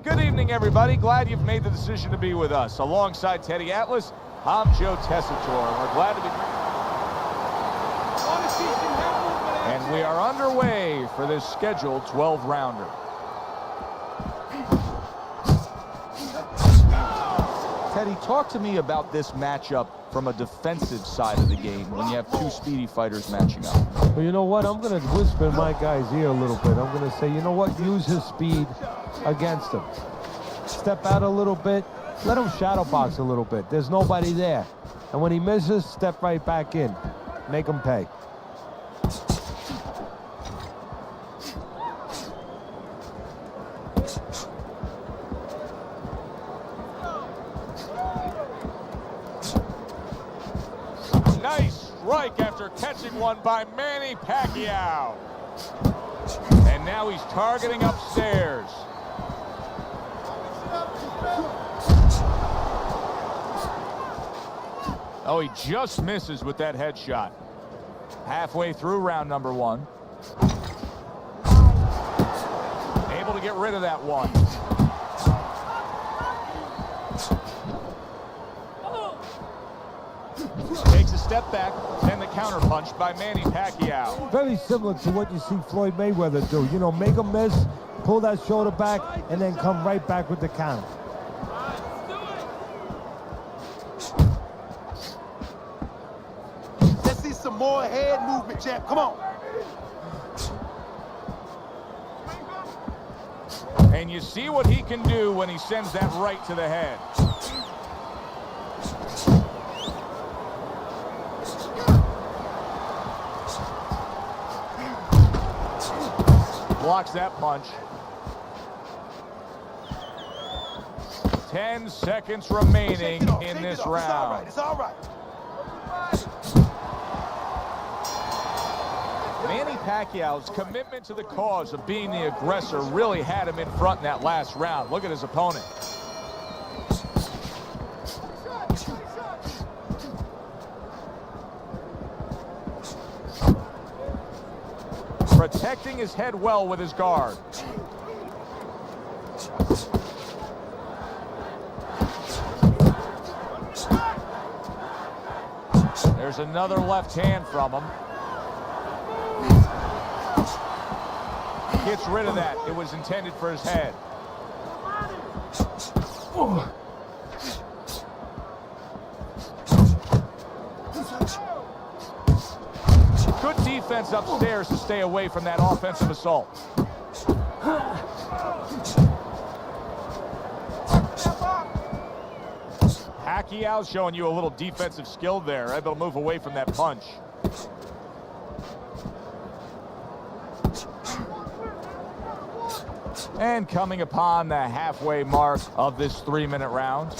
Good evening, everybody. Glad you've made the decision to be with us. Alongside Teddy Atlas, I'm Joe Tessitore, and we're glad to be... And we are underway for this scheduled 12-rounder. Teddy, talk to me about this matchup from a defensive side of the game when you have two speedy fighters matching up. Well, you know what? I'm going to whisper in my guy's ear a little bit. I'm going to say, you know what? Use his speed against him. Step out a little bit. Let him shadow box a little bit. There's nobody there. And when he misses, step right back in. Make him pay. Nice strike after catching one by Manny Pacquiao. And now he's targeting upstairs. Oh, he just misses with that headshot. Halfway through round number one. Able to get rid of that one. Takes a step back, then the counter punch by Manny Pacquiao. Very similar to what you see Floyd Mayweather do. You know, make him miss, pull that shoulder back, and then come right back with the counter. Let's see some more head movement, champ. Come on. And you see what he can do when he sends that right to the head. Blocks that punch. 10 seconds remaining in this round. It's all right. Manny Pacquiao's commitment to the cause of being the aggressor really had him in front in that last round. Look at his opponent. Protecting his head well with his guard. There's another left hand from him. Gets rid of that. It was intended for his head. Good defense upstairs to stay away from that offensive assault. Pacquiao showing you a little defensive skill there, able to move away from that punch. And coming upon the halfway mark of this 3-minute round.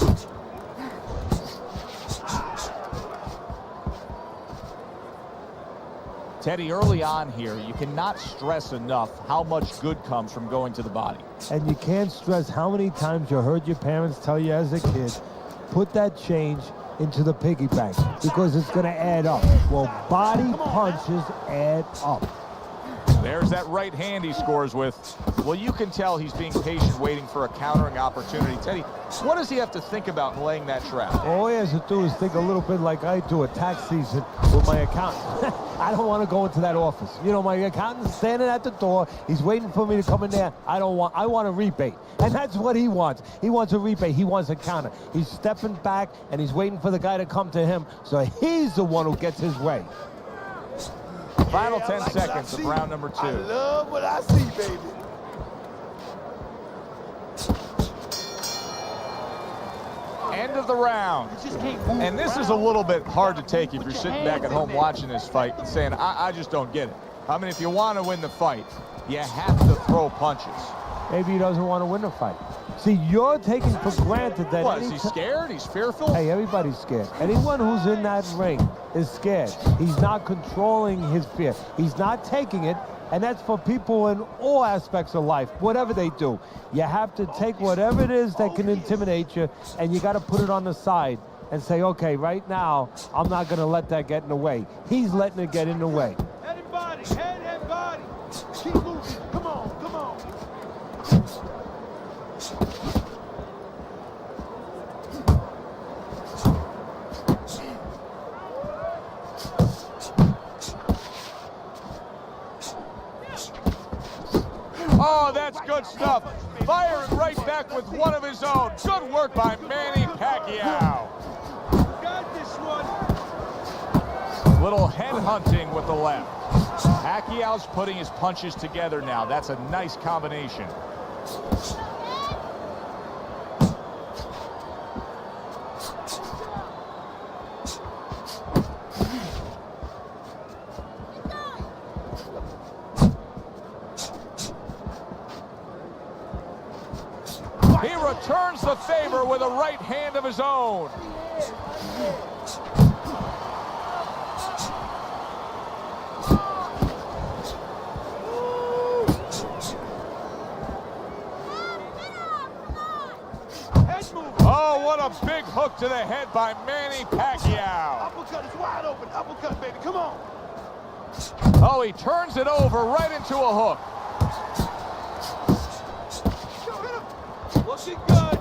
Teddy, early on here, you cannot stress enough how much good comes from going to the body. And you can't stress how many times you heard your parents tell you as a kid, put that change into the piggy bank because it's going to add up. Well, body punches add up. There's that right hand he scores with. Well, you can tell he's being patient, waiting for a countering opportunity. Teddy, what does he have to think about in laying that trap? All he has to do is think a little bit like I do at tax season with my accountant. I don't want to go into that office. You know, my accountant's standing at the door. He's waiting for me to come in there. I want a rebate. And that's what he wants. He wants a rebate. He wants a counter. He's stepping back, and he's waiting for the guy to come to him, so he's the one who gets his way. Final 10 seconds of round number 2. I love what I see, baby. End of the round. And this is a little bit hard to take if you're sitting back at home watching this fight and saying, I just don't get it. I mean, if you want to win the fight, you have to throw punches. Maybe he doesn't want to win the fight. See, you're taking for granted that... What, is he scared? He's fearful? Hey, everybody's scared. Anyone who's in that ring is scared. He's not controlling his fear. He's not taking it, and that's for people in all aspects of life, whatever they do. You have to take whatever it is that can intimidate you, and you got to put it on the side and say, okay, right now, I'm not going to let that get in the way. He's letting it get in the way. Head and body, head and body. Keep moving. Come on, come on. good stuff. Firing right back with one of his own. Good work by Manny Pacquiao. Got this one. Little head hunting with the left. Pacquiao's putting his punches together now. That's a nice combination. He returns the favor with a right hand of his own. Oh, what a big hook to the head by Manny Pacquiao. Uppercut is wide open. Uppercut, baby. Come on. Oh, he turns it over right into a hook. Looking good.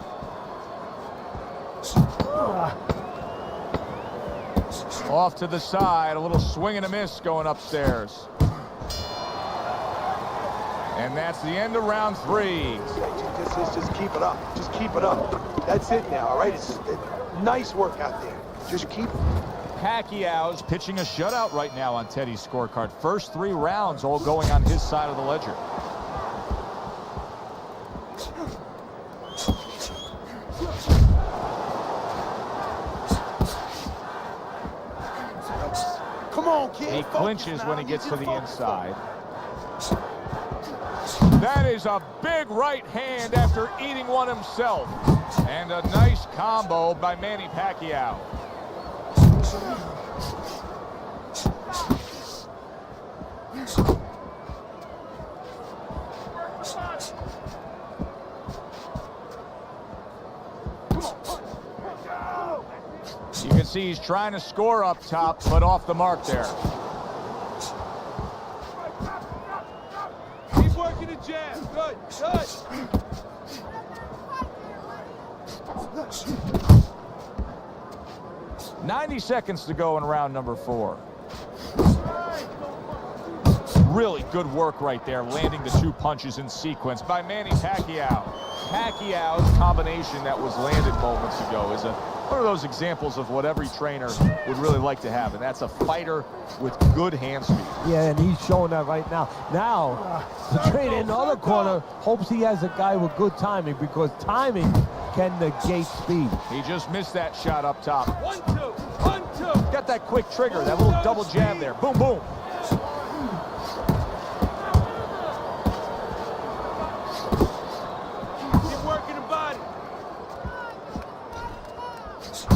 Off to the side, a little swing and a miss going upstairs. And that's the end of round 3. Just keep it up. Just keep it up. That's it now, all right? It's nice work out there. Just keep it. Pacquiao's pitching a shutout right now on Teddy's scorecard. First 3 rounds all going on his side of the ledger. Come on, kid. He clinches when he gets to the inside. That is a big right hand after eating one himself. And a nice combo by Manny Pacquiao. You can see he's trying to score up top, but off the mark there. Keep working the jab. Good, good. 90 seconds to go in round number 4. Really good work right there, landing the 2 punches in sequence by Manny Pacquiao. Pacquiao's combination that was landed moments ago is one of those examples of what every trainer would really like to have, and that's a fighter with good hand speed. Yeah, and he's showing that right now. Now, the trainer in the other corner hopes he has a guy with good timing, because timing can negate speed. He just missed that shot up top. 1, 2, 1, 2. Got that quick trigger, that little double jab there. Boom, boom.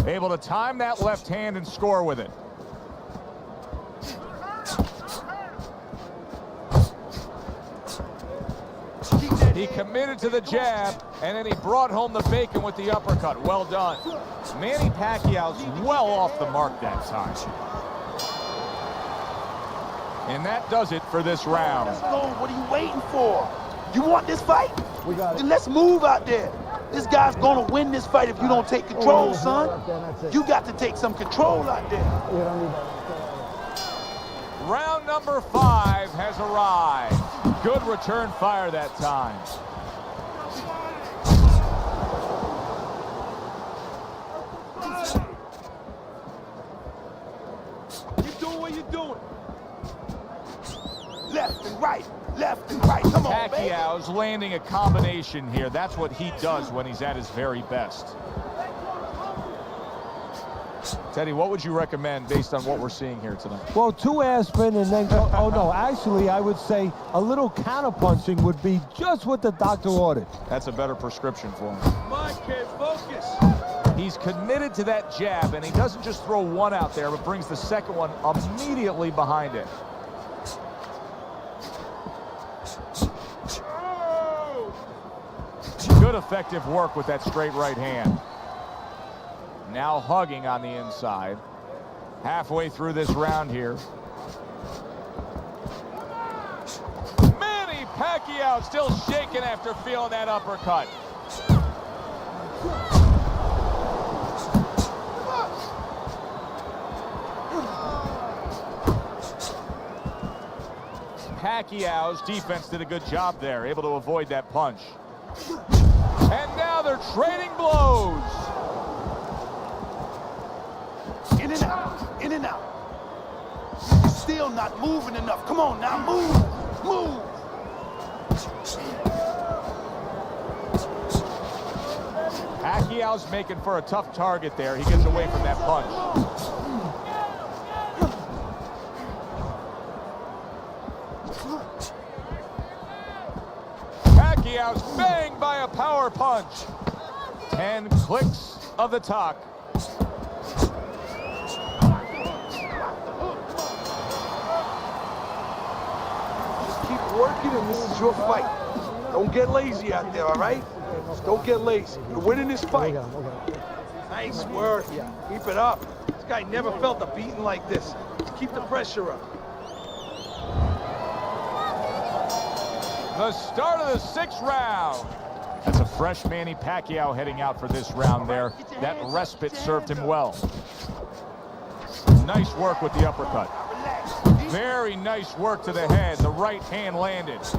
Able to time that left hand and score with it. He committed to the jab, and then he brought home the bacon with the uppercut. Well done. Manny Pacquiao's well off the mark that time. And that does it for this round. Let's go. What are you waiting for? You want this fight? We got it. Then let's move out there. This guy's gonna win this fight if you don't take control, son. You got to take some control out there. Round number 5 has arrived. Good return fire that time. Keep doing what you're doing. Left and right. Left and right. Come on, baby. Pacquiao's landing a combination here. That's what he does when he's at his very best. Teddy, what would you recommend based on what we're seeing here tonight? Well, 2 aspirin and then go. Oh, no, actually, I would say a little counterpunching would be just what the doctor ordered. That's a better prescription for him. Come on, kid. Focus. He's committed to that jab, and he doesn't just throw one out there, but brings the second one immediately behind it. Good effective work with that straight right hand. Now hugging on the inside. Halfway through this round here. Manny Pacquiao still shaking after feeling that uppercut. Pacquiao's defense did a good job there, able to avoid that punch. And now they're trading blows. In and out, in and out. You're still not moving enough. Come on now, move, move. Pacquiao's making for a tough target there. He gets away from that punch. Pacquiao's banged by a power punch. 10 clicks of the talk. Just keep working, and this is your fight. Don't get lazy out there, all right? Just don't get lazy. You're winning this fight. Nice work. Keep it up. This guy never felt a beating like this. Just keep the pressure up. The start of the 6th round. That's a fresh Manny Pacquiao heading out for this round there. That respite served him well. Nice work with the uppercut. Very nice work to the head. The right hand landed. It's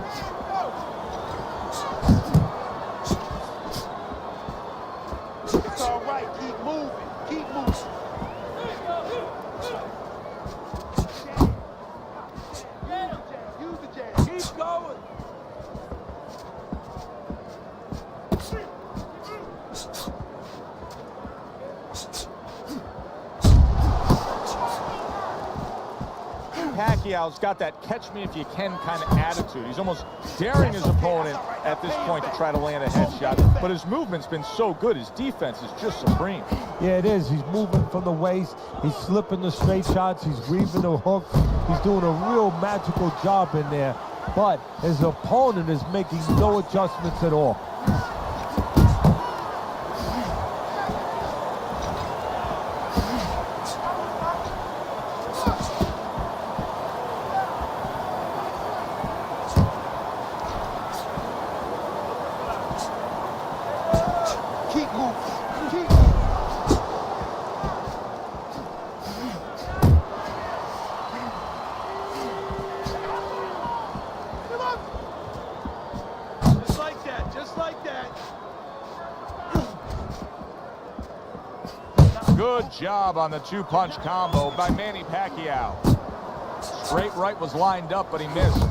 all right. Keep moving. Keep moving. Use the jab. Keep going. Pacquiao's got that catch-me-if-you-can kind of attitude. He's almost daring his opponent at this point to try to land a headshot. But his movement's been so good. His defense is just supreme. Yeah, it is. He's moving from the waist. He's slipping the straight shots. He's weaving the hooks. He's doing a real magical job in there. But his opponent is making no adjustments at all. Keep moving. Keep moving. Just like that. Just like that. Good job on the 2-punch combo by Manny Pacquiao. Straight right was lined up, but he missed.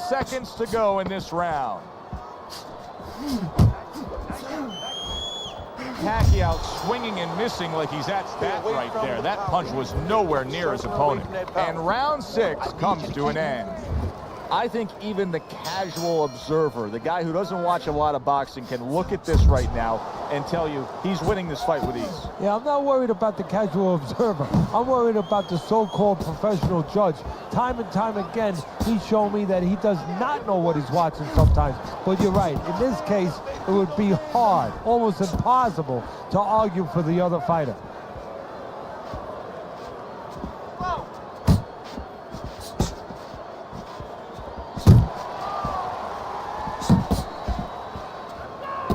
Seconds to go in this round. Pacquiao swinging and missing like he's at that right there. That punch was nowhere near his opponent. And round 6 comes to an end. I think even the casual observer, the guy who doesn't watch a lot of boxing, can look at this right now and tell you he's winning this fight with ease. Yeah, I'm not worried about the casual observer. I'm worried about the so-called professional judge. Time and time again, he's shown me that he does not know what he's watching sometimes. But you're right. In this case, it would be hard, almost impossible, to argue for the other fighter.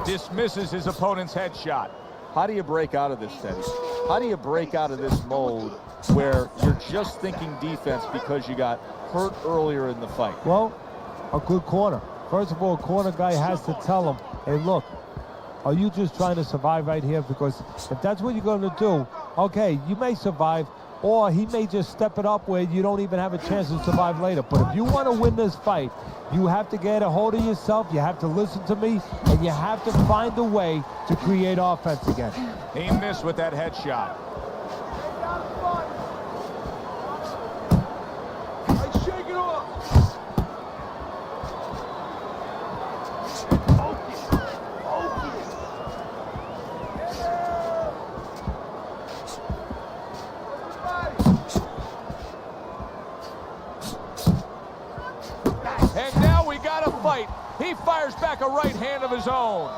Dismisses his opponent's headshot. How do you break out of this, Teddy? How do you break out of this mode where you're just thinking defense because you got hurt earlier in the fight? Well, a good corner. First of all, a corner guy has to tell him, hey, look, are you just trying to survive right here? Because if that's what you're going to do, okay, you may survive, or he may just step it up where you don't even have a chance to survive later. But if you want to win this fight, you have to get a hold of yourself, you have to listen to me, and you have to find a way to create offense again. He missed with that headshot. Shake it off. Focus. Focus. And now we got a fight. He fires back a right hand of his own.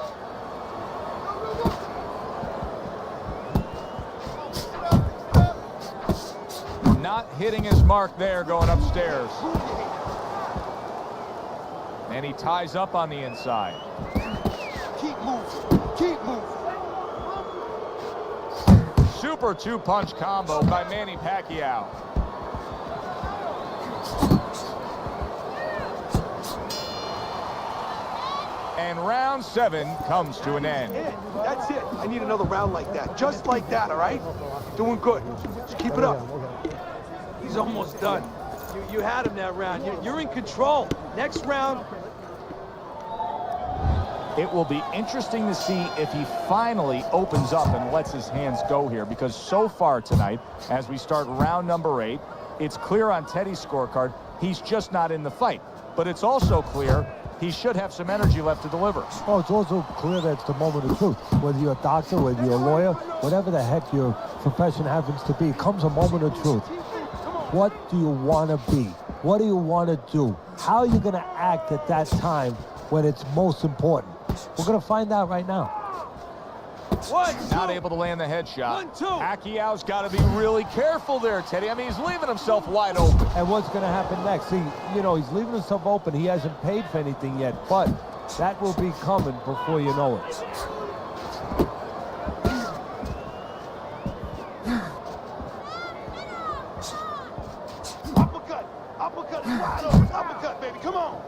Not hitting his mark there, going upstairs. And he ties up on the inside. Keep moving. Keep moving. Super two-punch combo by Manny Pacquiao. And round 7 comes to an end. That's it. I need another round like that. Just like that, all right? Doing good. Just keep it up. He's almost done. You had him that round. You're in control. Next round. It will be interesting to see if he finally opens up and lets his hands go here, because so far tonight, as we start round number 8, it's clear on Teddy's scorecard he's just not in the fight. But it's also clear he should have some energy left to deliver. Oh, it's also clear that it's the moment of truth. Whether you're a doctor, whether you're a lawyer, whatever the heck your profession happens to be, comes a moment of truth. What do you want to be? What do you want to do? How are you going to act at that time when it's most important? We're going to find out right now. Not able to land the headshot. 1, 2. Pacquiao's got to be really careful there, Teddy. I mean, he's leaving himself wide open. And what's going to happen next? See, you know, he's leaving himself open. He hasn't paid for anything yet, but that will be coming before you know it. Uppercut. Uppercut. Wide open. Uppercut, baby. Come on.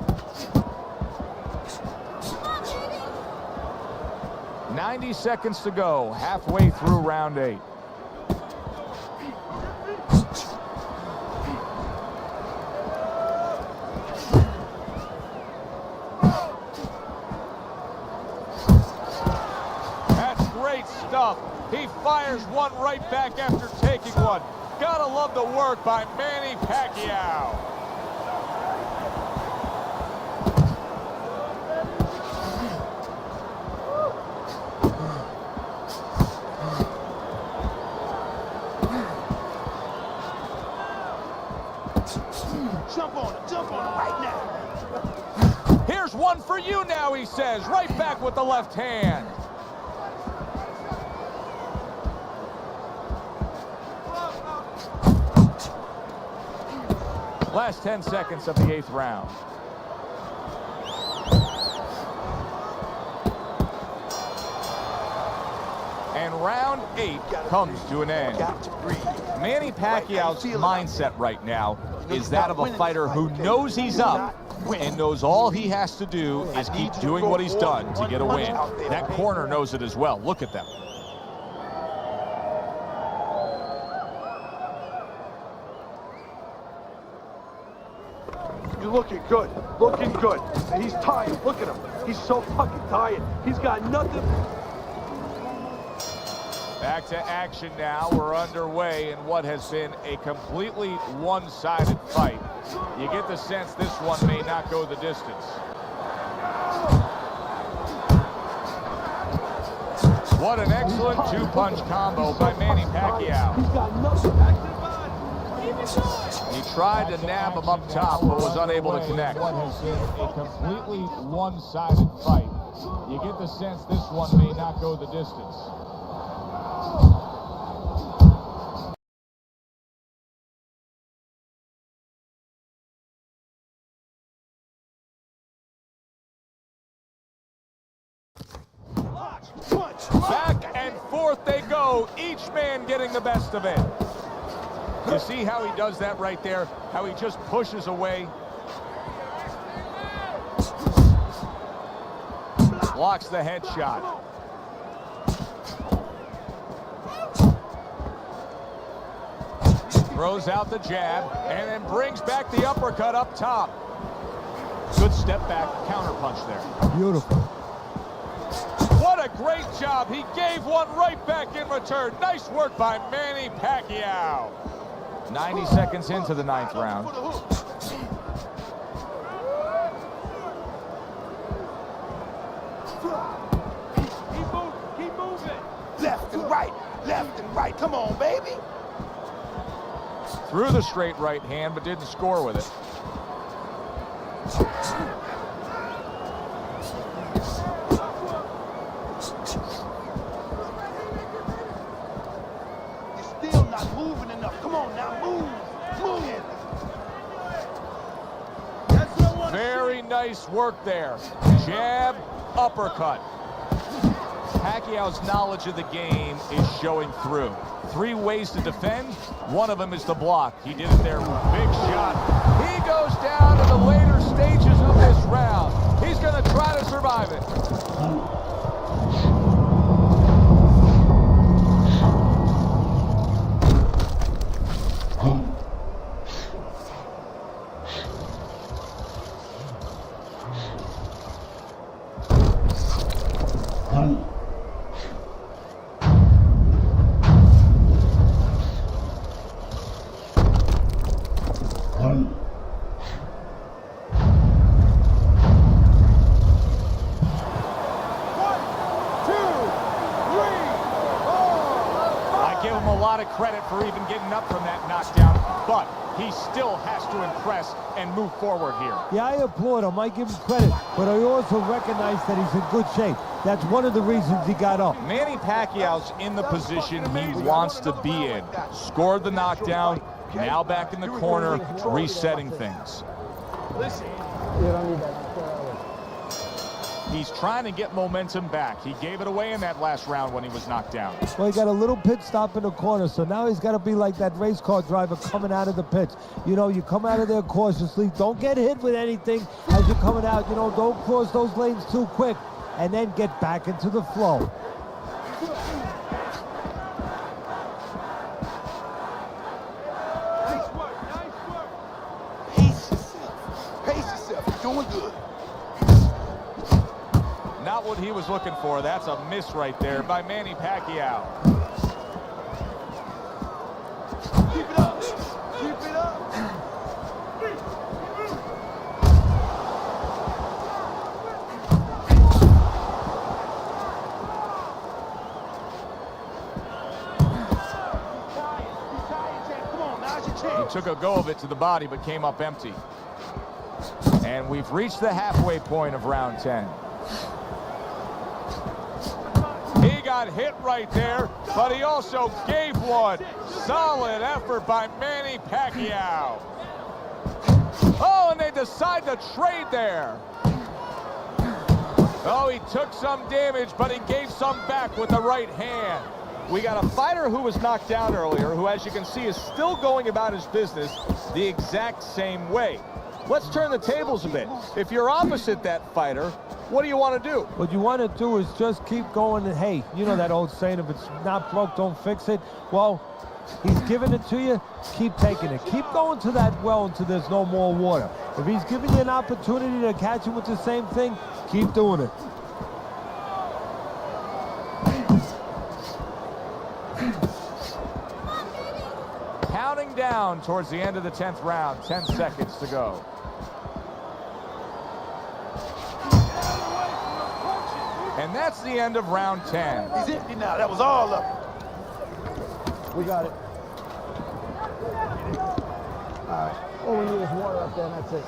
90 seconds to go, halfway through round 8. That's great stuff. He fires one right back after taking one. Gotta love the work by Manny Pacquiao. Jump on him right now. Here's one for you now, he says. Right back with the left hand. Last 10 seconds of the 8th round. And round 8 comes to an end. Manny Pacquiao's mindset right now is that of a fighter who knows he's up and knows all he has to do is keep doing what he's done to get a win. That corner knows it as well. Look at them. You're looking good. Looking good. And he's tired. Look at him. He's so fucking tired. He's got nothing. Back to action now. We're underway in what has been a completely one-sided fight. You get the sense this one may not go the distance. What an excellent two-punch combo by Manny Pacquiao. He's got nothing. He tried to nab him up top, but was unable to connect. What has been a completely one-sided fight. You get the sense this one may not go the distance. Back and forth they go, each man getting the best of it. You see how he does that right there? How he just pushes away. Blocks the headshot. Throws out the jab and then brings back the uppercut up top. Good step back counter punch there. Beautiful. What a great job. He gave one right back in return. Nice work by Manny Pacquiao. 90 seconds into the 9th round. Keep moving. Left and right. Left and right. Come on, baby. Threw the straight right hand, but didn't score with it. Very nice work there. Jab, uppercut. Pacquiao's knowledge of the game is showing through. 3 ways to defend. One of them is to block. He did it there. Big shot. He goes down in the later stages of this round. He's going to try to survive it. Credit for even getting up from that knockdown, but he still has to impress and move forward here. Yeah, I applaud him. I give him credit, but I also recognize that he's in good shape. That's one of the reasons he got up. Manny Pacquiao's in the position he wants to be in. Scored the knockdown, now back in the corner, resetting things. Listen. You don't need that. He's trying to get momentum back. He gave it away in that last round when he was knocked down. Well, he got a little pit stop in the corner, so now he's got to be like that race car driver coming out of the pits. You know, you come out of there cautiously. Don't get hit with anything as you're coming out. You know, don't cross those lanes too quick, and then get back into the flow. Nice work, nice work. Pace yourself. You're doing good. Not what he was looking for. That's a miss right there by Manny Pacquiao. Keep it up. Keep it up. Come on, now's your chance. He took a go of it to the body, but came up empty. And we've reached the halfway point of round 10. He got hit right there, but he also gave one. Solid effort by Manny Pacquiao. Oh, and they decide to trade there. Oh, he took some damage, but he gave some back with the right hand. We got a fighter who was knocked down earlier, who, as you can see, is still going about his business the exact same way. Let's turn the tables a bit. If you're opposite that fighter, what do you want to do? What you want to do is just keep going. And hey, you know that old saying, if it's not broke, don't fix it. Well, he's giving it to you, keep taking it. Keep going to that well until there's no more water. If he's giving you an opportunity to catch him with the same thing, keep doing it. Counting down towards the end of the 10th round, 10 seconds to go. And that's the end of round 10. He's empty now. That was all of it. We got it. All right. All we need is water up there, and that's it.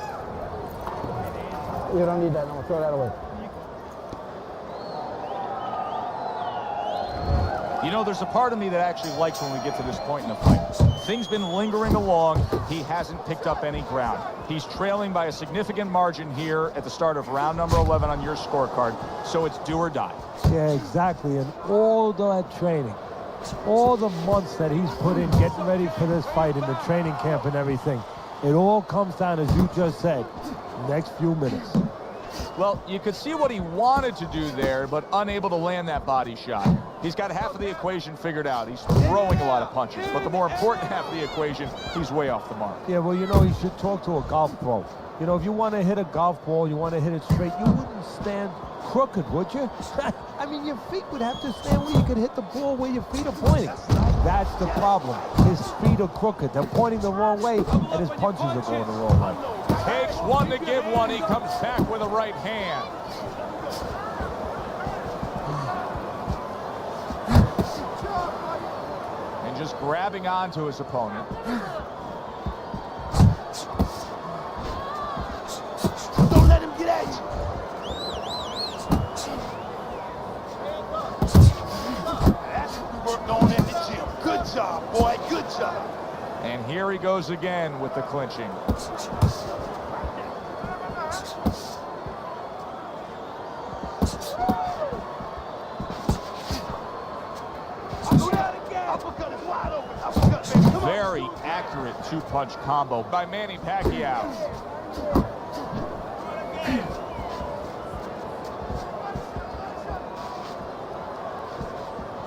You don't need that. No, throw that away. You know, there's a part of me that actually likes when we get to this point in the fight. Things been lingering along. He hasn't picked up any ground. He's trailing by a significant margin here at the start of round number 11 on your scorecard. So it's do or die. Yeah, exactly. And all that training, all the months that he's put in getting ready for this fight in the training camp and everything, it all comes down, as you just said, next few minutes. Well, you could see what he wanted to do there, but unable to land that body shot. He's got half of the equation figured out. He's throwing a lot of punches, but the more important half of the equation, he's way off the mark. Yeah, well, you know, you should talk to a golf pro. You know, if you want to hit a golf ball, you want to hit it straight, you wouldn't stand crooked, would you? I mean, your feet would have to stand where you could hit the ball where your feet are pointing. That's the problem. His feet are crooked. They're pointing the wrong way, and his punches are going the wrong way. Takes one to give one. He comes back with a right hand. And just grabbing onto his opponent. Don't let him get at you. That's what we worked on at the gym. Good job, boy. Good job. And here he goes again with the clinching. I'll do that again. Uppercut. Very accurate two-punch combo by Manny Pacquiao.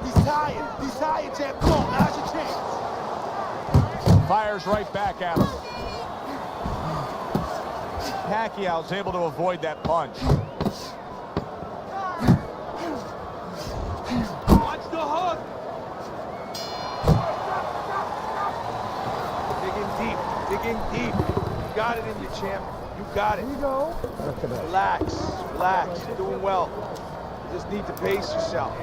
He's tired, champ. Come on, now's your chance. Fires right back at him. Pacquiao's able to avoid that punch. Watch the hook. Dig in deep. You got it in you, champ. You got it. Here you go. Relax. You're doing well. You just need to pace yourself.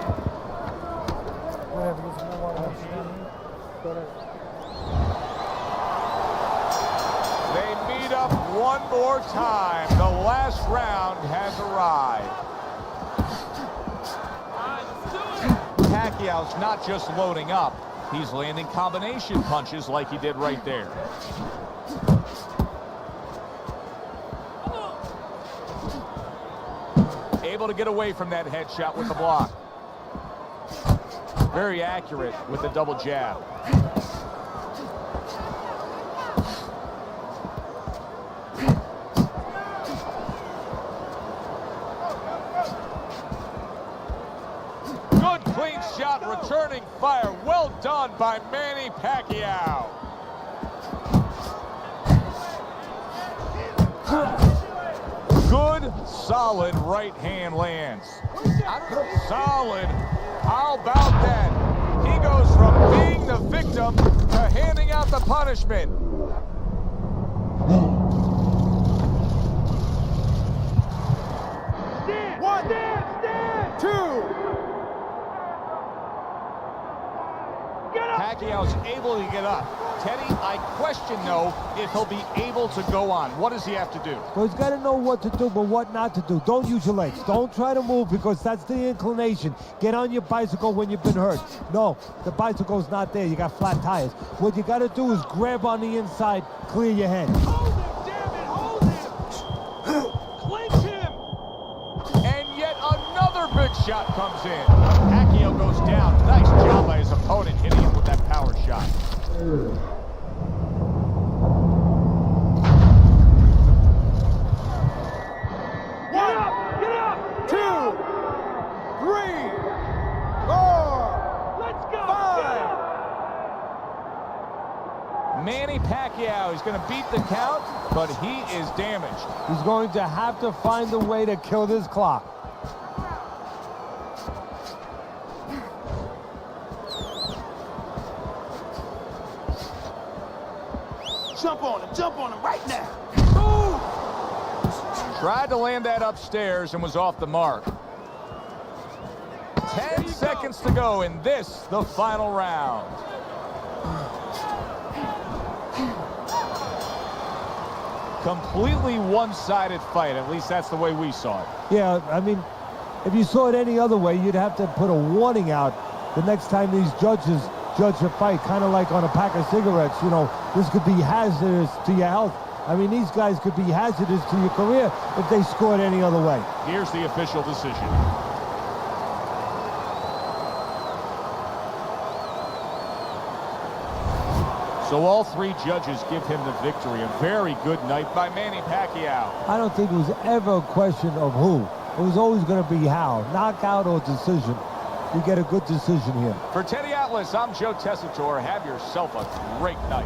They meet up one more time. The last round has arrived. Pacquiao's not just loading up, he's landing combination punches like he did right there. Able to get away from that headshot with the block. Very accurate with the double jab. Good clean shot, returning fire. Well done by Manny Pacquiao. Good, solid right hand lands. Solid. How about that? He goes from being the victim to handing out the punishment. Stand. 2. Get up. Pacquiao's able to get up. Teddy, I question, though, if he'll be able to go on. What does he have to do? Well, he's got to know what to do, but what not to do. Don't use your legs. Don't try to move because that's the inclination. Get on your bicycle when you've been hurt. No, the bicycle's not there. You got flat tires. What you got to do is grab on the inside, clear your head. Hold him, damn it, hold him. Clinch him. And yet another big shot comes in. Pacquiao goes down. Nice job by his opponent hitting him with that power shot. Get up. 2, 3, 4. Let's go. 5. Manny Pacquiao is going to beat the count, but he is damaged. He's going to have to find a way to kill this clock. Jump on him right now. Move. Tried to land that upstairs and was off the mark. 10 seconds to go in this, the final round. Completely one-sided fight, at least that's the way we saw it. Yeah, I mean, if you saw it any other way, you'd have to put a warning out the next time these judges judge a fight, kind of like on a pack of cigarettes. You know, this could be hazardous to your health. I mean, these guys could be hazardous to your career if they scored any other way. Here's the official decision. So all three judges give him the victory. A very good night by Manny Pacquiao. I don't think it was ever a question of who. It was always going to be how. Knockout or decision. You get a good decision here. For Teddy Atlas, I'm Joe Tessitore. Have yourself a great night.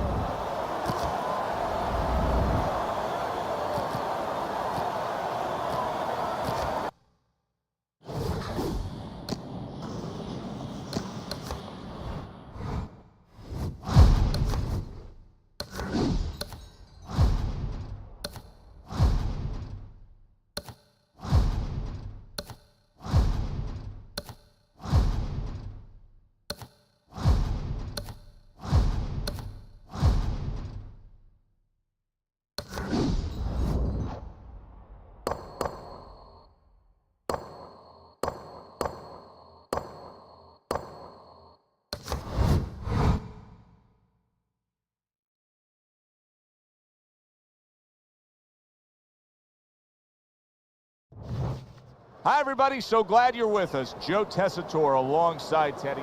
Hi, everybody. So glad you're with us. Joe Tessitore alongside Teddy.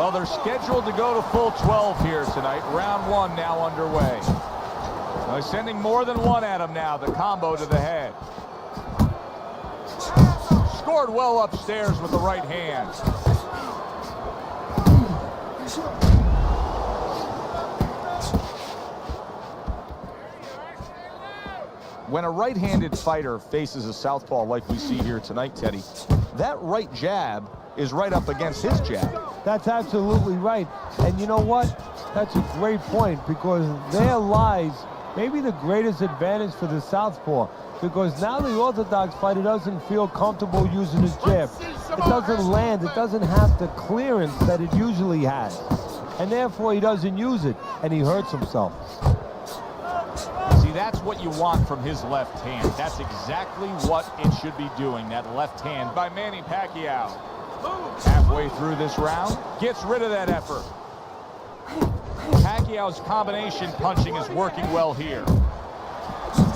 Well, they're scheduled to go to full 12 here tonight. Round one now underway. They're sending more than one at him now. The combo to the head. Scored well upstairs with the right hand. When a right-handed fighter faces a southpaw like we see here tonight, Teddy, that right jab is right up against his jab. That's absolutely right. And you know what? That's a great point, because there lies maybe the greatest advantage for the southpaw, because now the orthodox fighter doesn't feel comfortable using his jab. It doesn't land. It doesn't have the clearance that it usually has. And therefore, he doesn't use it, and he hurts himself. See, that's what you want from his left hand. That's exactly what it should be doing, that left hand by Manny Pacquiao. Halfway through this round, gets rid of that effort. Pacquiao's combination punching is working well here.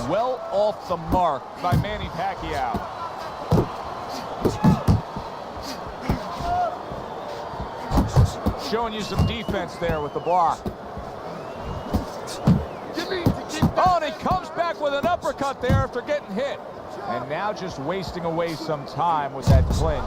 Well off the mark by Manny Pacquiao. Showing you some defense there with the block. Oh, and he comes back with an uppercut there after getting hit. And now just wasting away some time with that clinch.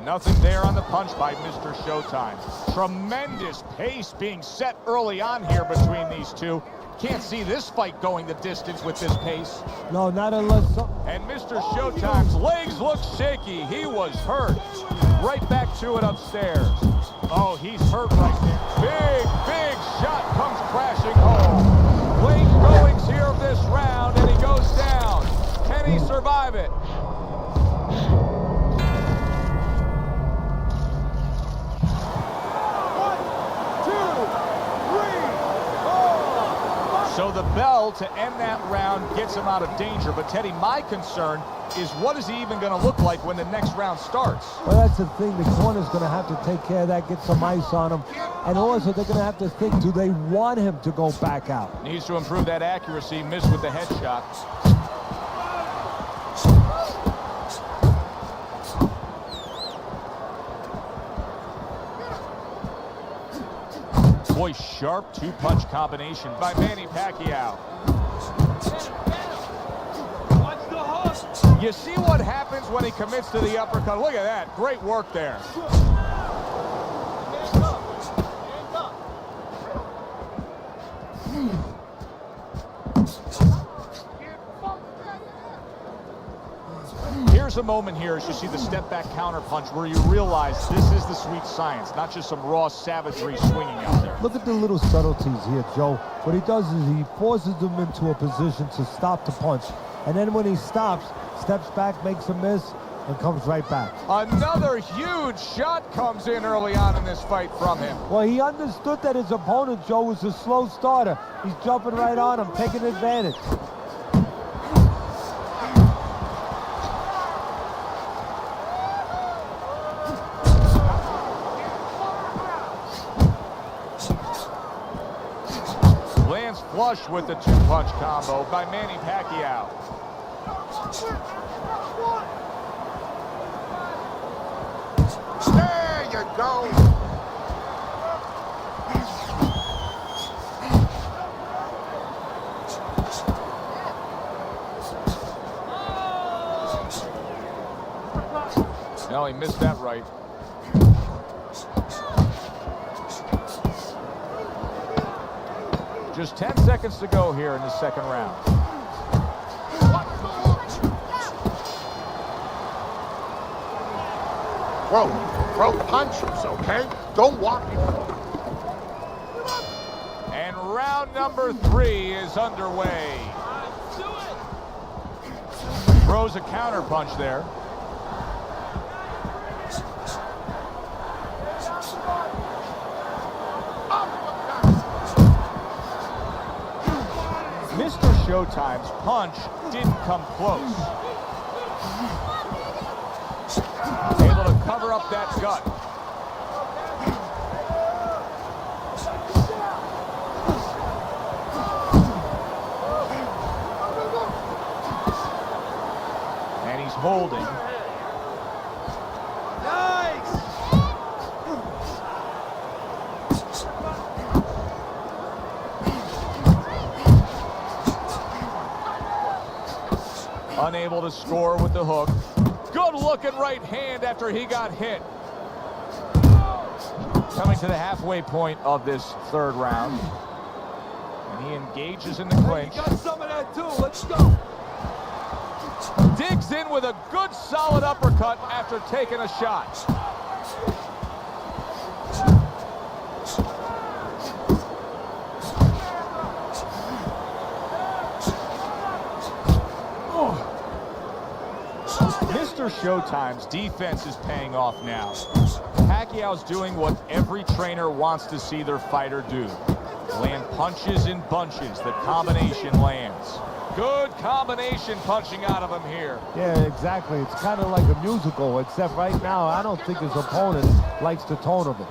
Nothing there on the punch by Mr. Showtime. Tremendous pace being set early on here between these two. Can't see this fight going the distance with this pace. No, not unless... And Mr. Showtime's legs look shaky. He was hurt. Right back to it upstairs. Oh, he's hurt right there. Big shot comes crashing home. Late goings here of this round, and he goes down. Can he survive it? So the bell to end that round gets him out of danger. But Teddy, my concern is, what is he even going to look like when the next round starts? Well, that's the thing. The corner's going to have to take care of that, get some ice on him. And also, they're going to have to think, do they want him to go back out? Needs to improve that accuracy. Missed with the headshot. Boy, sharp two-punch combination by Manny Pacquiao. You see what happens when he commits to the uppercut. Look at that. Great work there. Here's a moment here as you see the step-back counter-punch where you realize this is the sweet science, not just some raw savagery swinging out there. Look at the little subtleties here, Joe. What he does is he forces them into a position to stop the punch. And then when he stops, steps back, makes a miss, and comes right back. Another huge shot comes in early on in this fight from him. Well, he understood that his opponent, Joe, was a slow starter. He's jumping right on him, taking advantage. Flush with the two-punch combo by Manny Pacquiao. There you go. No, he missed that right. Just 10 seconds to go here in the second round. Throw punches, okay? Don't walk. And round number 3 is underway. Throws a counter punch there. Mr. Showtime's punch didn't come close. Able to cover up that gut. holding. Nice! Unable to score with the hook. Good looking right hand after he got hit. Coming to the halfway point of this third round. And he engages in the clinch. You got some of that too. Let's go. Digs in with a good solid uppercut after taking a shot. Mr. Showtime's defense is paying off now. Pacquiao's doing what every trainer wants to see their fighter do. Land punches in bunches. The combination lands. Good combination punching out of him here. Yeah, exactly. It's kind of like a musical, except right now, I don't think his opponent likes the tone of it.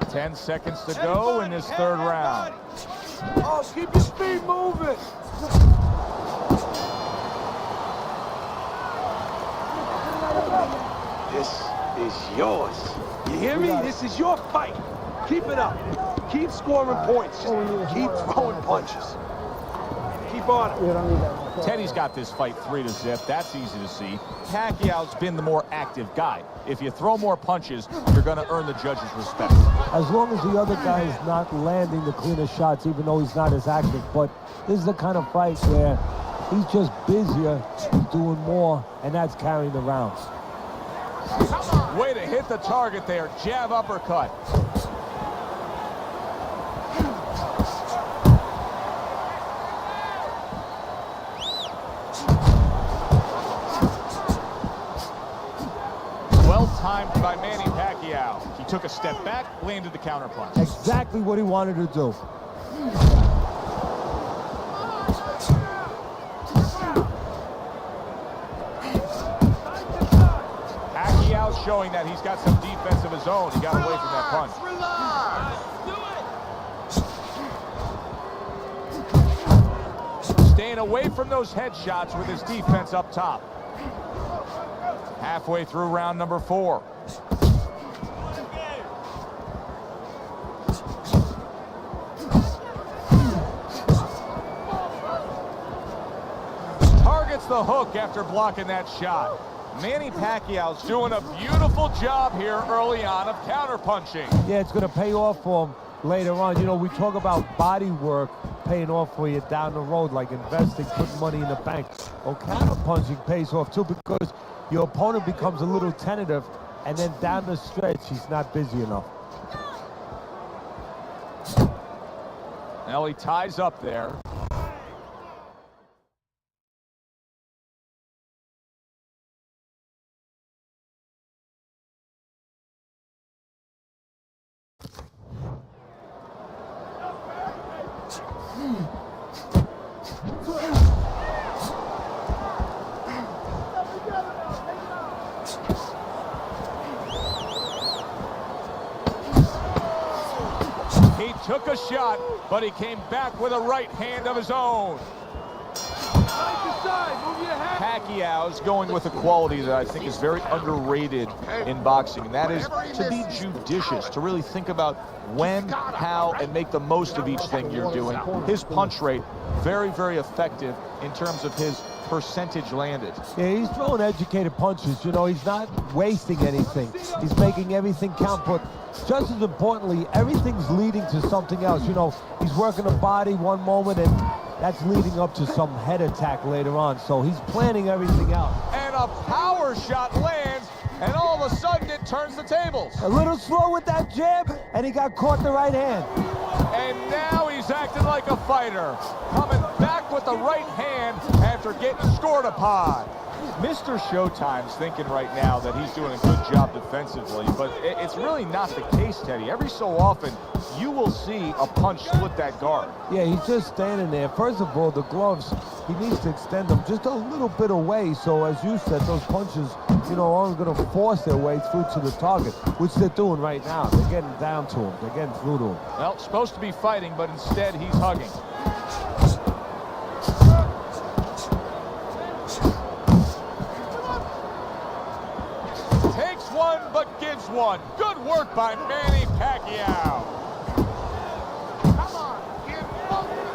Ten seconds to go in this third round. Oh, keep your feet moving. This is yours. You hear me? This is your fight. Keep it up. Keep scoring points. Just keep throwing punches. Keep on it. You don't need that. Teddy's got this fight 3-0. That's easy to see. Pacquiao's been the more active guy. If you throw more punches, you're going to earn the judge's respect. As long as the other guy is not landing the cleaner shots, even though he's not as active. But this is the kind of fight where he's just busier, he's doing more, and that's carrying the rounds. Way to hit the target there. Jab uppercut. Well timed by Manny Pacquiao. He took a step back, landed the counterpunch. Exactly what he wanted to do. Pacquiao's showing that he's got some defense of his own. He got away from that punch. Staying away from those headshots with his defense up top. Halfway through round number 4. Targets the hook after blocking that shot. Manny Pacquiao's doing a beautiful job here early on of counterpunching. Yeah, it's going to pay off for him later on. You know, we talk about body work paying off for you down the road, like investing, putting money in the bank. Well, counterpunching pays off too, because your opponent becomes a little tentative, and then down the stretch, he's not busy enough. Now he ties up there. He took a shot, but he came back with a right hand of his own. Pacquiao's going with a quality that I think is very underrated in boxing, and that is to be judicious, to really think about when, how, and make the most of each thing you're doing. His punch rate, very, very effective in terms of his percentage landed. Yeah, he's throwing educated punches. You know, he's not wasting anything. He's making everything count, but just as importantly, everything's leading to something else. You know, he's working the body one moment, and that's leading up to some head attack later on. So he's planning everything out. And a power shot lands, and all of a sudden it turns the tables. A little slow with that jab, and he got caught the right hand. And now he's acting like a fighter, coming back with the right hand after getting scored upon. Mr. Showtime's thinking right now that he's doing a good job defensively, but it's really not the case, Teddy. Every so often, you will see a punch split that guard. Yeah, he's just standing there. First of all, the gloves, he needs to extend them just a little bit away, so as you said, those punches you know, only going to force their way through to the target, which they're doing right now. They're getting down to him. They're getting through to him. Well, supposed to be fighting, but instead he's hugging. Takes one, but gives one. Good work by Manny Pacquiao. Come on, get moving.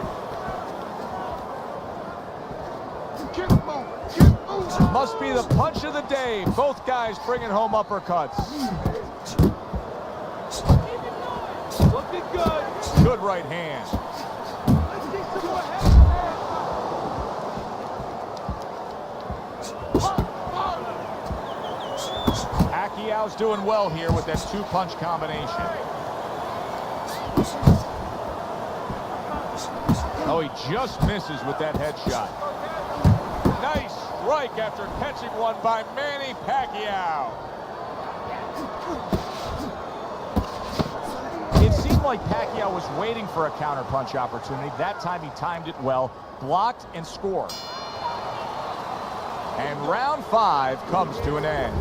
Get moving. Get moving. Must be the punch of the day. Both guys bringing home uppercuts. Looking good. Good right hand. Let's see some more head. Pacquiao's doing well here with that two-punch combination. Oh, he just misses with that headshot. Nice strike after catching one by Manny Pacquiao. It seemed like Pacquiao was waiting for a counterpunch opportunity. That time he timed it well, blocked and scored. And round 5 comes to an end.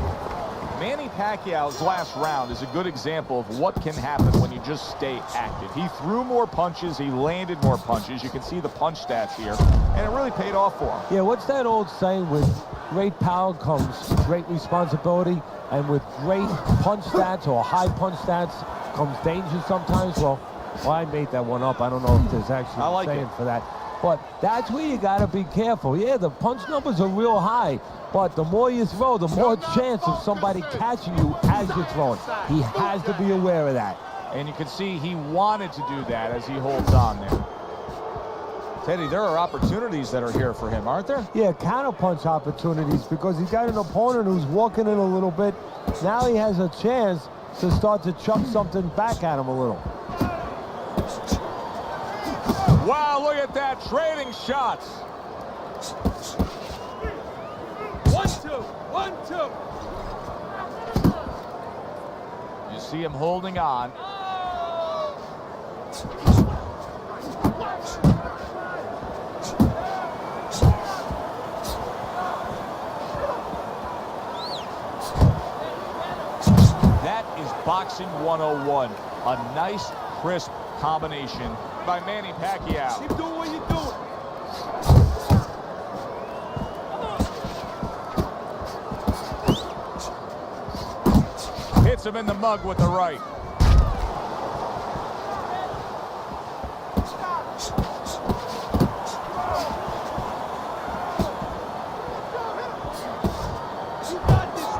Manny Pacquiao's last round is a good example of what can happen when you just stay active. He threw more punches, he landed more punches. You can see the punch stats here, and it really paid off for him. Yeah, what's that old saying? With great power comes great responsibility, and with great punch stats or high punch stats comes danger sometimes. Well, I made that one up. I don't know if there's actually I like a saying it for that. But that's where you got to be careful. Yeah, the punch numbers are real high, but the more you throw, the more chance of somebody catching you as you're throwing. He has to be aware of that. And you can see he wanted to do that as he holds on there. Teddy, there are opportunities that are here for him, aren't there? Yeah, counterpunch opportunities, because he's got an opponent who's walking in a little bit. Now he has a chance to start to chuck something back at him a little. Wow, look at that, trading shots. 1-2, 1-2. You see him holding on. That is boxing 101. A nice, crisp combination by Manny Pacquiao. Keep doing what you're doing. Hits him in the mug with the right.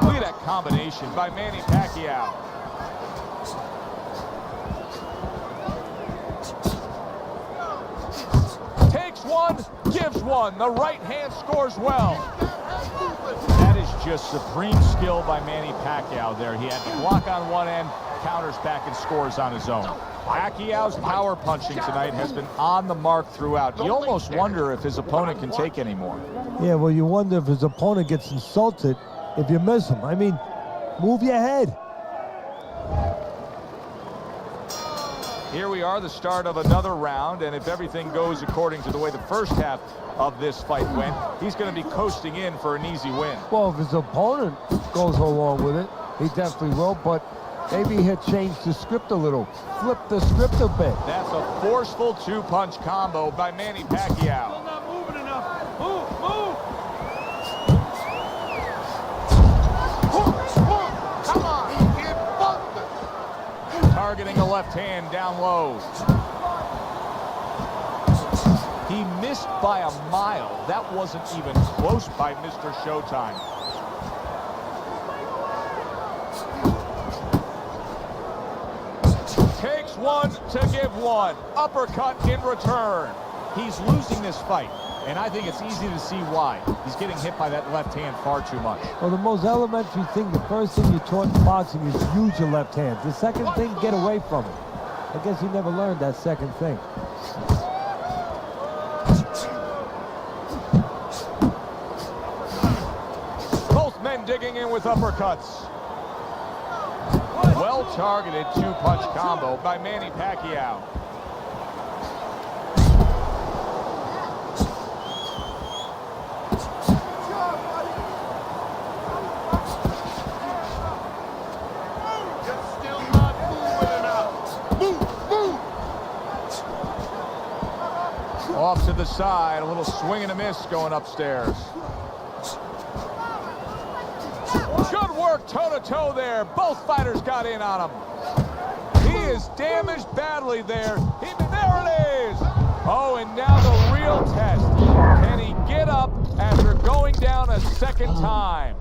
Look at that combination by Manny Pacquiao. Takes one, gives one. The right hand scores well. That is just supreme skill by Manny Pacquiao there. He had to block on one end, counters back and scores on his own. Pacquiao's power punching tonight has been on the mark throughout. You almost wonder if his opponent can take any more. Yeah, well, you wonder if his opponent gets insulted if you miss him. I mean, move your head. Here we are, the start of another round, and if everything goes according to the way the first half of this fight went, he's going to be coasting in for an easy win. Well, if his opponent goes along with it, he definitely will, but maybe he'll change the script a little, flip the script a bit. That's a forceful two-punch combo by Manny Pacquiao. Still not moving enough. Move, move. Come on, get bumped. Targeting a left hand down low. He missed by a mile. That wasn't even close by Mr. Showtime. Takes one to give one. Uppercut in return. He's losing this fight, and I think it's easy to see why. He's getting hit by that left hand far too much. Well, the most elementary thing, the first thing you're taught in boxing is use your left hand. The second thing, get away from it. I guess he never learned that second thing. Both men digging in with uppercuts. Well-targeted two-punch combo by Manny Pacquiao. the side. A little swing and a miss going upstairs. Good work toe-to-toe there. Both fighters got in on him. He is damaged badly there. There it is. Oh, and now the real test. Can he get up after going down a second time?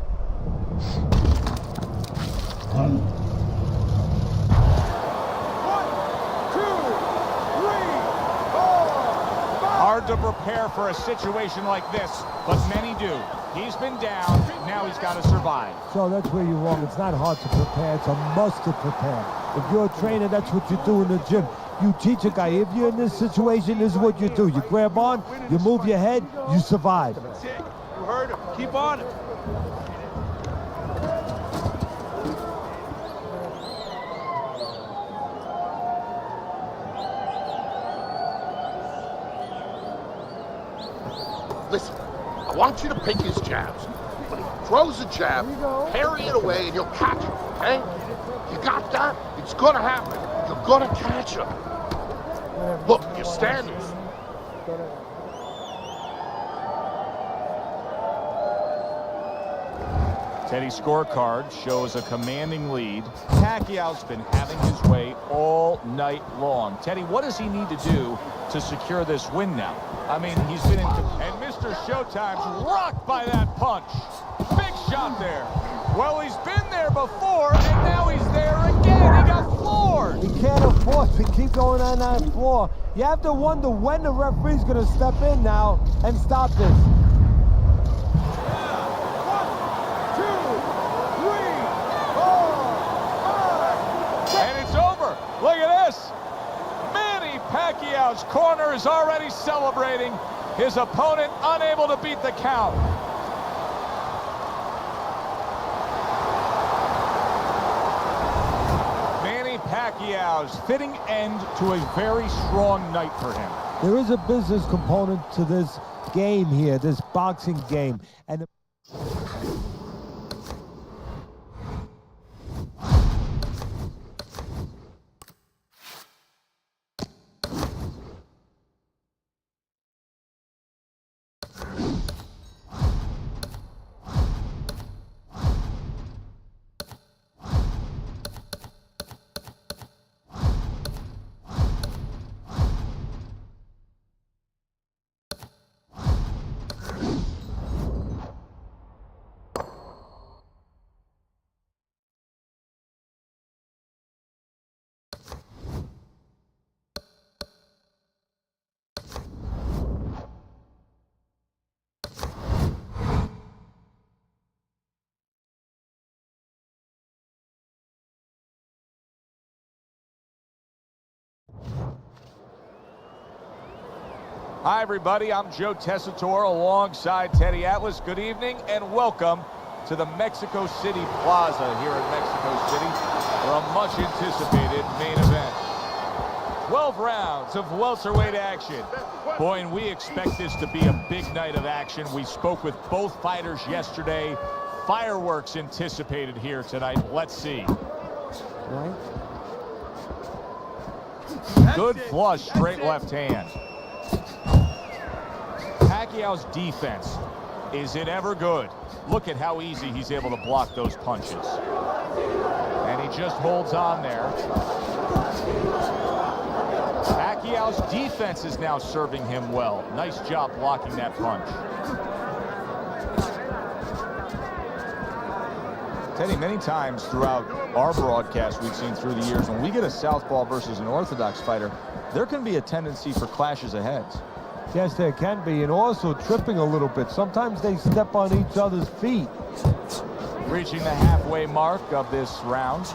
Hard to prepare for a situation like this, but many do. He's been down, now he's got to survive. So that's where you're wrong. It's not hard to prepare, it's a must to prepare. If you're a trainer, that's what you do in the gym. You teach a guy, if you're in this situation, this is what you do. You grab on, you move your head, you survive. That's it. You heard him. Keep on him. Listen, I want you to pick his jabs. When he throws a jab, parry it away and you'll catch him, okay? You got that? It's gonna happen. You're gonna catch him. Look, you're standing. Teddy's scorecard shows a commanding lead. Pacquiao's been having his way all night long. Teddy, what does he need to do to secure this win now? I mean, he's been in... And Mr. Showtime's rocked by that punch. Big shot there. Well, he's been there before, and now he's there again. He got floored. He can't afford to keep going on that floor. You have to wonder when the referee's going to step in now and stop this. 1, 2, 3, 4, 5. And it's over. Look at this. Manny Pacquiao's corner is already celebrating. His opponent unable to beat the count. Manny Pacquiao's fitting end to a very strong night for him. There is a business component to this game here, this boxing game. And Hi, everybody. I'm Joe Tessitore alongside Teddy Atlas. Good evening and welcome to the Mexico City Plaza here in Mexico City for a much-anticipated main event. 12 rounds of welterweight action. Boy, and we expect this to be a big night of action. We spoke with both fighters yesterday. Fireworks anticipated here tonight. Let's see. Good flush, straight left hand. Pacquiao's defense, is it ever good? Look at how easy he's able to block those punches. And he just holds on there. Pacquiao's defense is now serving him well. Nice job blocking that punch. Teddy, many times throughout our broadcast we've seen through the years, when we get a southpaw versus an orthodox fighter, there can be a tendency for clashes of heads. yes, there can be, and also tripping a little bit. Sometimes they step on each other's feet. Reaching the halfway mark of this round.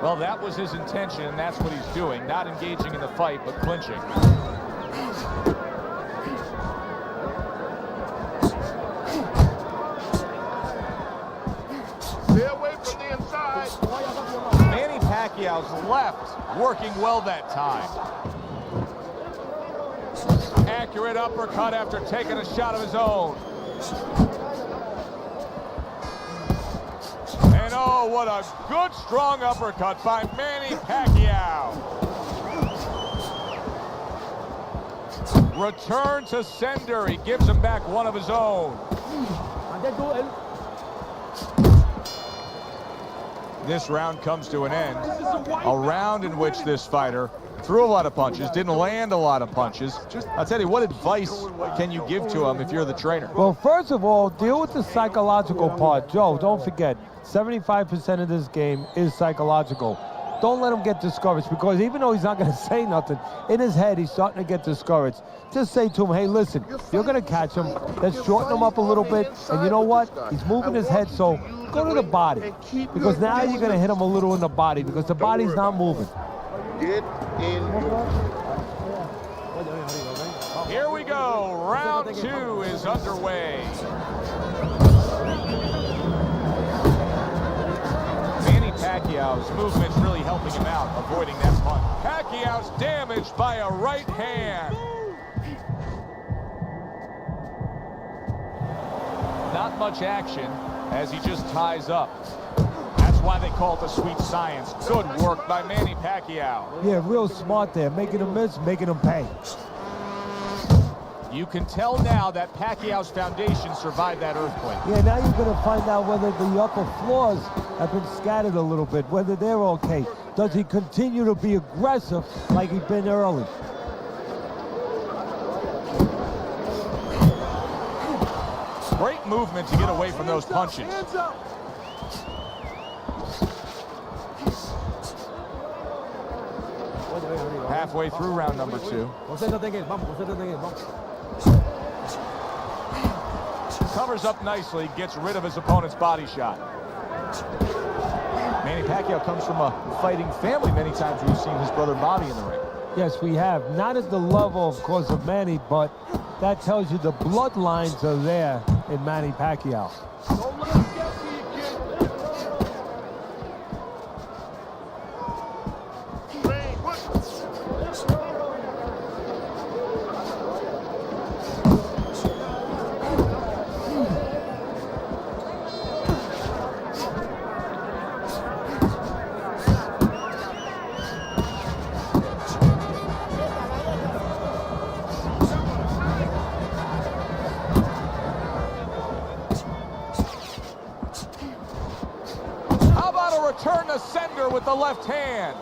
Well, that was his intention, and that's what he's doing. Not engaging in the fight, but clinching. Stay away from the inside. Manny Pacquiao's left working well that time. accurate uppercut after taking a shot of his own. And oh, what a good, strong uppercut by Manny Pacquiao. Return to sender. He gives him back one of his own. This round comes to an end. A round in which this fighter threw a lot of punches, didn't land a lot of punches. I'll tell you, what advice can you give to him if you're the trainer? Well, first of all, deal with the psychological part. Joe, don't forget, 75% of this game is psychological. Don't let him get discouraged, because even though he's not going to say nothing, in his head he's starting to get discouraged. Just say to him, hey, listen, you're going to catch him. Let's shorten him up a little bit. And you know what? He's moving his head, so go to the body. Because now you're going to hit him a little in the body, because the body's not moving. Get in your... Here we go. Round 2 is underway. Manny Pacquiao's movement's really helping him out, avoiding that punch. Pacquiao's damaged by a right hand. Not much action as he just ties up. That's why they call it the sweet science. Good work by Manny Pacquiao. Yeah, real smart there. Making him miss, making him pay. You can tell now that Pacquiao's foundation survived that earthquake. Yeah, now you're going to find out whether the upper floors have been scattered a little bit, whether they're okay. Does he continue to be aggressive like he's been early? Great movement to get away from those punches. Hands up. Halfway through round number 2. Covers up nicely, gets rid of his opponent's body shot. Manny Pacquiao comes from a fighting family. Many times we've seen his brother Bobby in the ring. Yes, we have. Not at the level, of course, of Manny, but that tells you the bloodlines are there in Manny Pacquiao. Don't let him get to you, kid. Return to sender with the left hand.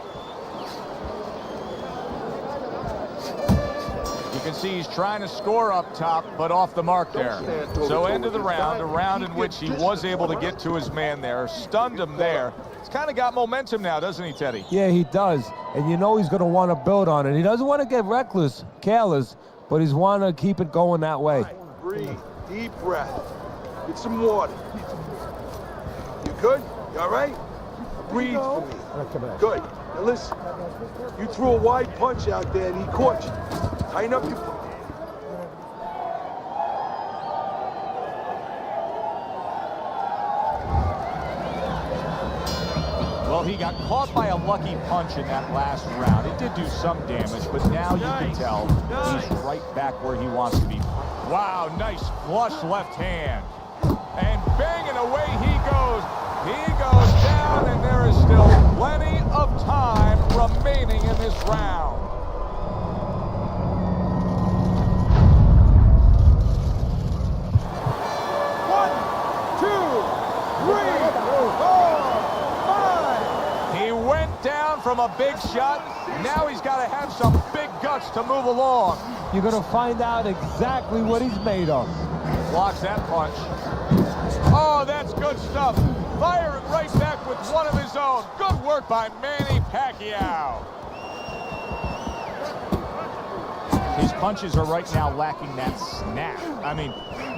You can see he's trying to score up top, but off the mark there. So end of the round, a round in which he was able to get to his man there, stunned him there. He's kind of got momentum now, doesn't he, Teddy? Yeah, he does. And you know he's going to want to build on it. He doesn't want to get reckless, careless, but he's want to keep it going that way. Breathe. Deep breath. Get some water. You good? You all right? Breathe for me. Good. Now listen, you threw a wide punch out there and he caught you. Tighten up your... Well, he got caught by a lucky punch in that last round. It did do some damage, but now you can tell he's right back where he wants to be. Wow, nice flush left hand. And banging away he goes. He goes down, and there is still plenty of time remaining in this round. One, two, three, four, five. He went down from a big shot. Now he's got to have some big guts to move along. You're going to find out exactly what he's made of. Blocks that punch. Oh, that's good stuff. Firing right back with one of his own. Good work by Manny Pacquiao. His punches are right now lacking that snap. I mean,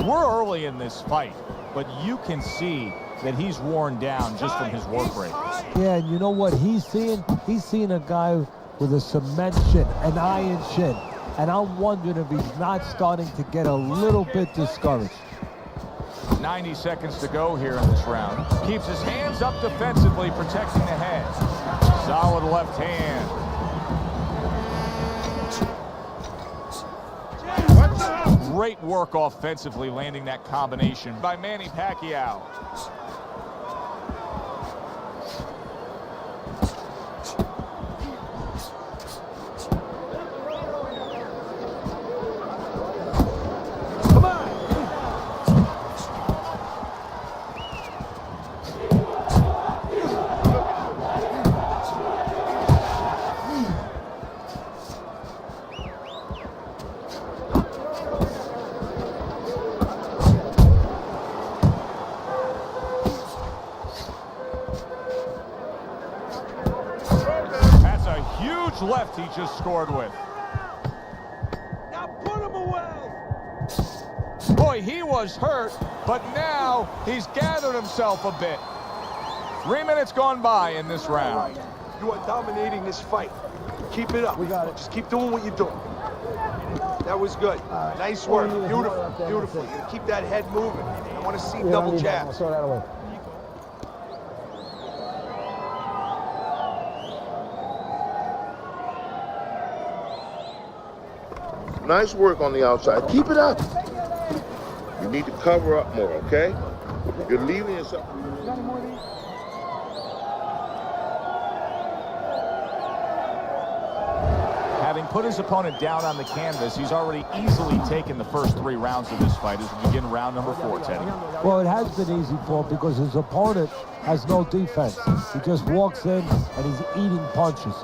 we're early in this fight, but you can see that he's worn down just from his work rate. Yeah, and you know what he's seeing? He's seeing a guy with a cement chin, an iron chin. And I'm wondering if he's not starting to get a little bit discouraged. 90 seconds to go here in this round. Keeps his hands up defensively, protecting the head. Solid left hand. Great work offensively, landing that combination by Manny Pacquiao. Come on. That's a huge left he just scored with. Now put him away. Boy, he was hurt, but now he's gathered himself a bit. 3 minutes gone by in this round. You are dominating this fight. Keep it up. We got it. Just keep doing what you're doing. That was good. Nice work. All we need is Beautiful. water up there, Beautiful. that's You it. gotta keep that head moving. I want to see We don't double need that. I'll jabs. throw that away. Nice work on the outside. Keep it up. You need to cover up more, okay? You're leaving yourself. Having put his opponent down on the canvas, he's already easily taken the first 3 rounds of this fight as we begin round number 4, Teddy. Well, it has been easy for him because his opponent has no defense. He just walks in and he's eating punches.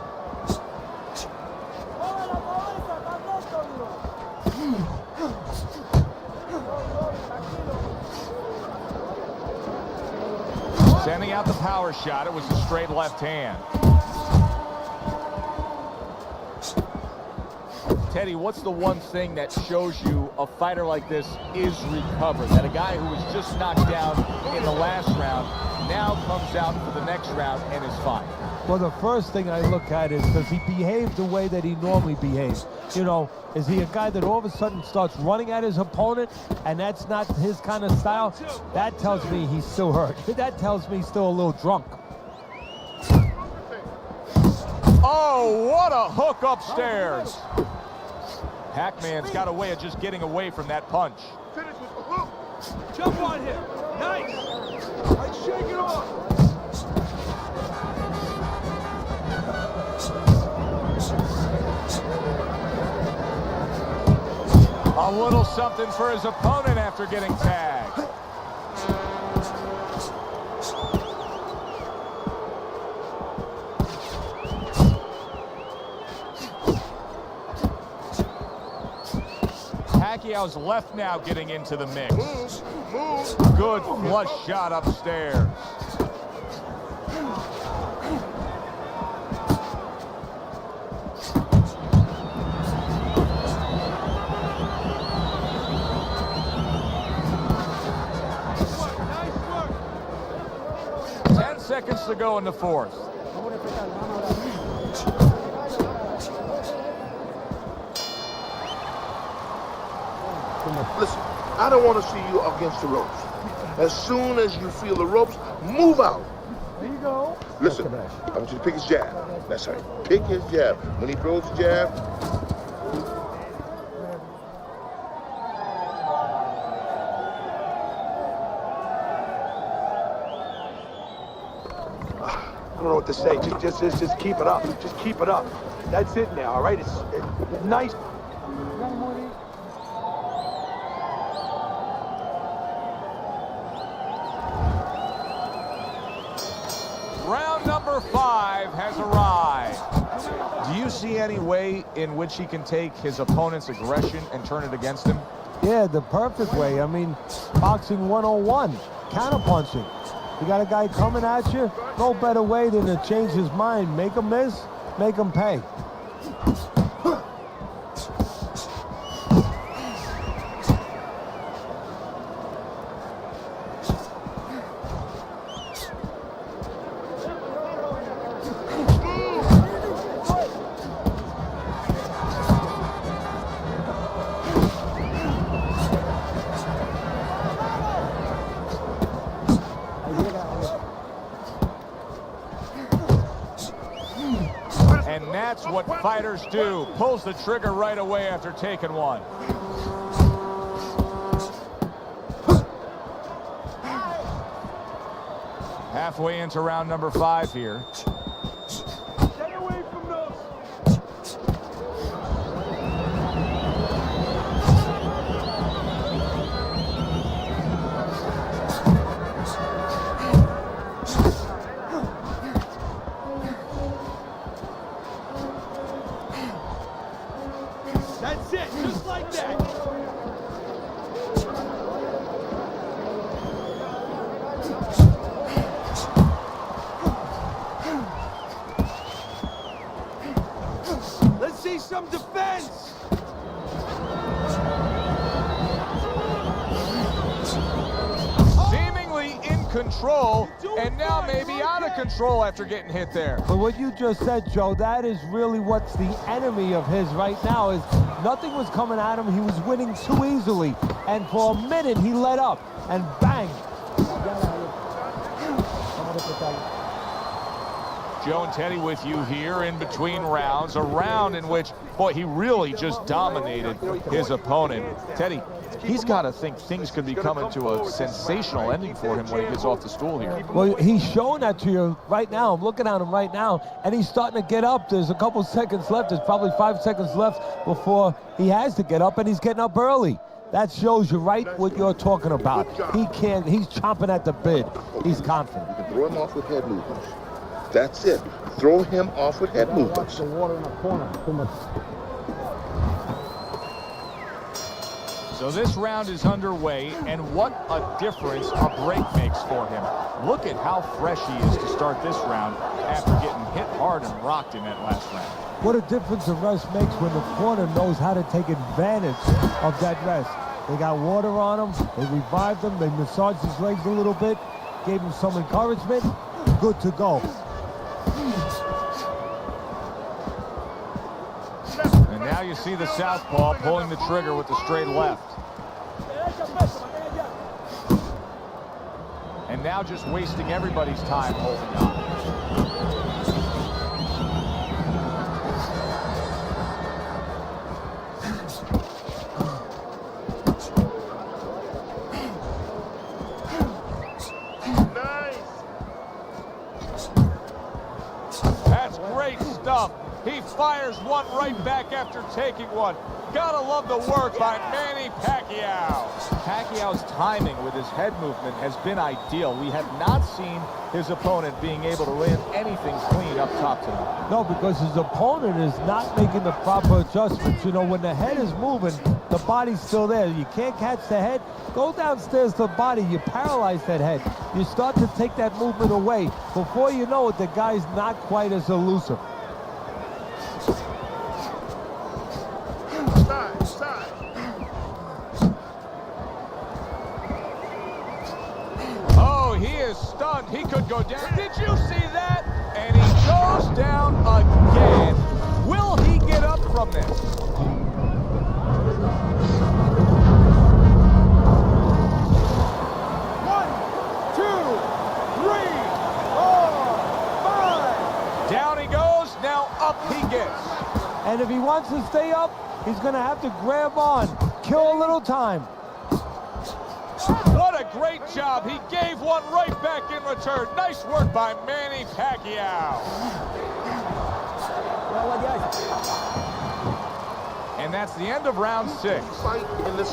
Sending out the power shot. It was a straight left hand. Teddy, what's the one thing that shows you a fighter like this is recovered? That a guy who was just knocked down in the last round now comes out for the next round and is fine. Well, the first thing I look at is, does he behave the way that he normally behaves? You know, is he a guy that all of a sudden starts running at his opponent and that's not his kind of style? That tells me he's still hurt. That tells me he's still a little drunk. Oh, what a hook upstairs. Pac-Man's got a way of just getting away from that punch. Finish with the hook. Jump on him. Nice. All right, shake it off. A little something for his opponent after getting tagged. Pacquiao's left now getting into the mix. Good flush shot upstairs. Nice work. 10 seconds to go in the 4th. Listen, I don't want to see you against the ropes. As soon as you feel the ropes, move out. There you go. Listen, I want you to pick his jab. That's right. Pick his jab. When he throws the jab, I don't know what to say. Just keep it up. Just keep it up. That's it now, all right? It's nice. Round number 5 has arrived. Do you see any way in which he can take his opponent's aggression and turn it against him? Yeah, the perfect way. I mean, boxing 101, counterpunching. You got a guy coming at you, no better way than to change his mind. Make him miss, make him pay. And that's what fighters do. Pulls the trigger right away after taking one. halfway into round number 5 here. Stay away from those. That's it, just like that. Let's see some defense. Seemingly in control, and now maybe out of control after getting hit there. But what you just said, Joe, that is really what's the enemy of his right now, is nothing was coming at him. He was winning too easily. And for a minute, he let up, and bang. Joe and Teddy with you here in between rounds. A round in which, boy, he really just dominated his opponent. Teddy, he's got to think things could be coming to a sensational ending for him when he gets off the stool here. Well, he's showing that to you right now. I'm looking at him right now, and he's starting to get up. There's a couple seconds left. There's probably 5 seconds left before he has to get up, and he's getting up early. That shows you right what you're talking about. He's chomping at the bit. He's confident. You can throw him off with head movements. That's it. Throw him off with head Watch movements. the water in the corner. Too much. So this round is underway, and what a difference a break makes for him. Look at how fresh he is to start this round after getting hit hard and rocked in that last round. What a difference a rest makes when the corner knows how to take advantage of that rest. They got water on him, they revived him, they massaged his legs a little bit, gave him some encouragement, good to go. And now you see the southpaw pulling the trigger with the straight left. And now just wasting everybody's time holding on. That's great stuff. He fires one right back after taking one. Gotta love the work by Manny Pacquiao. Pacquiao's timing with his head movement has been ideal. We have not seen his opponent being able to land anything clean up top tonight. No, because his opponent is not making the proper adjustments. You know, when the head is moving, the body's still there. You can't catch the head. Go downstairs to the body. You paralyze that head. You start to take that movement away. Before you know it, the guy's not quite as elusive. Oh, he is stunned. He could go down. Did you see that? And he goes down again. Will he get up from this? One, two, three, 4, 5. Down he goes. Now up he gets. And if he wants to stay up, he's going to have to grab on, kill a little time. What a great job. He gave one right back in return. Nice work by Manny Pacquiao. And that's the end of round 6.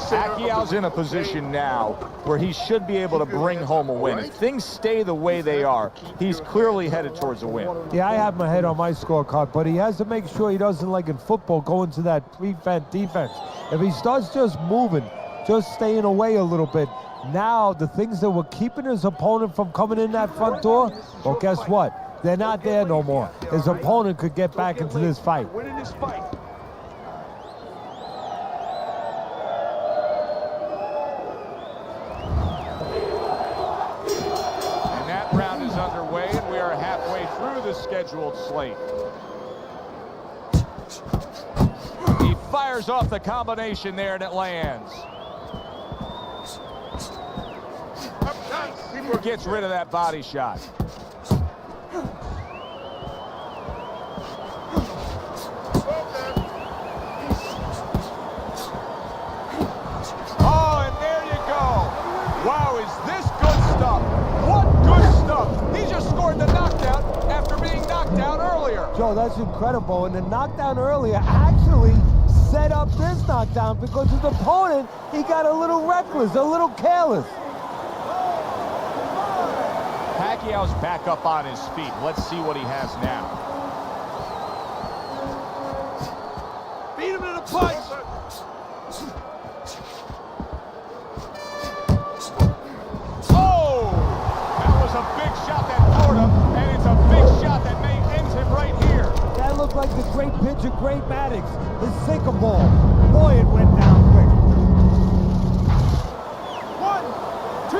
Pacquiao's in a position now where he should be able to bring home a win. If things stay the way they are, he's clearly headed towards a win. Yeah, I have my head on my scorecard, but he has to make sure he doesn't, like in football, go into that prevent defense. If he starts just moving, just staying away a little bit, now the things that were keeping his opponent from coming in that front door, well, guess what? They're not there no more. His opponent could get back into this fight. Winning this fight. And that round is underway, and we are halfway through the scheduled slate. He fires off the combination there, and it lands. Gets rid of that body shot. Oh, and there you go. Wow, is this good stuff? What good stuff? He just Joe, that's incredible. And the knockdown earlier actually set up this knockdown because his opponent, he got a little reckless, a little careless. Pacquiao's back up on his feet. Let's see what he has now. Beat him to the punch. Oh! That was a big shot that floored him, and it's a big shot that may end him right here. That looked like the great pitcher, Great Maddox, his sinker ball. Boy, it went down quick. 1, 2,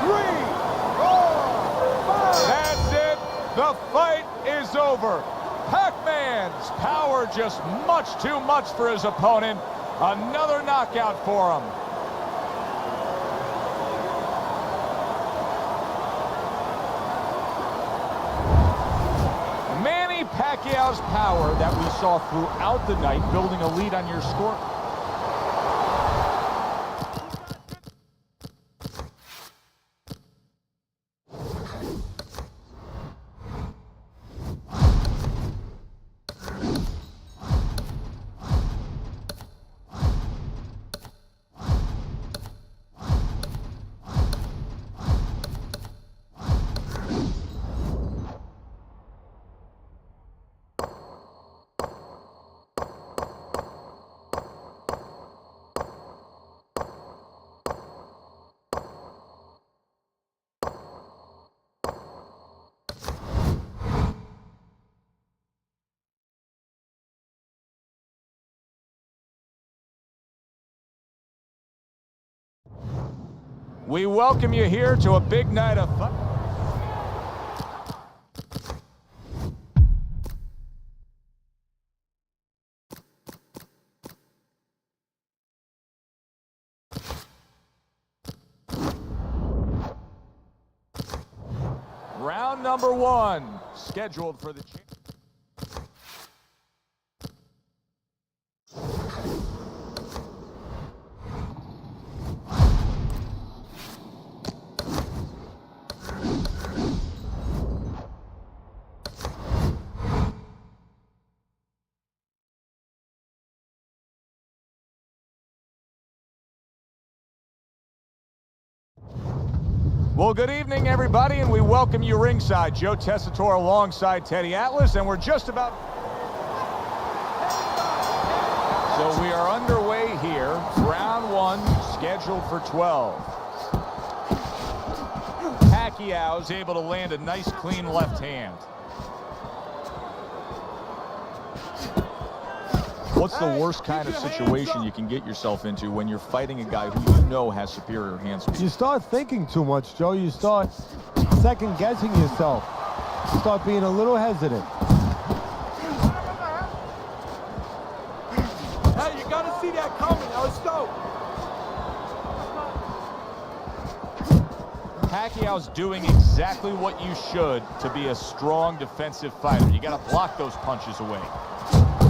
3, 4, 5. That's it. The fight is over. Pac-Man's power just much too much for his opponent. Another knockout for him. Manny Pacquiao's power that we saw throughout the night, building a lead on your score. We welcome you here to a big night of fun. Round number 1, scheduled for the Well, good evening, everybody, and we welcome you ringside. Joe Tessitore alongside Teddy Atlas, and we're just about... So we are underway here. Round 1, scheduled for 12. Pacquiao's able to land a nice, clean left hand. What's the worst kind of situation you can get yourself into when you're fighting a guy who you know has superior hand speed? You start thinking too much, Joe. You start second-guessing yourself. You start being a little hesitant. Hey, you gotta see that coming. Now let's go. Pacquiao's doing exactly what you should to be a strong defensive fighter. You got to block those punches away.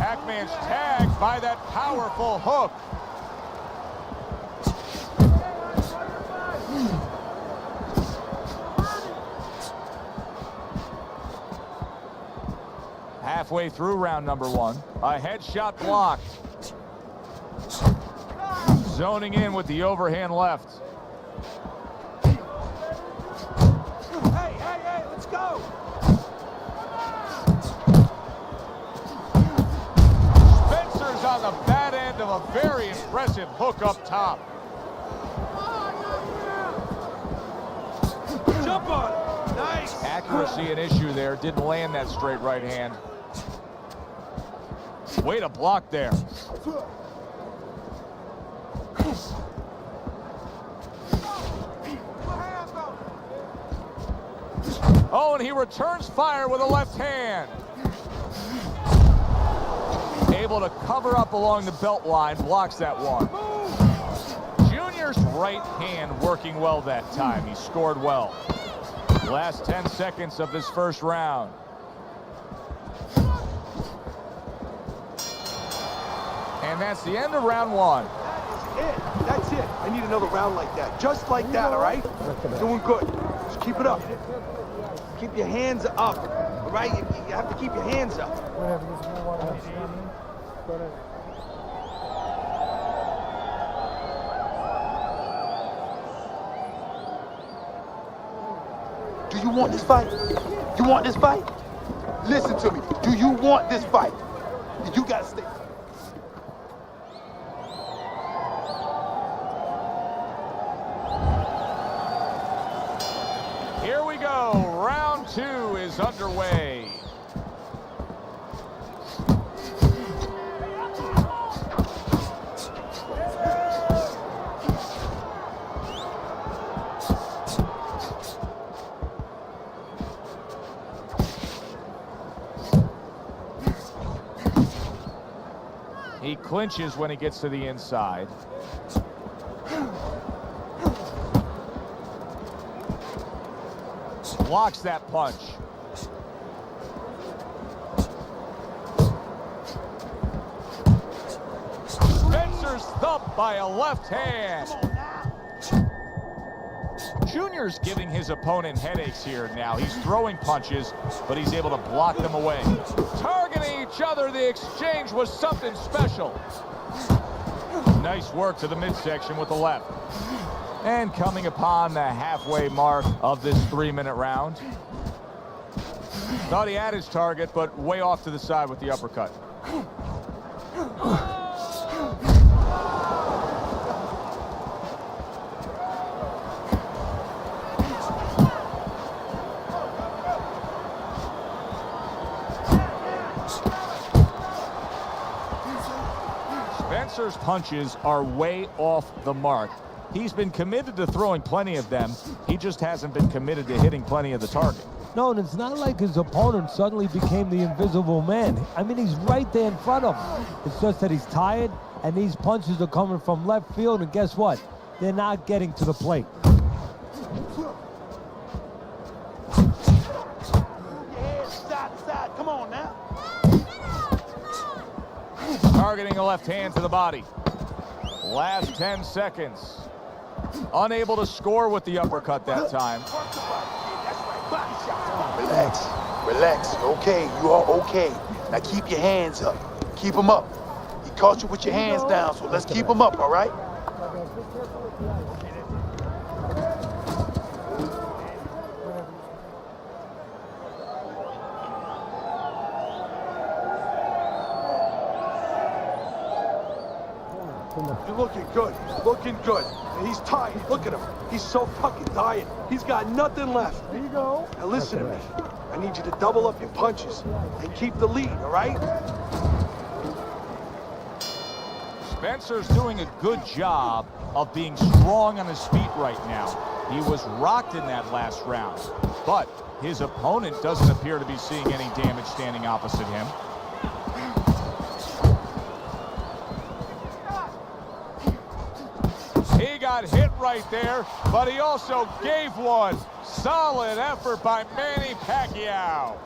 Pac-Man's tagged by that powerful hook. Halfway through round number 1, a headshot blocked. Zoning in with the overhand left. Hey, let's go. Spencer's on the bad end of a very impressive hook up top. Jump on it. Nice. Accuracy an issue there. Didn't land that straight right hand. Way to block there. Oh, and he returns fire with a left hand. Able to cover up along the belt line, blocks that one. Junior's right hand working well that time. He scored well. Last 10 seconds of this first round. And that's the end of round 1. That's it. I need another round like that. Just like that, all right? Doing good. Just keep it up. Keep your hands up, all right? You have to keep your hands up. Do you want this fight? You want this fight? Listen to me. Do you want this fight? You gotta stay. Here we go. Round 2 is underway. He clinches when he gets to the inside. Blocks that punch. Spencer's thumped by a left hand. Junior's giving his opponent headaches here now. He's throwing punches, but he's able to block them away. Targeting each other, the exchange was something special. Nice work to the midsection with the left. And coming upon the halfway mark of this 3-minute round. Thought he had his target, but way off to the side with the uppercut. Spencer's punches are way off the mark. He's been committed to throwing plenty of them. He just hasn't been committed to hitting plenty of the target. No, and it's not like his opponent suddenly became the invisible man. I mean, he's right there in front of him. It's just that he's tired, and these punches are coming from left field, and guess what? They're not getting to the plate. Come on now. Targeting a left hand to the body. Last 10 seconds. Unable to score with the uppercut that time. Relax. Relax. You're okay. You are okay. Now keep your hands up. Keep them up. He caught you with your hands down, so let's keep them up, all right? You're looking good. Looking good. And he's tired. Look at him. He's so fucking tired. He's got nothing left. There you go. Now listen to me. I need you to double up your punches and keep the lead, all right? Spencer's doing a good job of being strong on his feet right now. He was rocked in that last round, but his opponent doesn't appear to be seeing any damage standing opposite him. He got hit right there, but he also gave one. Solid effort by Manny Pacquiao.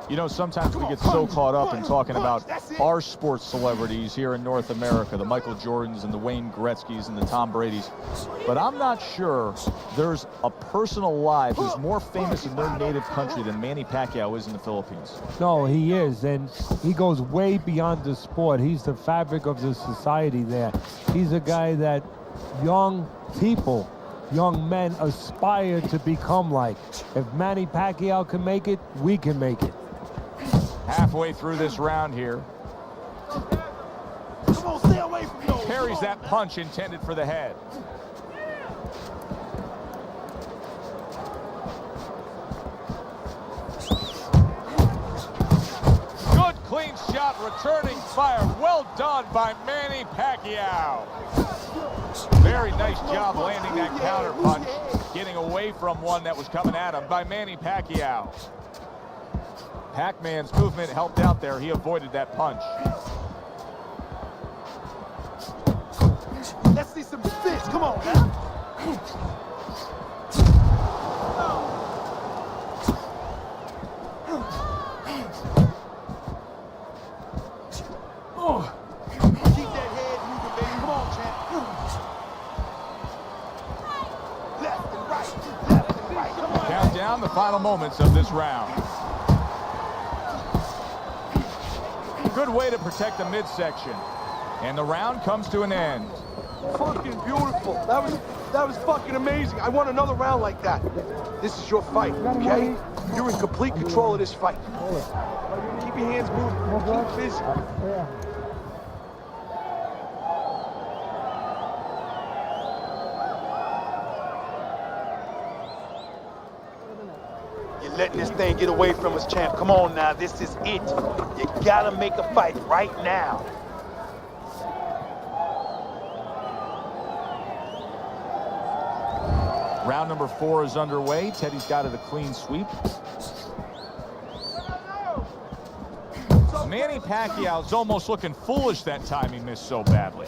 You know, sometimes we get so caught up in talking about our sports celebrities here in North America, the Michael Jordans and the Wayne Gretzkys and the Tom Bradys. But I'm not sure there's a person alive who's more famous in their native country than Manny Pacquiao is in the Philippines. No, he is, and he goes way beyond the sport. He's the fabric of the society there. He's a guy that young people, young men aspire to become like. If Manny Pacquiao can make it, we can make it. Halfway through this round here. Come on, stay away from those. Parries that punch intended for the head. Good clean shot, returning fire. Well done by Manny Pacquiao. Very nice job landing that counter punch, getting away from one that was coming at him by Manny Pacquiao. Pac-Man's movement helped out there. He avoided that punch. Let's see some fish. Come on now. Keep that head moving, baby. Come on, champ. Left and right. Left and right. Come on. down the final moments of this round. Good way to protect the midsection. And the round comes to an end. Fucking beautiful. That was fucking amazing. I want another round like that. This is your fight, okay? You're in complete control of this fight. Keep your hands moving. Keep busy. Yeah. You're letting this thing get away from us, champ. Come on now, this is it. You gotta make a fight right now. Round number 4 is underway. Teddy's got it a clean sweep. Manny Pacquiao's almost looking foolish that time he missed so badly.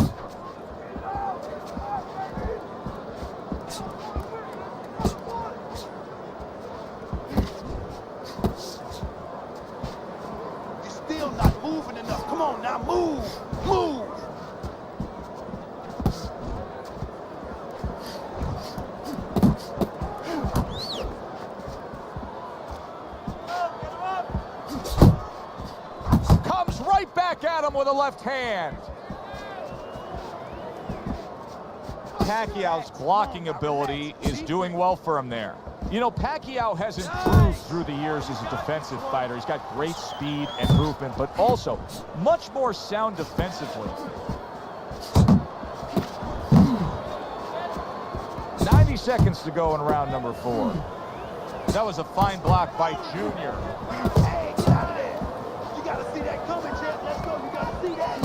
You're still not moving enough. Come on now, move, move. Back at him with a left hand. Pacquiao's blocking ability is doing well for him there. You know, Pacquiao has improved through the years as a defensive fighter. He's got great speed and movement, but also much more sound defensively. 90 seconds to go in round number 4. That was a fine block by Junior. Hey, get out of there. You gotta see that coming, champ. Let's go. You gotta see that.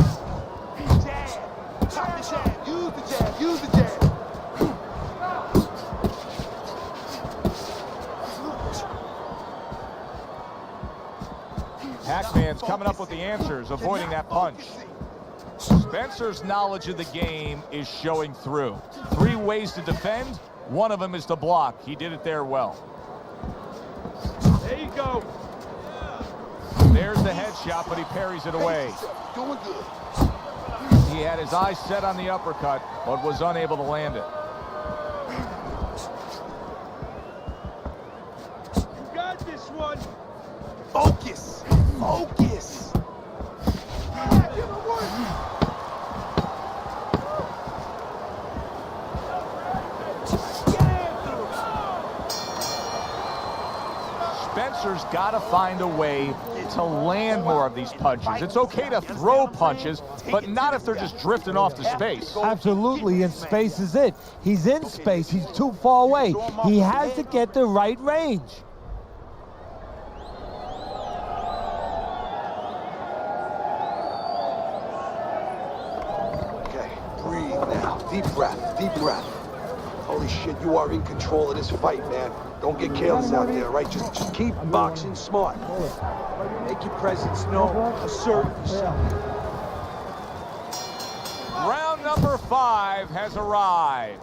Jab. Pop the jab. Use the jab. Use the jab. Pac-Man's coming up with the answers, avoiding that punch. Spencer's knowledge of the game is showing through. 3 ways to defend. One of them is to block. He did it there well. There you go. There's the headshot, but he parries it away. Doing good. He had his eyes set on the uppercut, but was unable to land it. You got this one. Focus. Focus. Spencer's got to find a way to land more of these punches. It's okay to throw punches, but not if they're just drifting off to space. Absolutely, and space is it. He's in space. He's too far away. He has to get the right range. Okay, breathe now. Deep breath, deep breath. Holy shit, you are in control of this fight, man. Don't get careless out there, right? Just keep boxing smart. Make your presence known. Assert yourself. Round number 5 has arrived.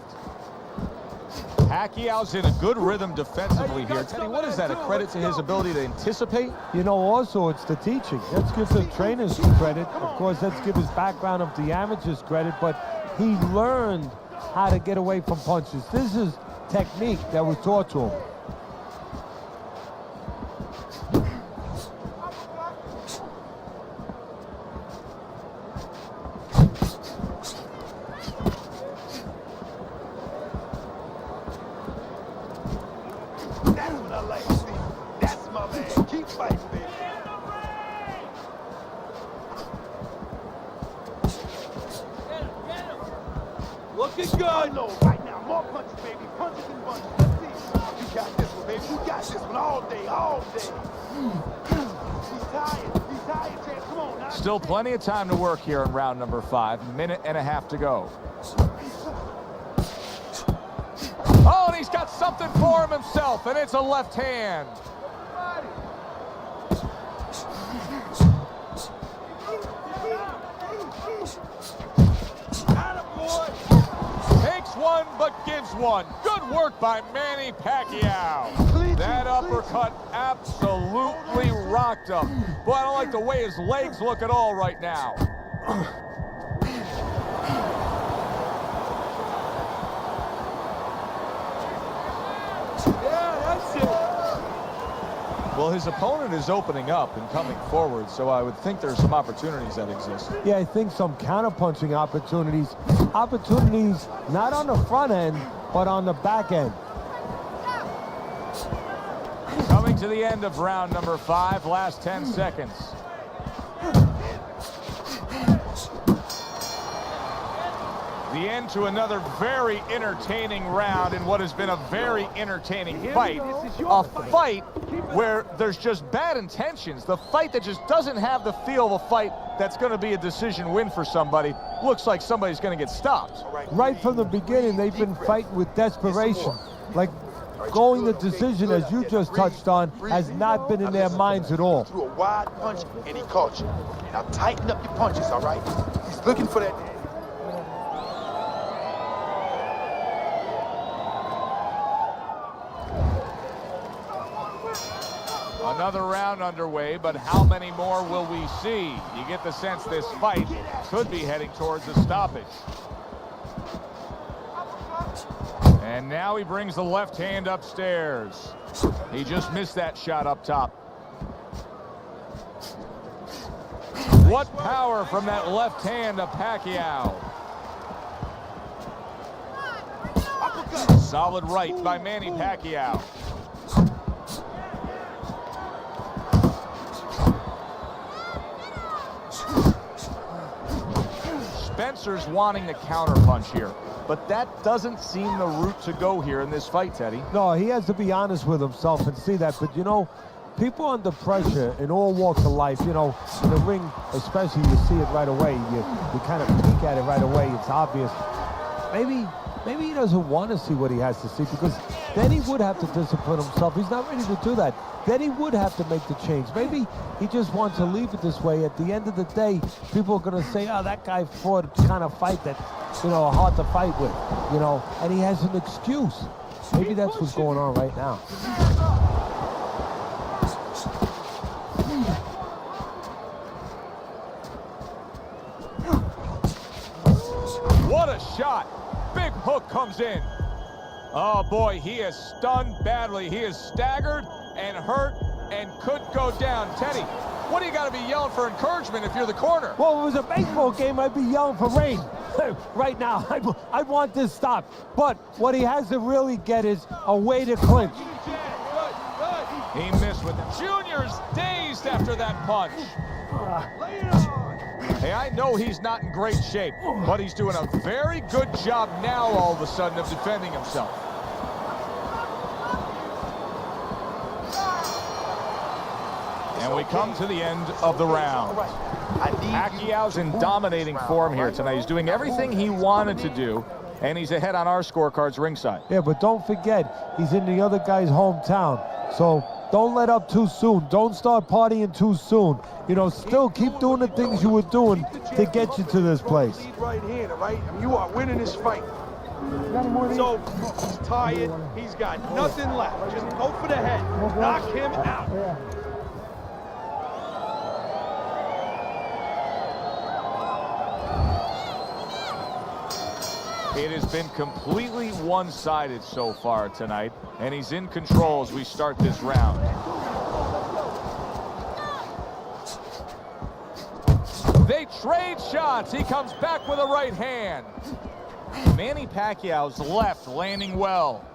Pacquiao's in a good rhythm defensively here. Teddy, what is that, a credit to his ability to anticipate? You know, also, it's the teaching. Let's give the trainers credit. Of course, let's give his background of the amateurs credit, but he learned how to get away from punches. This is technique that was taught to him. That's what I like to see. That's my man. Keep fighting, baby. Looking good. No, right now. More punches, baby. Punches and bunches. Let's see. You got this one, baby. You got this one all day, all day. He's tired. He's tired, champ. Come on now. Still plenty of time to work here in round number 5. Minute and a half to go. Oh, and he's got something for him himself, and it's a left hand. Takes one, but gives one. Good work by Manny Pacquiao. That uppercut absolutely rocked him. Boy, I don't like the way his legs look at all right now. Yeah, that's it. Well, his opponent is opening up and coming forward, so I would think there's some opportunities that exist. Yeah, I think some counter-punching opportunities. Opportunities not on the front end, but on the back end. Coming to the end of round number 5, last 10 seconds. The end to another very entertaining round in what has been a very entertaining fight. A fight where there's just bad intentions. The fight that just doesn't have the feel of a fight that's going to be a decision win for somebody. Looks like somebody's going to get stopped. Right from the beginning, they've been fighting with desperation. Like going the decision, as you just touched on, has not been in their minds at all. Threw a wide punch and he caught you. Now tighten up your punches, all right? He's looking for that. Another round underway, but how many more will we see? You get the sense this fight could be heading towards a stoppage. And now he brings the left hand upstairs. He just missed that shot up top. What power from that left hand of Pacquiao. Solid right by Manny Pacquiao. Spencer's wanting the counterpunch here, but that doesn't seem the route to go here in this fight, Teddy. No, he has to be honest with himself and see that. But, you know, people under pressure in all walks of life, you know, in the ring especially, you see it right away. You kind of peek at it right away. It's obvious. Maybe he doesn't want to see what he has to see, because then he would have to discipline himself. He's not ready to do that. Then he would have to make the change. Maybe he just wants to leave it this way. At the end of the day, people are going to say, oh, that guy fought a kind of fight that, you know, hard to fight with, you know, and he has an excuse. Maybe that's what's going on right now. What a shot. Big hook comes in. Oh, boy, he is stunned badly. He is staggered and hurt and could go down. Teddy, what do you got to be yelling for encouragement if you're the corner? Well, if it was a baseball game, I'd be yelling for rain. Right now, I want this stopped. But what he has to really get is a way to clinch. He missed with it. Junior's dazed after that punch. Hey, I know he's not in great shape, but he's doing a very good job now all of a sudden of defending himself. And we come to the end of the round. Pacquiao's in dominating form here tonight. He's doing everything he wanted to do, and he's ahead on our scorecards ringside. Yeah, but don't forget, he's in the other guy's hometown. So don't let up too soon. Don't start partying too soon. You know, still keep doing the things you were doing to get you to this place. Lead right hand, all right? You are winning this fight. So he's tired. He's got nothing left. Just go for the head. Knock him out. It has been completely one-sided so far tonight, and he's in control as we start this round. They trade shots. He comes back with a right hand. Manny Pacquiao's left landing well.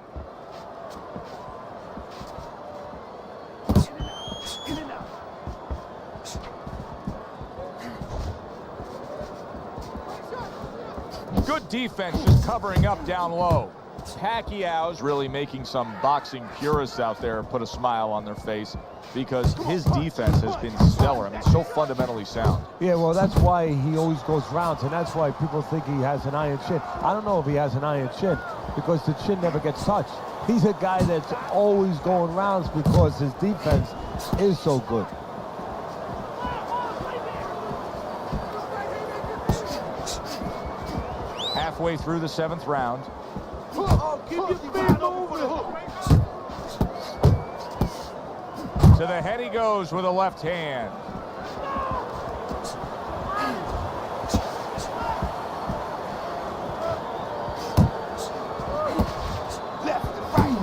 Good defense, just covering up down low. Pacquiao's really making some boxing purists out there put a smile on their face, because his defense has been stellar. I mean, so fundamentally sound. Yeah, well, that's why he always goes rounds, and that's why people think he has an iron chin. I don't know if he has an iron chin, because the chin never gets touched. He's a guy that's always going rounds because his defense is so good. Halfway through the 7th round. To the head he goes with a left hand. Left and right.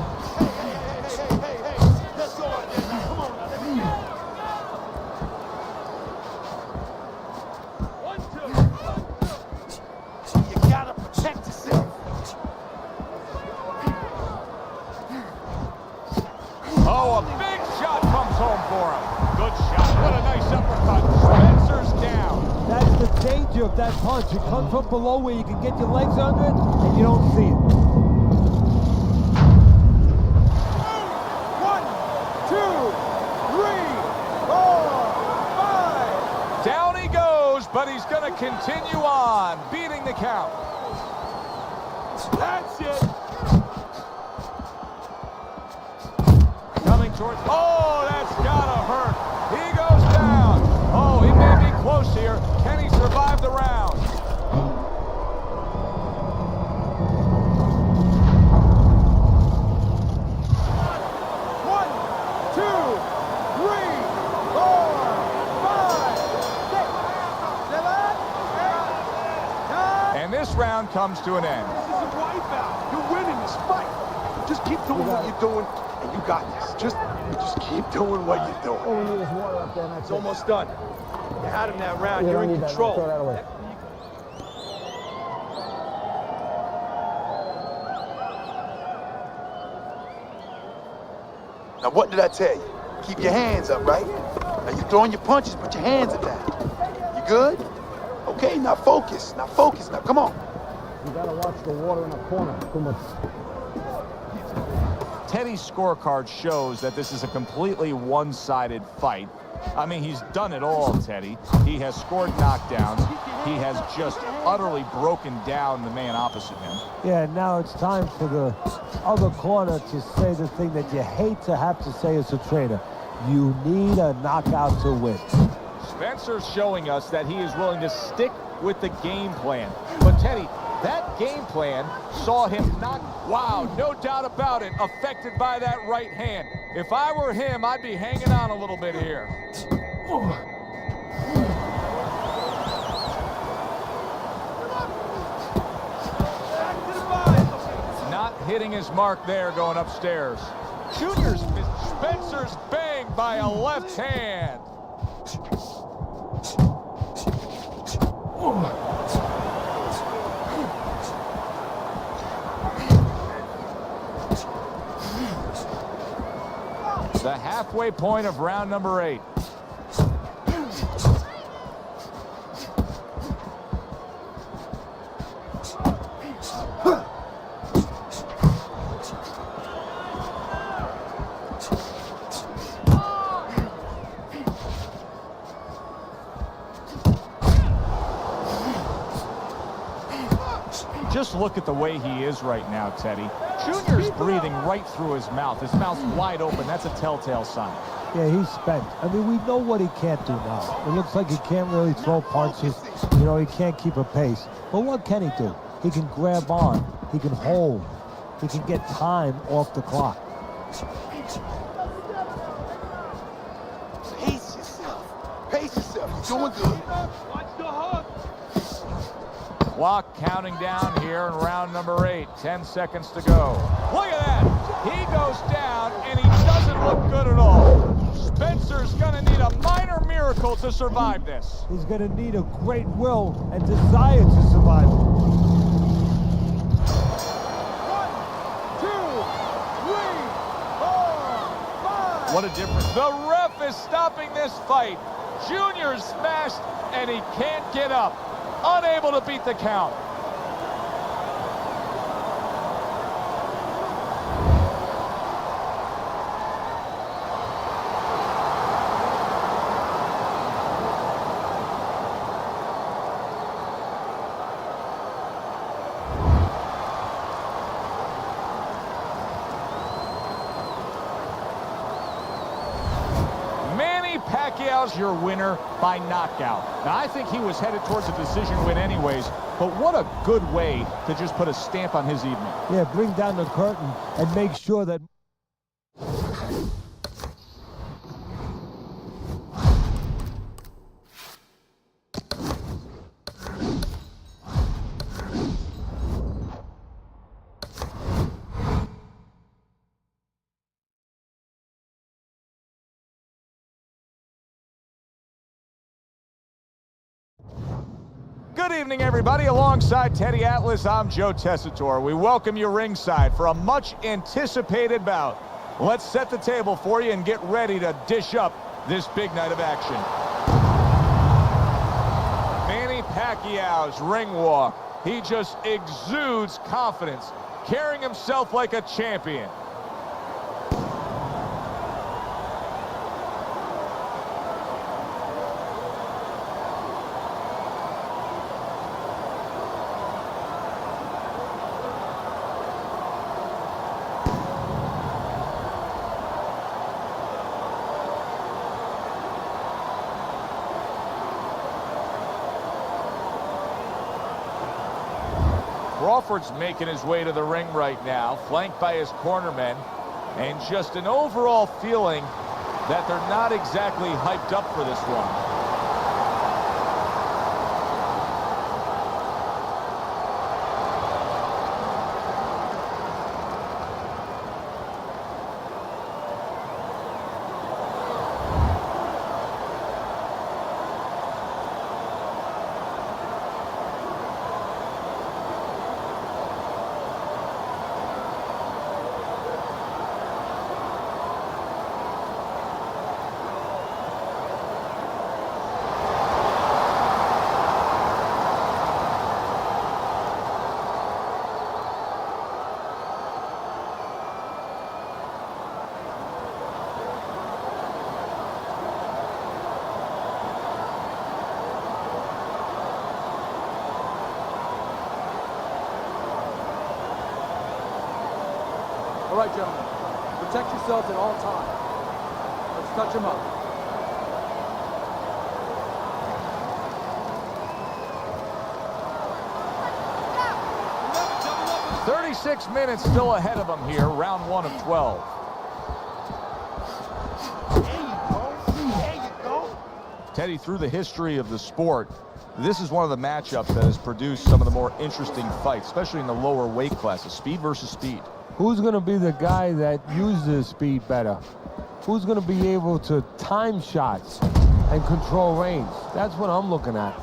Hey. Let's go on, Daniel. Come on now. shot comes home for him. Good shot. What a nice uppercut. Spencer's down. That's the danger of that punch. It comes from below where you can get your legs under it, and you don't see it. 1, 2, 3, 4, 5. Down he goes, but he's going to continue on, beating the count. That's it. Coming towards... Oh, that's gotta hurt. He goes down. Oh, he may be close here. Can he survive the round? One, two, three, 4, 5, 6, 7, 8, 9. And this round comes to an end. This is a wipeout. You're winning this fight. Just keep doing what you're doing, and you got this. Just keep doing what you're doing. All we need is water up there, and that's It's it. almost done. You had him that round. We You're don't in need that. control. Throw that away. Now, what did I tell you? Keep your hands up, right? Now, you're throwing your punches, but your hands are down. You good? Okay, now focus. Now, focus. Now, come on. You gotta watch the water in the corner. Too much. Teddy's scorecard shows that this is a completely one-sided fight. I mean, he's done it all, Teddy. He has scored knockdowns. He has just utterly broken down the man opposite him. Yeah, now it's time for the other corner to say the thing that you hate to have to say as a trainer. You need a knockout to win. Spencer's showing us that he is willing to stick with the game plan. But Teddy, that game plan saw him knock, wow, no doubt about it, affected by that right hand. If I were him, I'd be hanging on a little bit here. Not hitting his mark there going upstairs. Spencer's banged by a left hand. The halfway point of round number 8. Just look at the way he is right now, Teddy. Junior's breathing right through his mouth. His mouth's wide open. That's a telltale sign. Yeah, he's spent. I mean, we know what he can't do now. It looks like he can't really throw punches. You know, he can't keep a pace. But what can he do? He can grab on. He can hold. He can get time off the clock. Pace yourself. Pace yourself. You're doing good. Watch the hook. Clock counting down here in round number 8. 10 seconds to go. Look at that. He goes down, and he doesn't look good at all. Spencer's going to need a minor miracle to survive this. He's going to need a great will and desire to survive. 1, 2, 3, 4, 5. What a difference. The ref is stopping this fight. Junior's smashed, and he can't get up. Unable to beat the count. PACQUIAO's your winner by knockout. Now, I think he was headed towards a decision win anyways, but what a good way to just put a stamp on his evening. Yeah, bring down the curtain and make sure that... Good evening, everybody. Alongside Teddy Atlas, I'm Joe Tessitore. We welcome you ringside for a much-anticipated bout Let's set the table for you and get ready to dish up this big night of action. Manny Pacquiao's ring walk. He just exudes confidence, carrying himself like a champion. Crawford's making his way to the ring right now, flanked by his cornermen, and just an overall feeling that they're not exactly hyped up for this one. All right, gentlemen, protect yourselves at all times. Let's touch them up. "36 minutes still ahead of them here, round 1 of 12. There you go. Teddy, through the history of the sport, this is one of the matchups that has produced some of the more interesting fights, especially in the lower weight classes, speed versus speed. Who's going to be the guy that uses speed better? Who's going to be able to time shots and control range? That's what I'm looking at.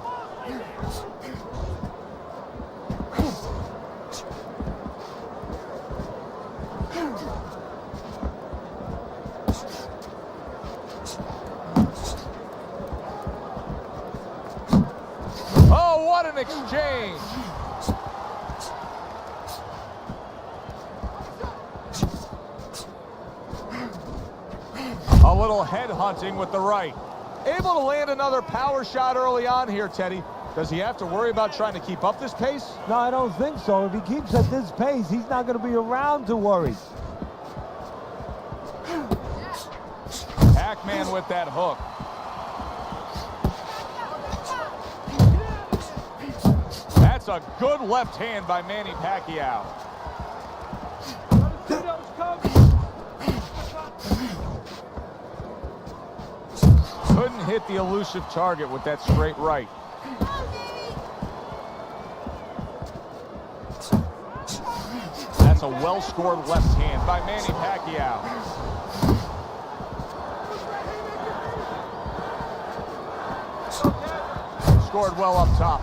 Oh, what an exchange! A little head hunting with the right. Able to land another power shot early on here, Teddy. Does he have to worry about trying to keep up this pace? No, I don't think so. If he keeps at this pace, he's not going to be around to worry. Pac-Man with that hook. That's a good left hand by Manny Pacquiao. Couldn't hit the elusive target with that straight right. That's a well-scored left hand by Manny Pacquiao. Scored well up top.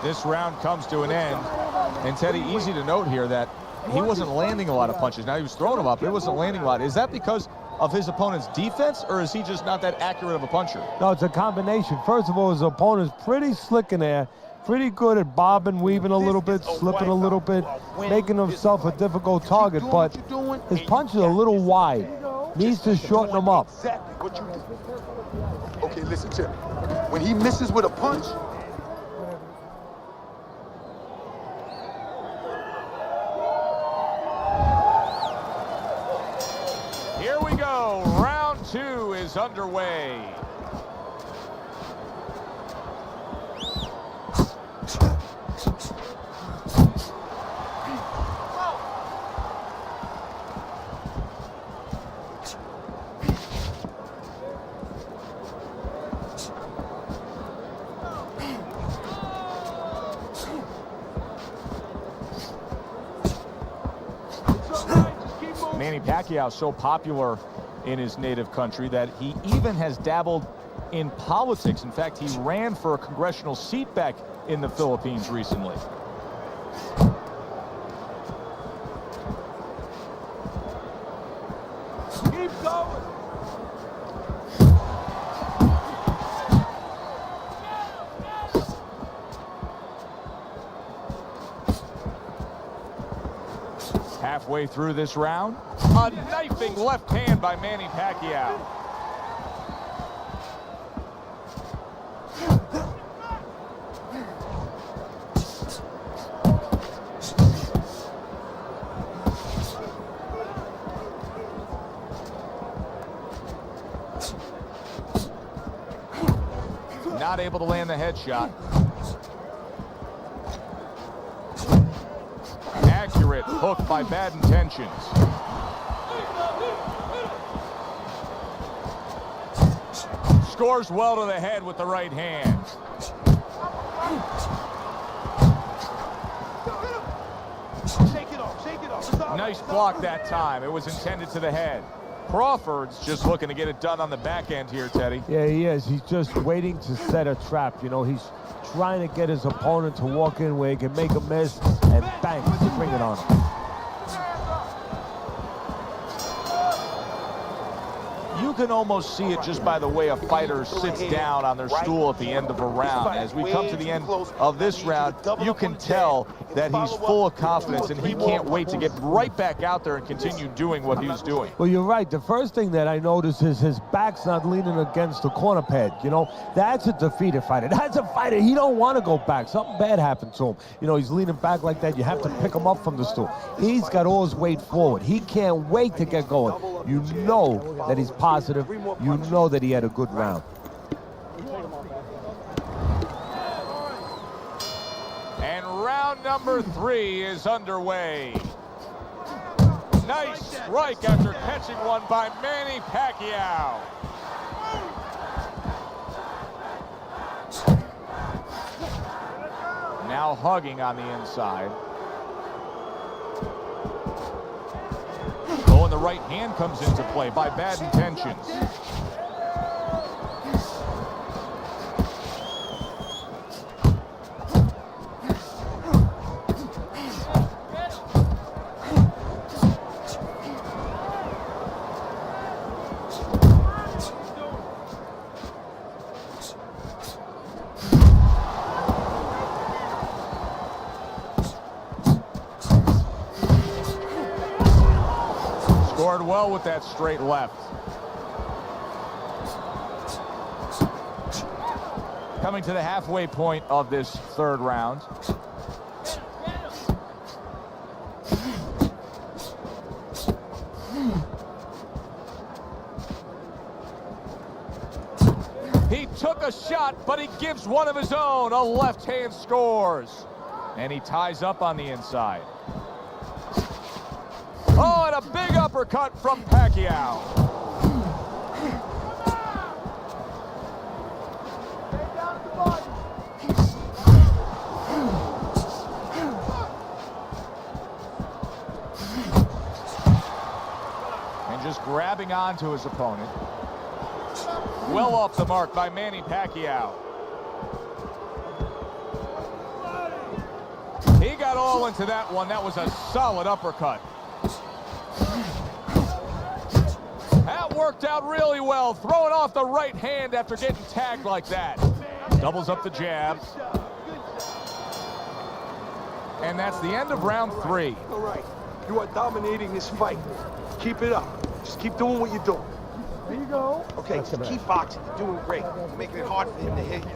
This round comes to an end, and Teddy, easy to note here that he wasn't landing a lot of punches. Now, he was throwing them up, but he wasn't landing a lot. Is that because of his opponent's defense, or is he just not that accurate of a puncher? No, it's a combination. First of all, his opponent's pretty slick in there, pretty good at bobbing, weaving a little bit, slipping a little bit, making himself a difficult target, but his punch is a little wide. Needs to shorten them up. Exactly what you do. Okay, listen to me. When he misses with a punch, Here we go. Round 2 is underway. Manny Pacquiao so popular in his native country that he even has dabbled in politics. In fact, he ran for a congressional seat back in the Philippines recently. Keep going. Halfway through this round, a knifing left hand by Manny Pacquiao. Not able to land the headshot. Accurate hook by Bad Intentions. Scores well to the head with the right hand. Shake it off, shake it off. Nice block that time. It was intended to the head. Crawford's just looking to get it done on the back end here, Teddy. Yeah, he is. He's just waiting to set a trap. You know, he's trying to get his opponent to walk in where he can make a miss and bang, bring it on him. You can almost see it just by the way a fighter sits down on their stool at the end of a round. As we come to the end of this round, you can tell that he's full of confidence and he can't wait to get right back out there and continue doing what he's doing. Well, you're right. The first thing that I noticed is his back's not leaning against the corner pad. You know, that's a defeated fighter. That's a fighter. He don't want to go back. Something bad happened to him. You know, he's leaning back like that. You have to pick him up from the stool. He's got all his weight forward. He can't wait to get going. You know that he's positive. You know that he had a good round. And round number 3 is underway. Nice strike after catching one by Manny Pacquiao. Now hugging on the inside. Oh, and the right hand comes into play by Bad Intentions. Scored well with that straight left. Coming to the halfway point of this third round. He took a shot, but he gives one of his own. A left hand scores. And he ties up on the inside. Oh, and a big uppercut from Pacquiao. And just grabbing onto his opponent. Well off the mark by Manny Pacquiao. He got all into that one. That was a solid uppercut. That worked out really well, throwing off the right hand after getting tagged like that. Doubles up the jab. And that's the end of round 3. All right, you are dominating this fight. Keep it up. Just keep doing what you're doing. There you go. Okay, just keep boxing. You're doing great. You're making it hard for him to hit you.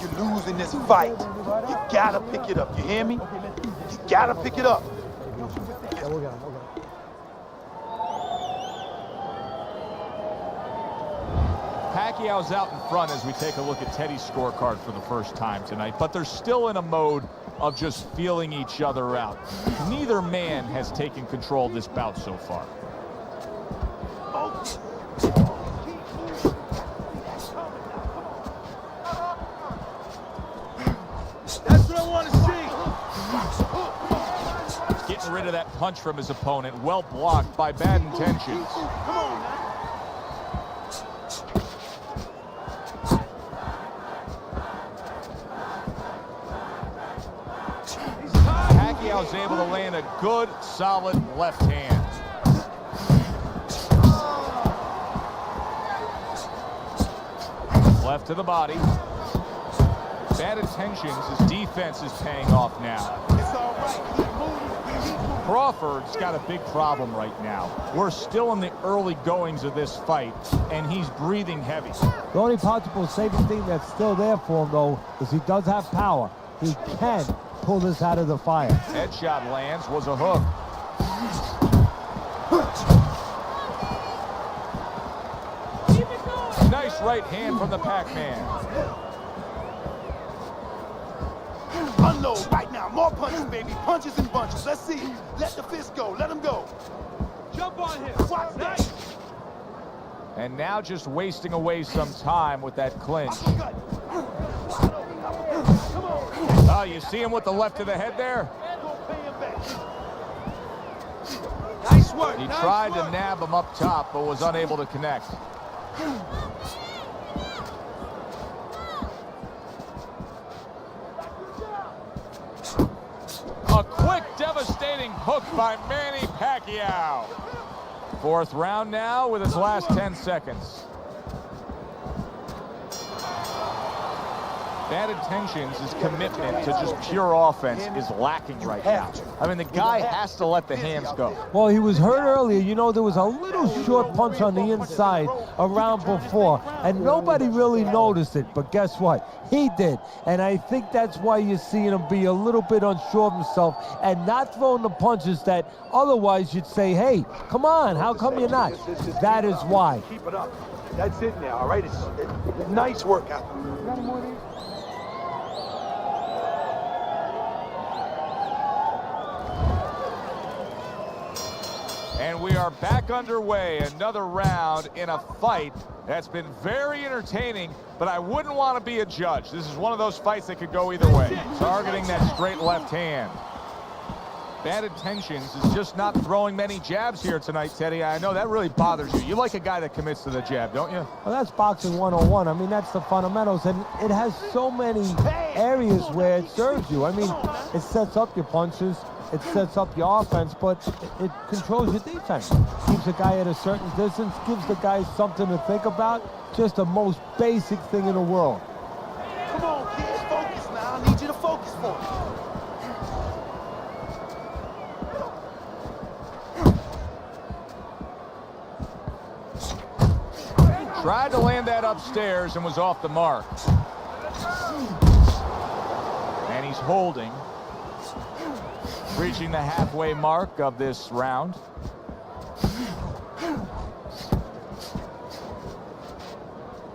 You're losing this fight. You gotta pick it up. You hear me? You gotta pick it up. Yeah, we'll get him. Pacquiao's out in front as we take a look at Teddy's scorecard for the first time tonight, but they're still in a mode of just feeling each other out. Neither man has taken control of this bout so far. Oh. of that punch from his opponent. Well blocked by Bad Intentions. Come on, man. Pacquiao's able to land a good, solid left hand. Left to the body. Bad Intentions, his defense is paying off now. It's all right. Keep moving. Crawford's got a big problem right now. We're still in the early goings of this fight, and he's breathing heavy. The only possible saving thing that's still there for him, though, is he does have power. He can pull this out of the fire. Headshot lands, was a hook. Nice right hand from the Pac-Man. Unload right now. More punches, baby. Punches and bunches. Let's see. Let the fist go. Let him go. Jump on him. Watch that. And now just wasting away some time with that clinch. Oh, you see him with the left to the head there? Nice work. He tried to nab him up top, but was unable to connect. A quick, devastating hook by Manny Pacquiao. Fourth round now with his last 10 seconds. Bad Intentions, his commitment to just pure offense is lacking right now. I mean, the guy has to let the hands go. Well, he was hurt earlier. You know, there was a little short punch on the inside a round before, and nobody really noticed it. But guess what? He did. And I think that's why you're seeing him be a little bit unsure of himself and not throwing the punches that otherwise you'd say, hey, come on, how come you're not? That is why. Keep it up. That's it now, all right? It's nice workout. And we are back underway. Another round in a fight that's been very entertaining, but I wouldn't want to be a judge. This is one of those fights that could go either way. Targeting that straight left hand. Bad Intentions is just not throwing many jabs here tonight, Teddy. I know that really bothers you. You like a guy that commits to the jab, don't you? Well, that's boxing 101. I mean, that's the fundamentals, and it has so many areas where it serves you. I mean, it sets up your punches, it sets up your offense, but it controls your defense. Keeps a guy at a certain distance, gives the guy something to think about. Just the most basic thing in the world. Come on, kid. Focus now. I need you to focus for me. Tried to land that upstairs and was off the mark. And he's holding. Reaching the halfway mark of this round.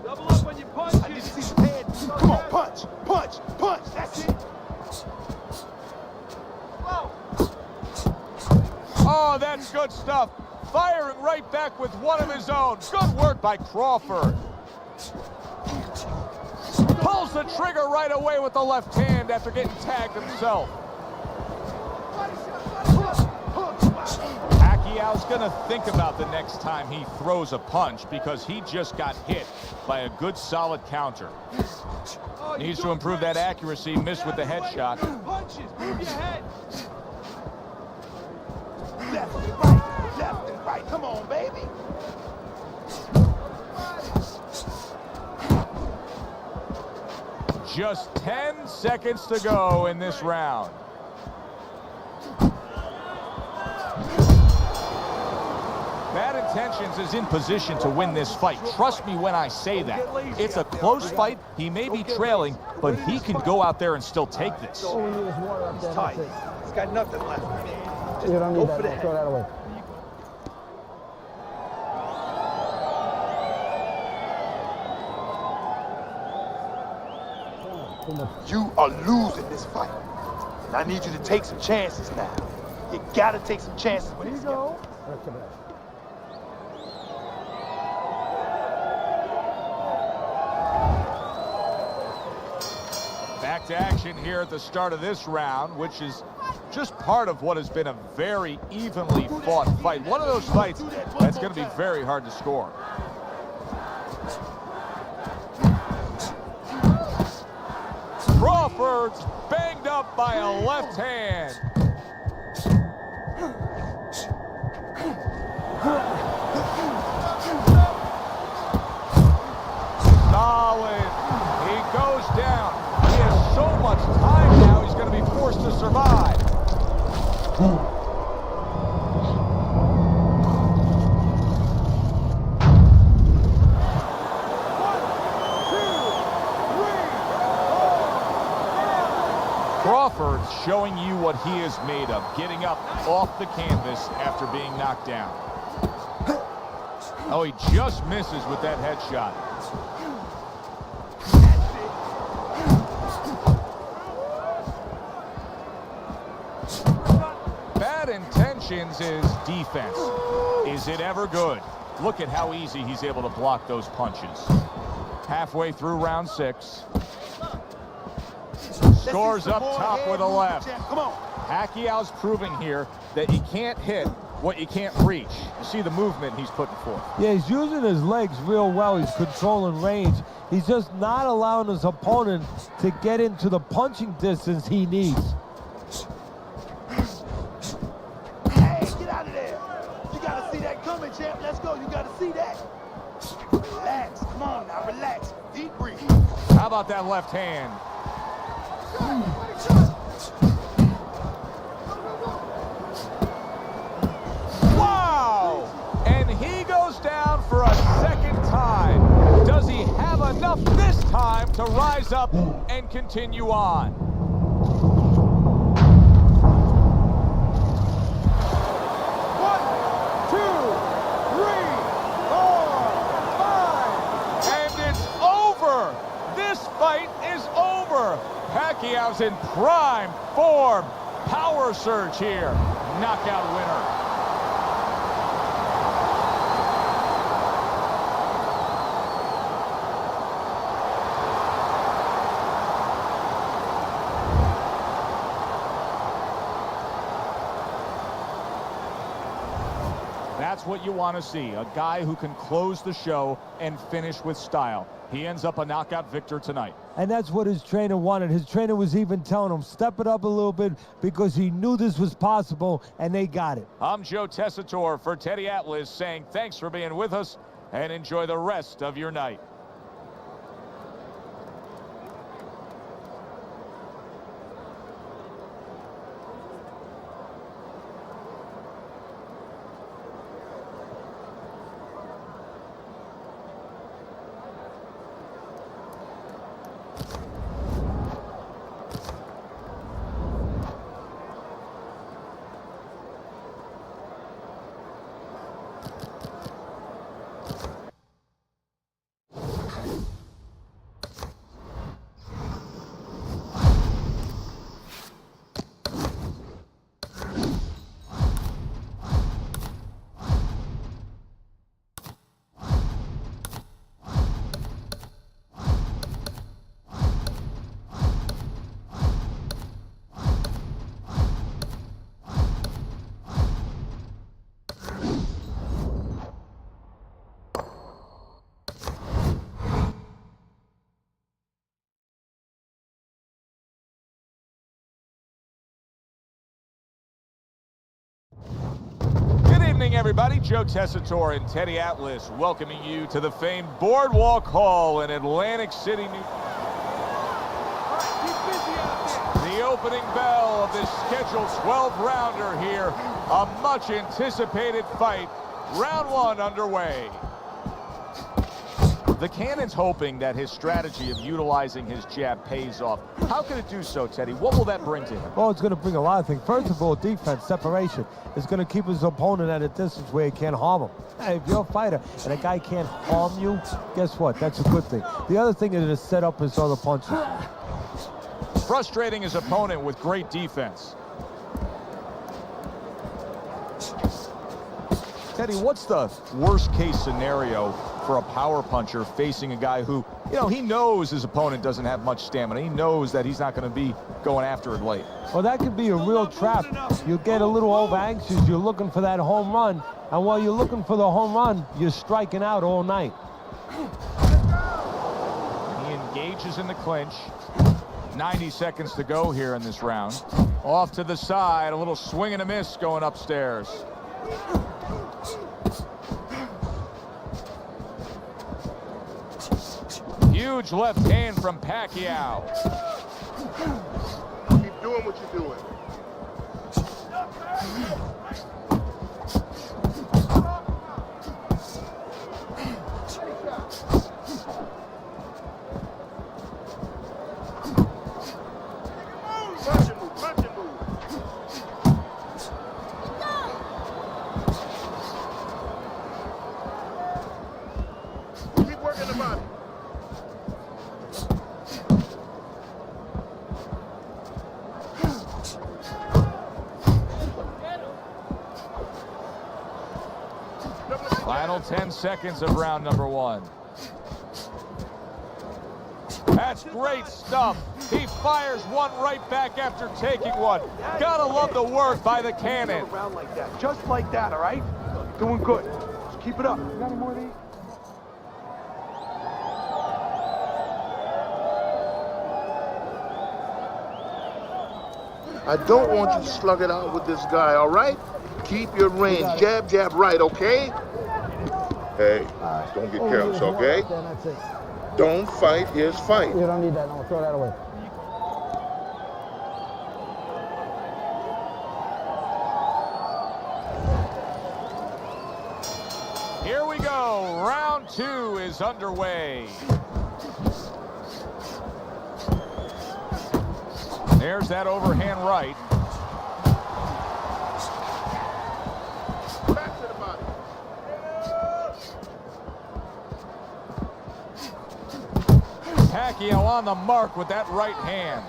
Double up when you punch. I need to see some head. Come on, punch, punch, punch. That's it. Oh, that's good stuff. Firing right back with one of his own. Good work by Crawford. Pulls the trigger right away with the left hand after getting tagged himself. Pacquiao's gonna think about the next time he throws a punch because he just got hit by a good solid counter. Needs to improve that accuracy. Missed with the headshot. Punches. Move your head. Left and right. Left and right. Come on, baby. Just 10 seconds to go in this round. Bad Intentions is in position to win this fight. Trust me when I say that. It's a close fight. He may be trailing, but he can go out there and still take this. All we need is water up there. Tight. That's it. He's got nothing left. You don't Go need for the that. head. Throw that away. You are losing this fight. And I need you to take some chances now. You gotta take some chances with this guy. That's the best. Back to action here at the start of this round, which is just part of what has been a very evenly fought fight. One of those fights that's going to be very hard to score. Crawford's banged up by a left hand. Solid. He goes down. He has so much time now, he's going to be forced to survive. Crawford's showing you what he is made of, getting up off the canvas after being knocked down. Oh, he just misses with that headshot. Bad intentions is defense. Is it ever good? Look at how easy he's able to block those punches. Halfway through round 6. Scores up top with a left. Come on. Pacquiao's proving here that you can't hit what you can't reach. You see the movement he's putting forth. Yeah, he's using his legs real well. He's controlling range. He's just not allowing his opponent to get into the punching distance he needs. Hey, get out of there. You got to see that coming, champ. Let's go. You got to see that. Relax. Come on now. Relax. Deep breath. How about that left hand? Wow! And he goes down for a second time. Does he have enough this time to rise up and continue on? One, two, three, 4, 5. And it's over. This fight is over. Pacquiao's in prime form. Power surge here. Knockout winner. That's what you want to see. A guy who can close the show and finish with style. He ends up a knockout victor tonight. And that's what his trainer wanted. His trainer was even telling him, step it up a little bit, because he knew this was possible, and they got it. I'm Joe Tessitore for Teddy Atlas saying thanks for being with us, and enjoy the rest of your night. Good evening, everybody. Joe Tessitore and Teddy Atlas welcoming you to the famed Boardwalk Hall in Atlantic City, New York. The opening bell of this scheduled 12-rounder here. A much-anticipated fight. Round 1 underway. The Cannon's hoping that his strategy of utilizing his jab pays off. How can it do so, Teddy? What will that bring to him? Well, it's going to bring a lot of things. First of all, defense, separation. It's going to keep his opponent at a distance where he can't harm him. Hey, if you're a fighter and a guy can't harm you, guess what? That's a good thing. The other thing is to set up his other punches. Frustrating his opponent with great defense. Teddy, what's the worst-case scenario for a power puncher facing a guy who, you know, he knows his opponent doesn't have much stamina. He knows that he's not going to be going after it late. Well, that could be a real trap. You get a little over anxious. You're looking for that home run. And while you're looking for the home run, you're striking out all night. He engages in the clinch. 90 seconds to go here in this round. Off to the side, a little swing and a miss going upstairs. Huge left hand from Pacquiao. Keep doing what you're doing. Final 10 seconds of round number 1. That's great stuff. He fires one right back after taking one. Gotta love the work by the cannon. Around like that, just like that, all right? Doing good. Just keep it up. You got any more of these? I don't want you to slug it out with this guy, all right? Keep your range. Jab, jab, right, okay? Hey, don't get careless, okay? That's it. Don't fight his fight. You don't need that. No, throw that away. Here we go. Round 2 is underway. There's that overhand right. Back to the body. Pacquiao on the mark with that right hand.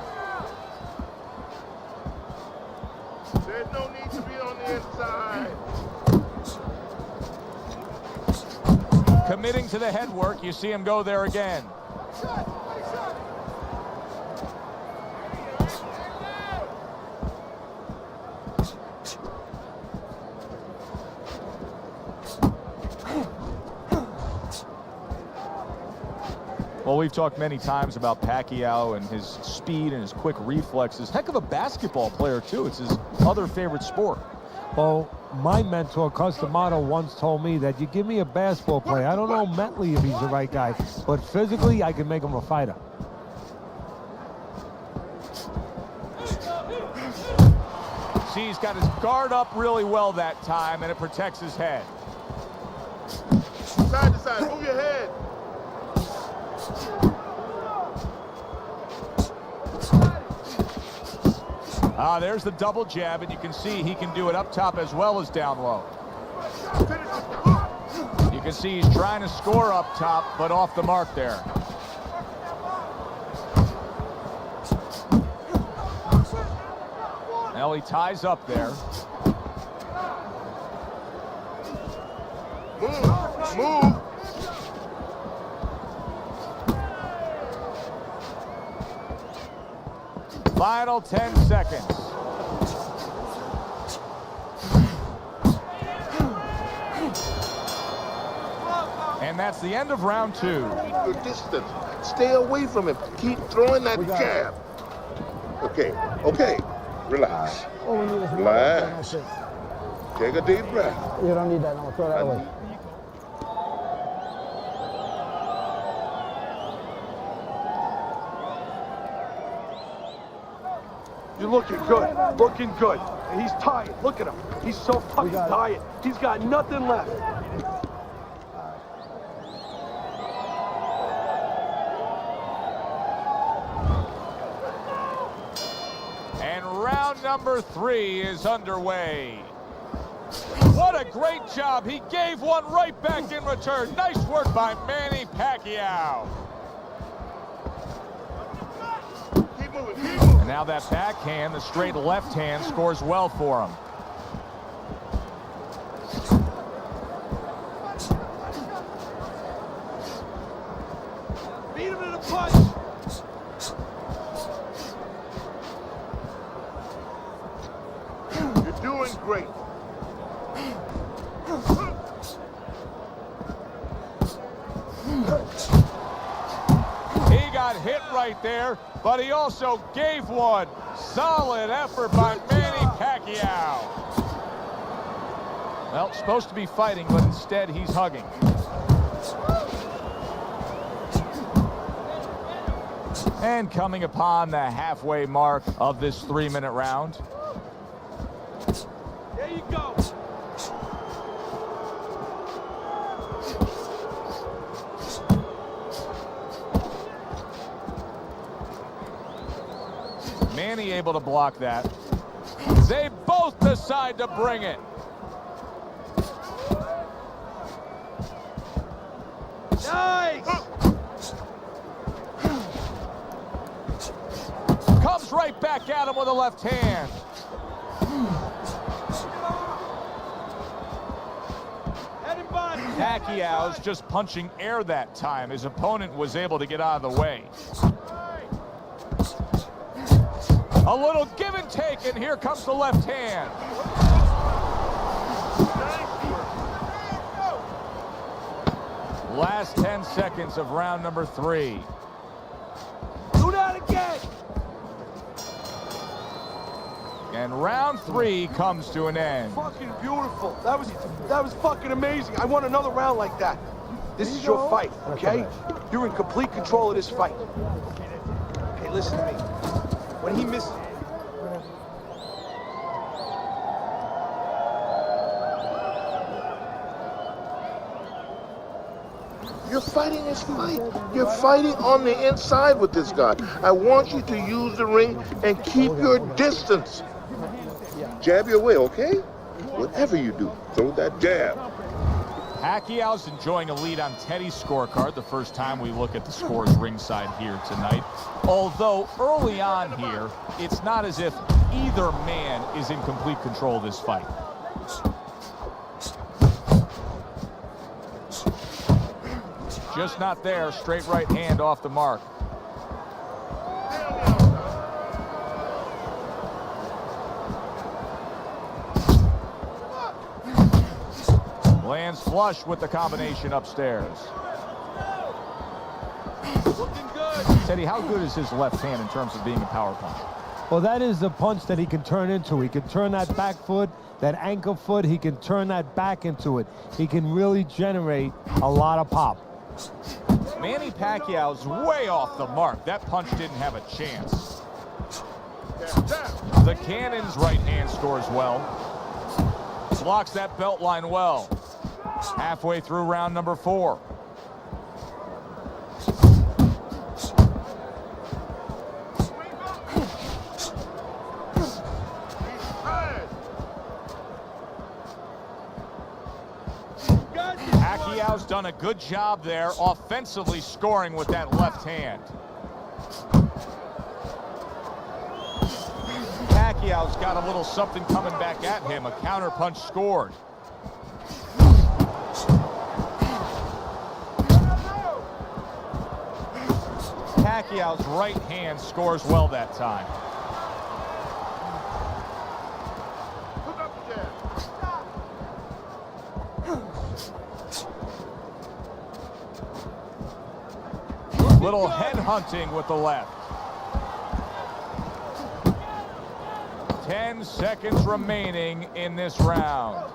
There's no need to be on the inside. Committing to the head work. You see him go there again. Well, we've talked many times about Pacquiao and his speed and his quick reflexes. Heck of a basketball player, too. It's his other favorite sport. Well, my mentor, Customato, once told me that you give me a basketball player, I don't know mentally if he's the right guy, but physically, I can make him a fighter. See, he's got his guard up really well that time, and it protects his head. Side to side, move your head. There's the double jab, and you can see he can do it up top as well as down low. You can see he's trying to score up top, but off the mark there. Now he ties up there. Move, move. Final 10 seconds. And that's the end of round 2. Keep your distance. Stay away from him. Keep throwing that jab. Okay, okay. Relax. All we need is Relax. That's it. Take a deep breath. You don't need that. No, throw that away. You're looking good, looking good. And he's tired. Look at him. He's so fucking tired. He's got nothing left. And round number 3 is underway. What a great job. He gave one right back in return. Nice work by Manny Pacquiao. Keep moving, keep moving. And now that backhand, the straight left hand, scores well for him. Beat him to the punch. You're doing great. He got hit right there, but he also gave one. Solid effort by Manny Pacquiao. Well, supposed to be fighting, but instead he's hugging. And coming upon the halfway mark of this 3-minute round. There you go. Manny able to block that. They both decide to bring it. Nice. Comes right back at him with a left hand. Head and body. Pacquiao's just punching air that time. His opponent was able to get out of the way. A little give and take, and here comes the left hand. Last 10 seconds of round number 3. Do that again. And round 3 comes to an end. Fucking beautiful. That was fucking amazing. I want another round like that. This is your fight, okay? You're in complete control of this fight. Okay, listen to me. When he misses... You're fighting his fight. You're fighting on the inside with this guy. I want you to use the ring and keep your distance. Jab your way, okay? Whatever you do, throw that jab. Pacquiao's enjoying a lead on Teddy's scorecard the first time we look at the scores ringside here tonight. Although early on here, it's not as if either man is in complete control of this fight. Just not there. Straight right hand off the mark. Lands flush with the combination upstairs. Looking good. Teddy, how good is his left hand in terms of being a power punch? Well, that is a punch that he can turn into. He can turn that back foot, that ankle foot, he can turn that back into it. He can really generate a lot of pop. Manny Pacquiao's way off the mark. That punch didn't have a chance. The Cannon's right hand scores well. Blocks that belt line well. Halfway through round number 4. Pacquiao's done a good job there offensively scoring with that left hand. Pacquiao's got a little something coming back at him. A counter punch scored. Pacquiao's right hand scores well that time. Little head hunting with the left. 10 seconds remaining in this round.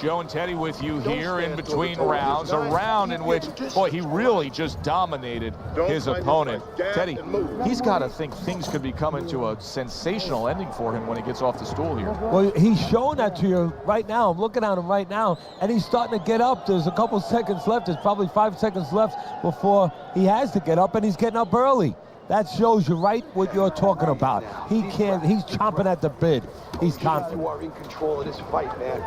Joe and Teddy with you here in between rounds. A round in which, boy, he really just dominated his opponent. Teddy, he's got to think things could be coming to a sensational ending for him when he gets off the stool here. Well, he's showing that to you right now. I'm looking at him right now, and he's starting to get up. There's a couple seconds left. There's probably 5 seconds left before he has to get up, and he's getting up early. That shows you right what you're talking about. He can't, he's chomping at the bit. He's confident. You are in control of this fight, man.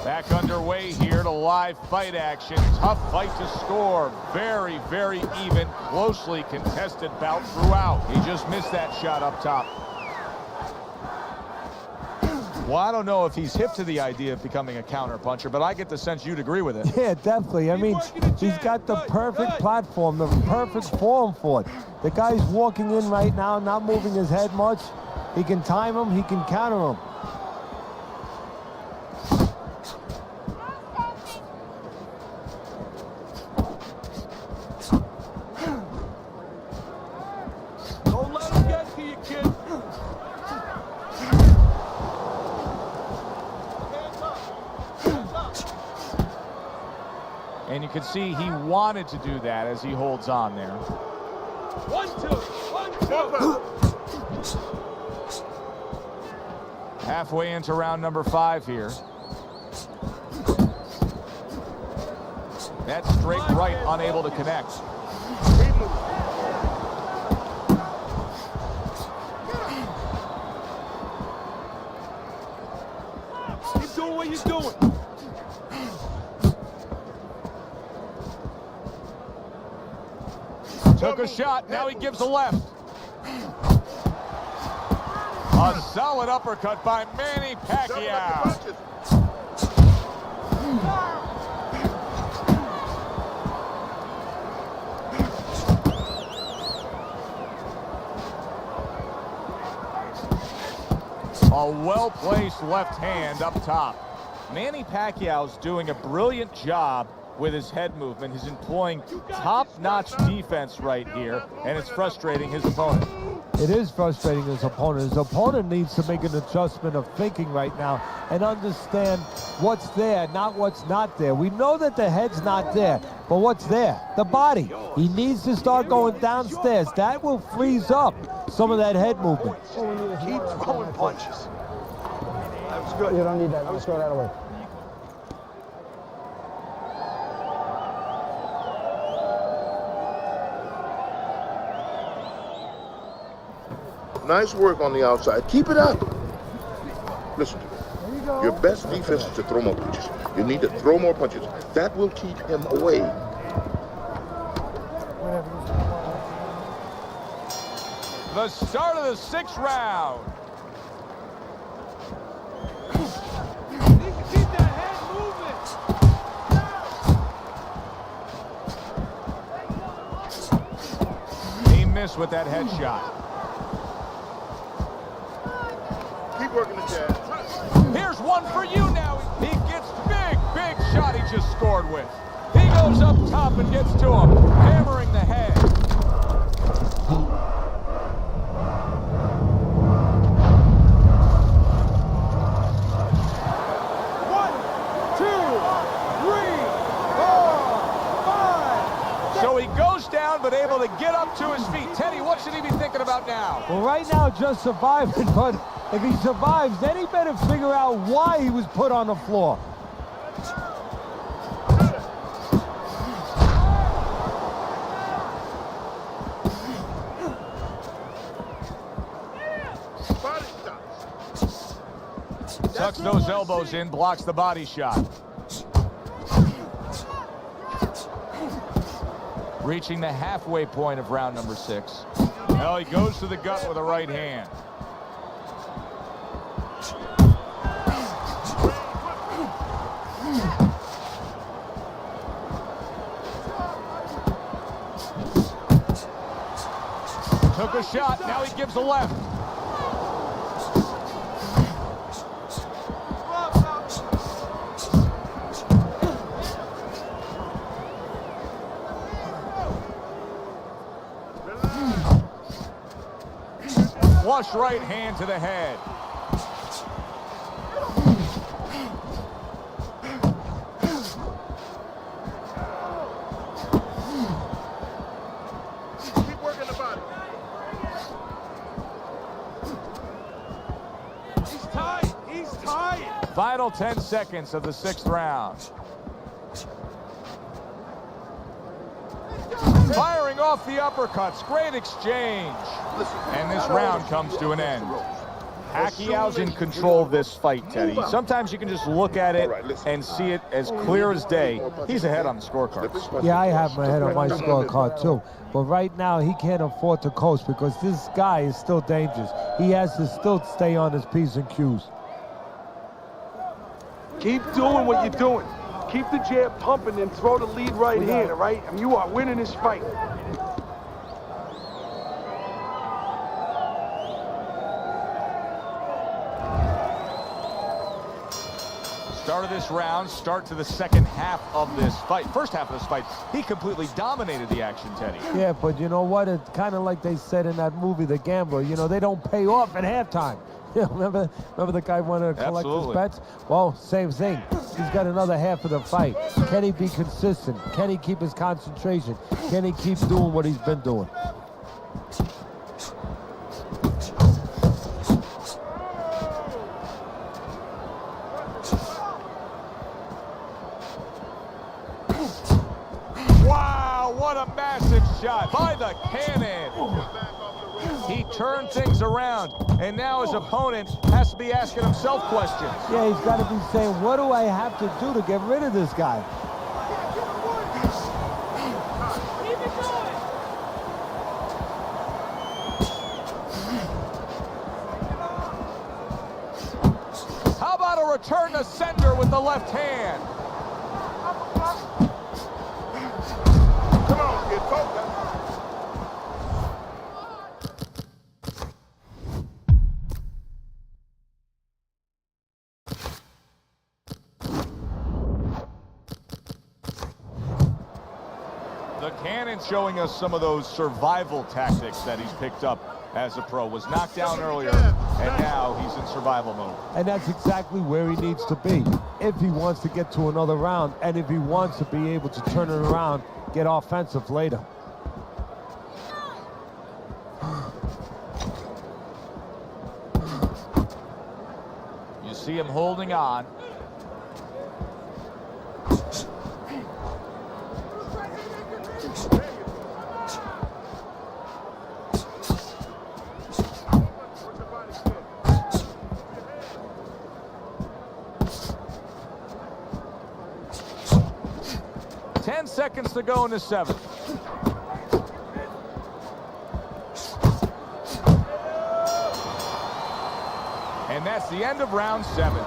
Back underway here to live fight action. Tough fight to score. Very, very even, closely contested bout throughout. He just missed that shot up top. Well, I don't know if he's hip to the idea of becoming a counter-puncher, but I get the sense you'd agree with it. Yeah, definitely. I mean, he's got the perfect platform, the perfect form for it. The guy's walking in right now, not moving his head much. He can time him, he can counter him. Don't let him get to you, kid. And you can see he wanted to do that as he holds on there. 1, 2, 1, 2. Halfway into round number 5 here. That straight right, unable to connect. Keep doing what you're doing. Took a shot, now he gives a left. A solid uppercut by Manny Pacquiao. A well-placed left hand up top. Manny Pacquiao's doing a brilliant job with his head movement. He's employing top-notch defense right here, and it's frustrating his opponent. It is frustrating his opponent. His opponent needs to make an adjustment of thinking right now and understand what's there, not what's not there. We know that the head's not there, but what's there? The body. He needs to start going downstairs. That will freeze up some of that head movement. Keep throwing punches. That was good. You don't need that. Let's throw that away. Nice work on the outside. Keep it up. Listen to me. Your best defense is to throw more punches. You need to throw more punches. That will keep him away. The start of the 6th round. Need to keep that head moving. He missed with that headshot. Keep working the jab. Here's one for you now. He gets big shot he just scored with. He goes up top and gets to him, hammering the head. So he goes down, but able to get up to his feet. Teddy, what should he be thinking about now? Well, right now, just surviving, but if he survives, then he better figure out why he was put on the floor. Body shots. Tucks those elbows in, blocks the body shot. Reaching the halfway point of round number 6. Well, he goes to the gut with a right hand. Took a shot, now he gives a left. Flush right hand to the head. Keep working the body. He's tied. He's tied. Final 10 seconds of the 6th round. Firing off the uppercuts. Great exchange. Listen, And this round comes to an end. Pacquiao's in control of this fight, Teddy. Sometimes you can just look at it and see it as clear as day. He's ahead on the scorecards. Yeah, I have my head on my scorecard too. But right now, he can't afford to coast because this guy is still dangerous. He has to still stay on his P's and Q's. Keep doing what you're doing. Keep the jab pumping and throw the lead right hand, all right? And you are winning this fight. Start of this round, start to the second half of this fight. First half of this fight, he completely dominated the action, Teddy. Yeah, but you know what? It's kind of like they said in that movie, The Gambler. You know, they don't pay off at halftime. Yeah, remember the guy wanted to collect his bets? Well, same thing. He's got another half of the fight. Can he be consistent? Can he keep his concentration? Can he keep doing what he's been doing? Wow, what a massive shot by the Cannon. He turned things around, and now his opponent has to be asking himself questions. Yeah, he's got to be saying, what do I have to do to get rid of this guy? How about a return to sender with the left hand? Come on, get focused. The Cannon showing us some of those survival tactics that he's picked up as a pro. Was knocked down earlier, and now he's in survival mode. And that's exactly where he needs to be if he wants to get to another round and if he wants to be able to turn it around, get offensive later. You see him holding on. Seconds to go in the seventh. And that's the end of round 7.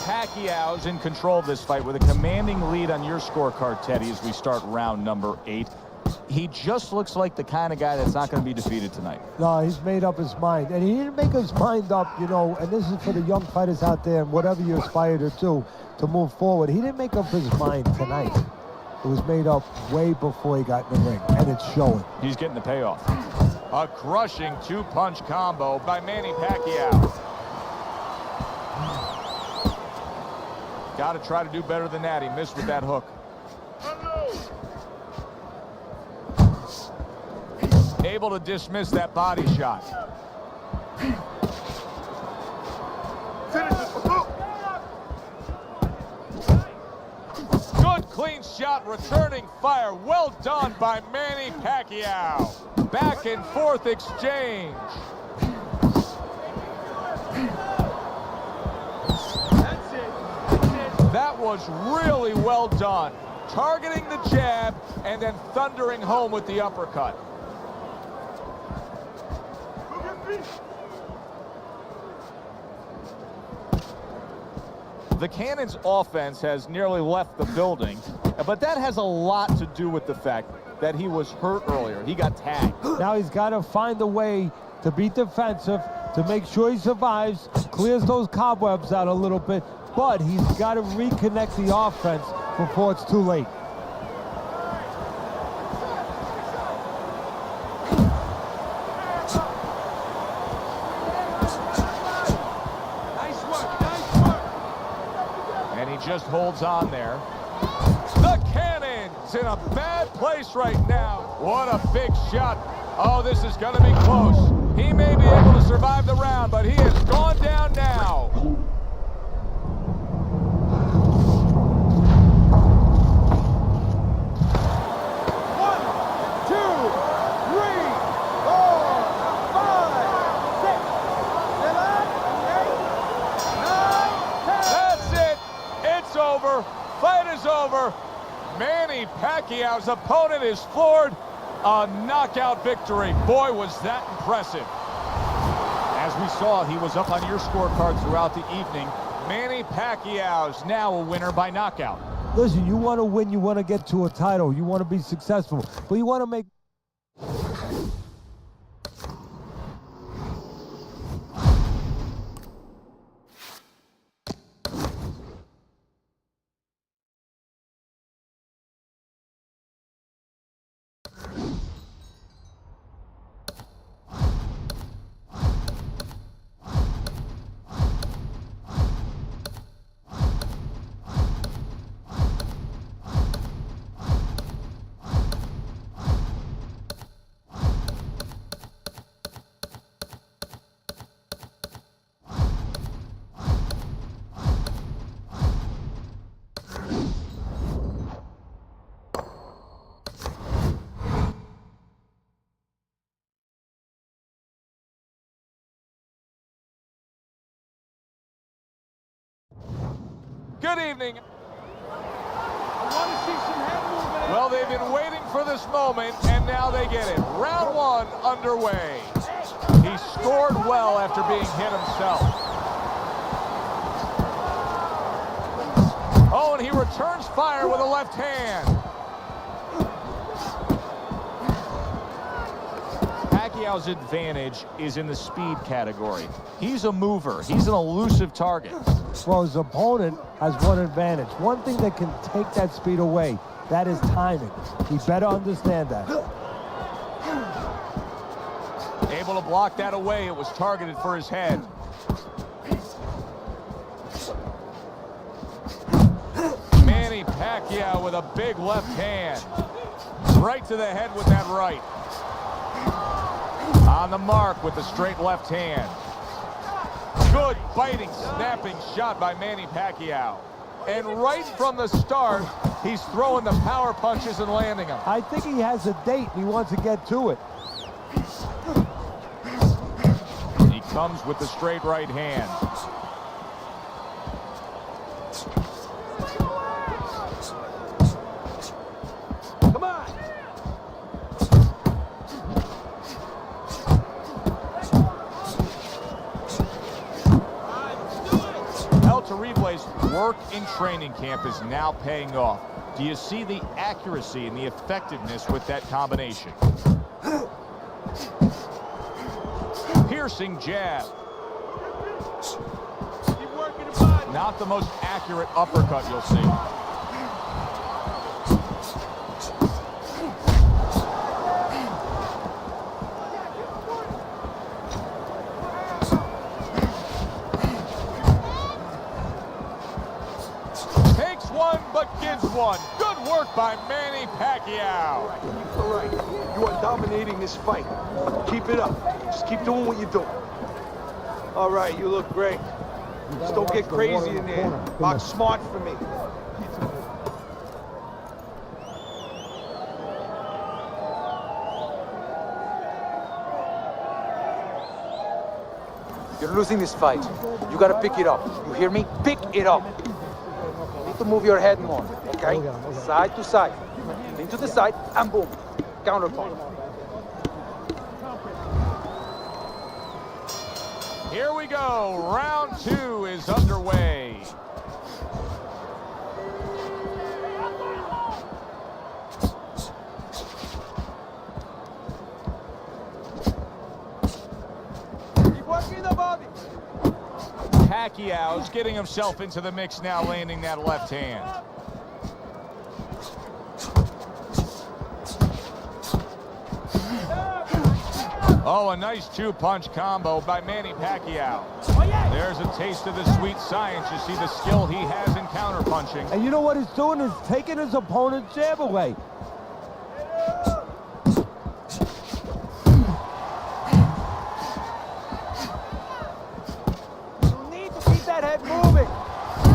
Pacquiao's in control of this fight with a commanding lead on your scorecard, Teddy, as we start round number 8. He just looks like the kind of guy that's not going to be defeated tonight. No, he's made up his mind. And he didn't make his mind up, you know, and this is for the young fighters out there and whatever you aspire to do to move forward. He didn't make up his mind tonight. It was made up way before he got in the ring, and it's showing. He's getting the payoff. A crushing 2-punch combo by Manny Pacquiao. Got to try to do better than that. He missed with that hook. Able to dismiss that body shot. Good clean shot, returning fire. Well done by Manny Pacquiao. Back and forth exchange. That was really well done. Targeting the jab and then thundering home with the uppercut. The Cannon's offense has nearly left the building, but that has a lot to do with the fact that he was hurt earlier. He got tagged. Now he's got to find a way to be defensive, to make sure he survives, clears those cobwebs out a little bit, but he's got to reconnect the offense before it's too late. Just holds on there. The Cannon's in a bad place right now. What a big shot. Oh, this is going to be close. He may be able to survive the round, but he has gone down now. Pacquiao's opponent is floored. A knockout victory. Boy, was that impressive. As we saw, he was up on your scorecard throughout the evening. Manny Pacquiao's now a winner by knockout. Listen, you want to win, you want to get to a title, you want to be successful, but you want to make... Good evening. Well, they've been waiting for this moment, and now they get it. Round one underway. He scored well after being hit himself. Oh, and he returns fire with a left hand. Pacquiao's advantage is in the speed category. He's a mover. He's an elusive target. Well, his opponent has one advantage. One thing that can take that speed away, that is timing. He better understand that. Able to block that away. It was targeted for his head. Manny Pacquiao with a big left hand. Right to the head with that right. On the mark with the straight left hand. Good biting, snapping shot by Manny Pacquiao. And right from the start, he's throwing the power punches and landing them. I think he has a date and he wants to get to it. He comes with the straight right hand. Come on. Reblay's work in training camp is now paying off. Do you see the accuracy and the effectiveness with that combination? Piercing jab. Not the most accurate uppercut you'll see. One. Good work by Manny Pacquiao. All right. You are dominating this fight. Keep it up. Just keep doing what you're doing. All right, you look great. Just don't get crazy in there. Box smart for me. You're losing this fight. You gotta pick it up. You hear me? Pick it up. You need to move your head more, okay? Side to side. Lean to the side, and boom. Counterpunch. Here we go. Round two is underway. Pacquiao's getting himself into the mix now, landing that left hand. Oh, a nice two-punch combo by Manny Pacquiao. There's a taste of the sweet science. You see the skill he has in counterpunching. And you know what he's doing is taking his opponent's jab away.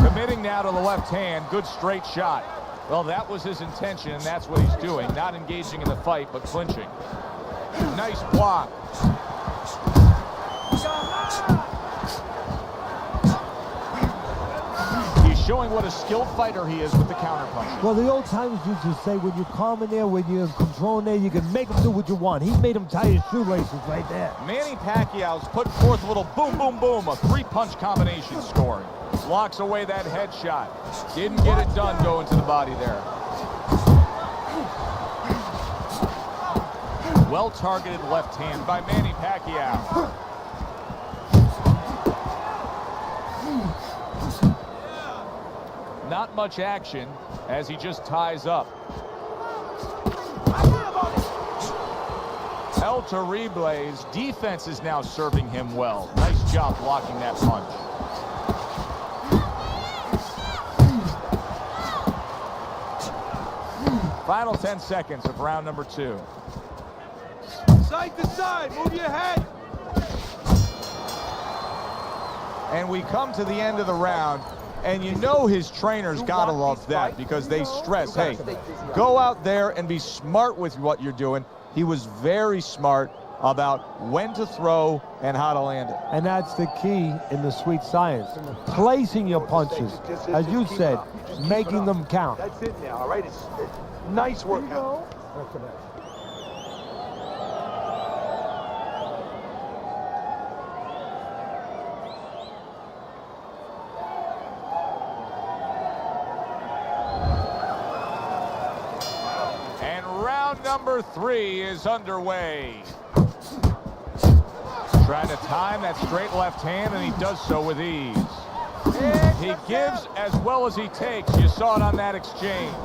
Committing now to the left hand. Good straight shot. Well, that was his intention, and that's what he's doing. Not engaging in the fight, but clinching. Nice block. He's showing what a skilled fighter he is with the counterpunch. Well, the old timers used to say when you're calm in there, when you're in control in there, you can make him do what you want. He made him tie his shoelaces right there. Manny Pacquiao's put forth a little boom, boom, boom, a three-punch combination scoring. Blocks away that headshot. Didn't get it done going to the body there. Well-targeted left hand by Manny Pacquiao. Not much action as he just ties up. El Terrible's defense is now serving him well. Nice job blocking that punch. Final 10 seconds of round number 2. Side to side, move your head. And we come to the end of the round, and you know his trainers gotta love that because they stress, hey, go out there and be smart with what you're doing. He was very smart about when to throw and how to land it. And that's the key in the sweet science. Placing your punches, as you said, making them count. That's it now, all right? It's nice workout. Number 3 is underway. Trying to time that straight left hand, and he does so with ease. He gives as well as he takes. You saw it on that exchange.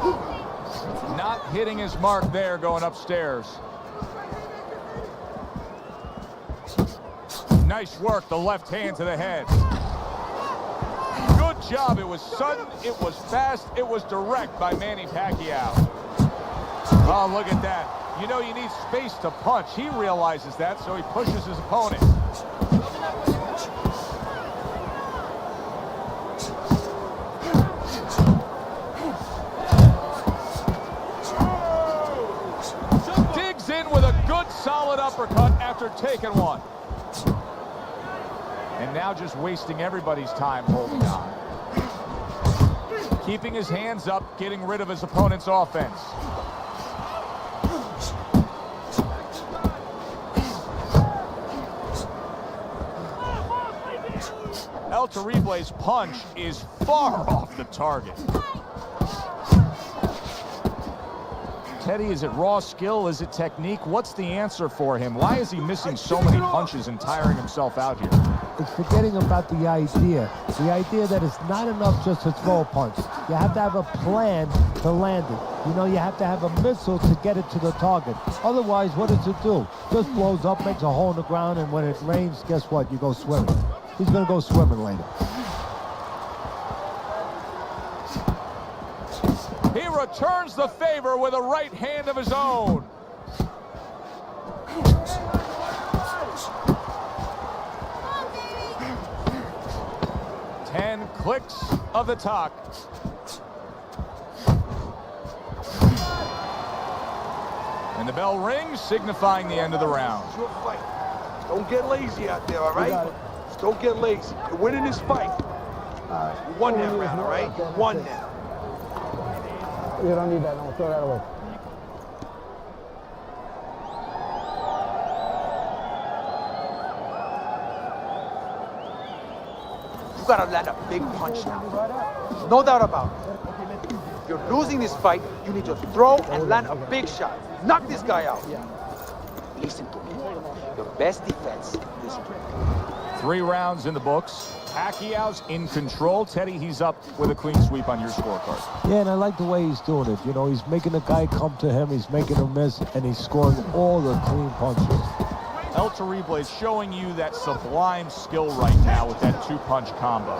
Not hitting his mark there going upstairs. Nice work, the left hand to the head. Good job. It was sudden, it was fast, it was direct by Manny Pacquiao. Oh, look at that. You know you need space to punch. He realizes that, so he pushes his opponent. Digs in with a good, solid uppercut after taking one. And now just wasting everybody's time holding on. Keeping his hands up, getting rid of his opponent's offense. El Terrible's punch is far off the target. Teddy, is it raw skill? Is it technique? What's the answer for him? Why is he missing so many punches and tiring himself out here? It's forgetting about the idea that it's not enough just to throw a punch. You have to have a plan to land it. You know, you have to have a missile to get it to the target. Otherwise, what does it do? Just blows up, makes a hole in the ground, and when it rains, guess what? You go swimming. He's going to go swimming later. He returns the favor with a right hand of his own. Ten clicks of the talk. And the bell rings, signifying the end of the round. It's your fight. Don't get lazy out there, all right? Just don't get lazy. You're winning this fight. You won that round, all right? You won that. You don't need that. No, throw that away. You gotta land a big punch now. No doubt about it. If you're losing this fight, you need to throw and land a big shot. Knock this guy out. Listen to me. Your best defense is winning. 3 rounds in the books. Pacquiao's in control. Teddy, he's up with a clean sweep on your scorecard. Yeah, and I like the way he's doing it. You know, he's making the guy come to him, he's making him miss, and he's scoring all the clean punches. El Terrible is showing you that sublime skill right now with that 2-punch combo.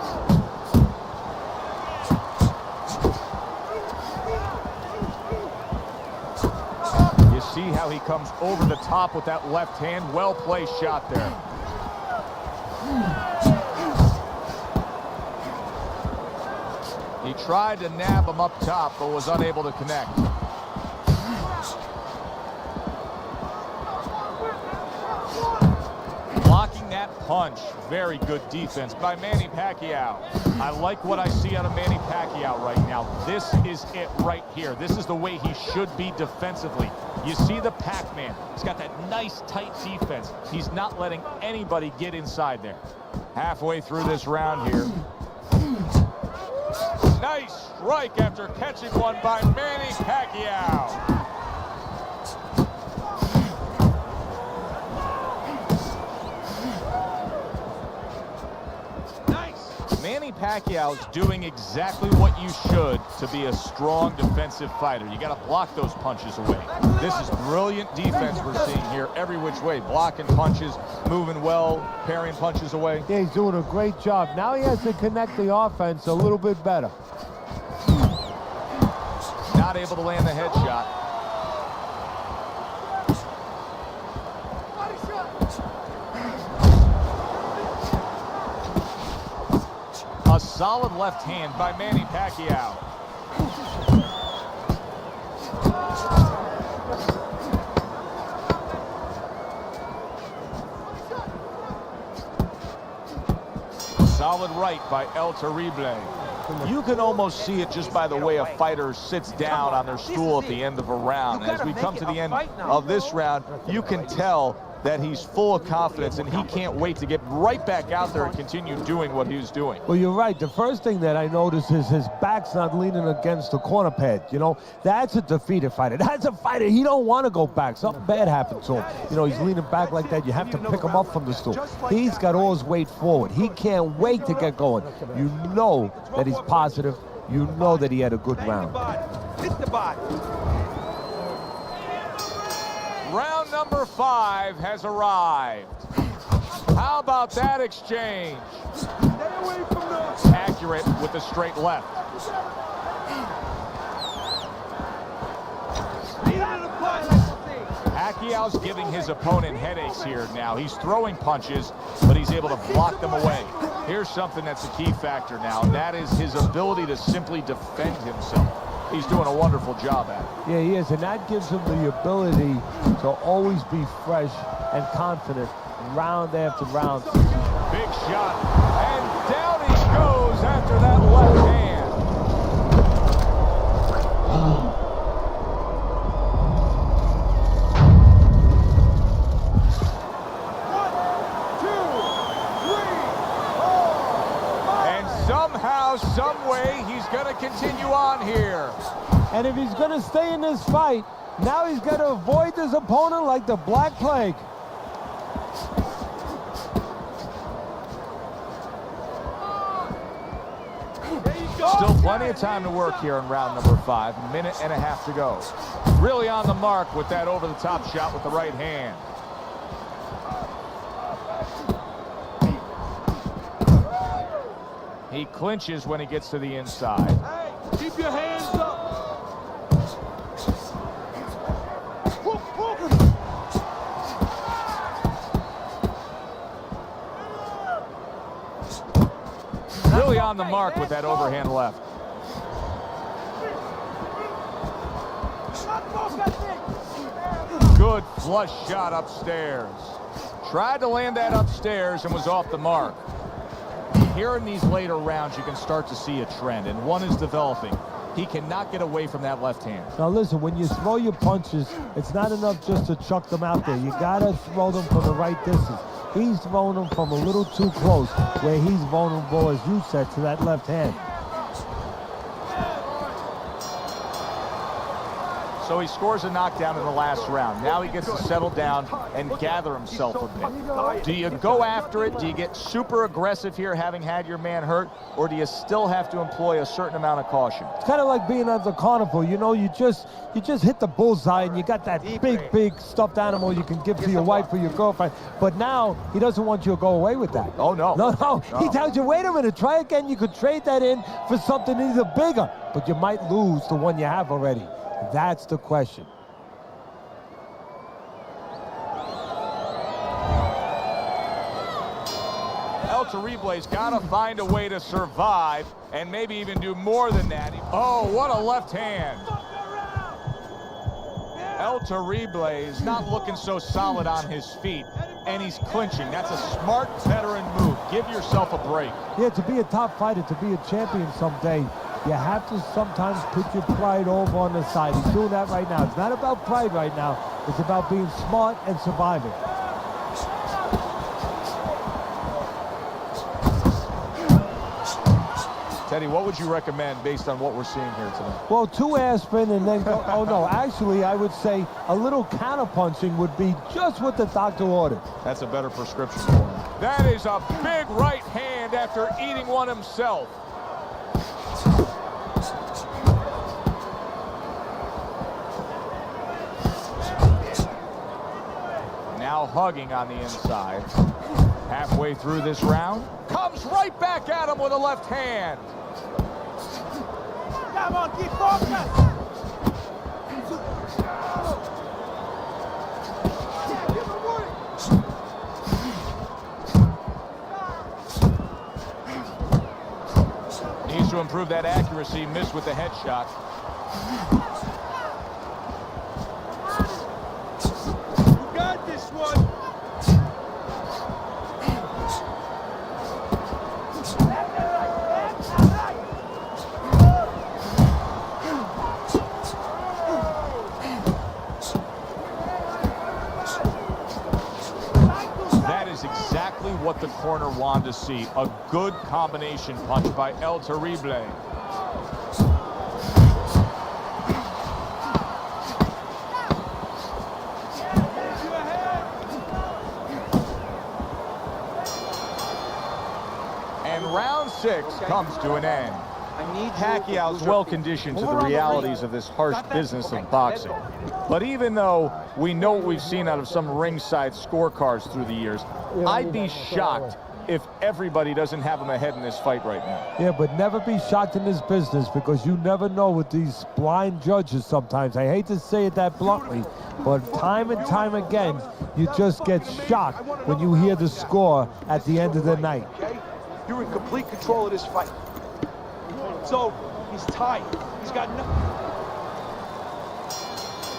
You see how he comes over the top with that left hand. Well-placed shot there. He tried to nab him up top, but was unable to connect. Blocking that punch. Very good defense by Manny Pacquiao. I like what I see out of Manny Pacquiao right now. This is it right here. This is the way he should be defensively. You see the Pac-Man. He's got that nice, tight defense. He's not letting anybody get inside there. Halfway through this round here. Nice strike after catching one by Manny Pacquiao. Manny Pacquiao is doing exactly what you should to be a strong defensive fighter. You got to block those punches away. This is brilliant defense we're seeing here every which way. Blocking punches, moving well, parrying punches away. Yeah, he's doing a great job. Now he has to connect the offense a little bit better. Not able to land the headshot. A solid left hand by Manny Pacquiao. Solid right by El Terrible. You can almost see it just by the way a fighter sits down on their stool at the end of a round. As we come to the end of this round, you can tell that he's full of confidence and he can't wait to get right back out there and continue doing what he was doing. Well, you're right. The first thing that I noticed is his back's not leaning against the corner pad. You know, that's a defeated fighter. That's a fighter. He don't want to go back. Something bad happened to him. You know, he's leaning back like that. You have to pick him up from the stool. He's got all his weight forward. He can't wait to get going. You know that he's positive. You know that he had a good round. Hit the body. Round number 5 has arrived. How about that exchange? Stay away from those. Accurate with the straight left. Pacquiao's giving his opponent headaches here now. He's throwing punches, but he's able to block them away. Here's something that's a key factor now, and that is his ability to simply defend himself. He's doing a wonderful job at it. Yeah, he is, and that gives him the ability to always be fresh and confident round after round. Big shot, and down he goes after that left hand. Somehow, some way, he's going to continue on here. And if he's going to stay in this fight, now he's got to avoid his opponent like the Black Plague. Still plenty of time to work here in round number 5. A minute and a half to go. Really on the mark with that over-the-top shot with the right hand. He clinches when he gets to the inside. Hey, keep your hands up. Really on the mark with that overhand left. Good flush shot upstairs. Tried to land that upstairs and was off the mark. Here in these later rounds, you can start to see a trend, and one is developing. He cannot get away from that left hand. Now listen, when you throw your punches, it's not enough just to chuck them out there. You gotta throw them from the right distance. He's throwing them from a little too close, where he's vulnerable, as you said, to that left hand. So he scores a knockdown in the last round. Now he gets to settle down and gather himself a bit. Do you go after it? Do you get super aggressive here, having had your man hurt? Or do you still have to employ a certain amount of caution? It's kind of like being at the carnival. You know, you just hit the bullseye, and you got that big stuffed animal you can give to your wife or your girlfriend. But now he doesn't want you to go away with that. Oh, no. No. He tells you, wait a minute, try again. You could trade that in for something either bigger, but you might lose the one you have already. That's the question. El Terrible's got to find a way to survive and maybe even do more than that. Oh, what a left hand. El Terrible is not looking so solid on his feet. and he's clinching. That's a smart veteran move. Give yourself a break. Yeah, to be a top fighter, to be a champion someday, you have to sometimes put your pride over on the side. He's doing that right now. It's not about pride right now. It's about being smart and surviving. Teddy, what would you recommend based on what we're seeing here today? Well, 2 aspirin and then go, oh no, actually I would say a little counterpunching would be just what the doctor ordered. That's a better prescription for him. That is a big right hand after eating one himself. Now hugging on the inside. Halfway through this round, comes right back at him with a left hand. Come on, keep focused. Needs to improve that accuracy. Missed with the headshot. You got this one. Exactly what the corner wanted to see. A good combination punch by El Terrible. And round 6 comes to an end. Pacquiao's well conditioned to the realities of this harsh business of boxing. But even though we know what we've seen out of some ringside scorecards through the years, I'd be shocked if everybody doesn't have him ahead in this fight right now. Yeah, but never be shocked in this business because you never know with these blind judges sometimes. I hate to say it that bluntly, but time and time again, you just get shocked when you hear the score at the end of the night. Okay? You're in complete control of this fight. So, he's tired. He's got no...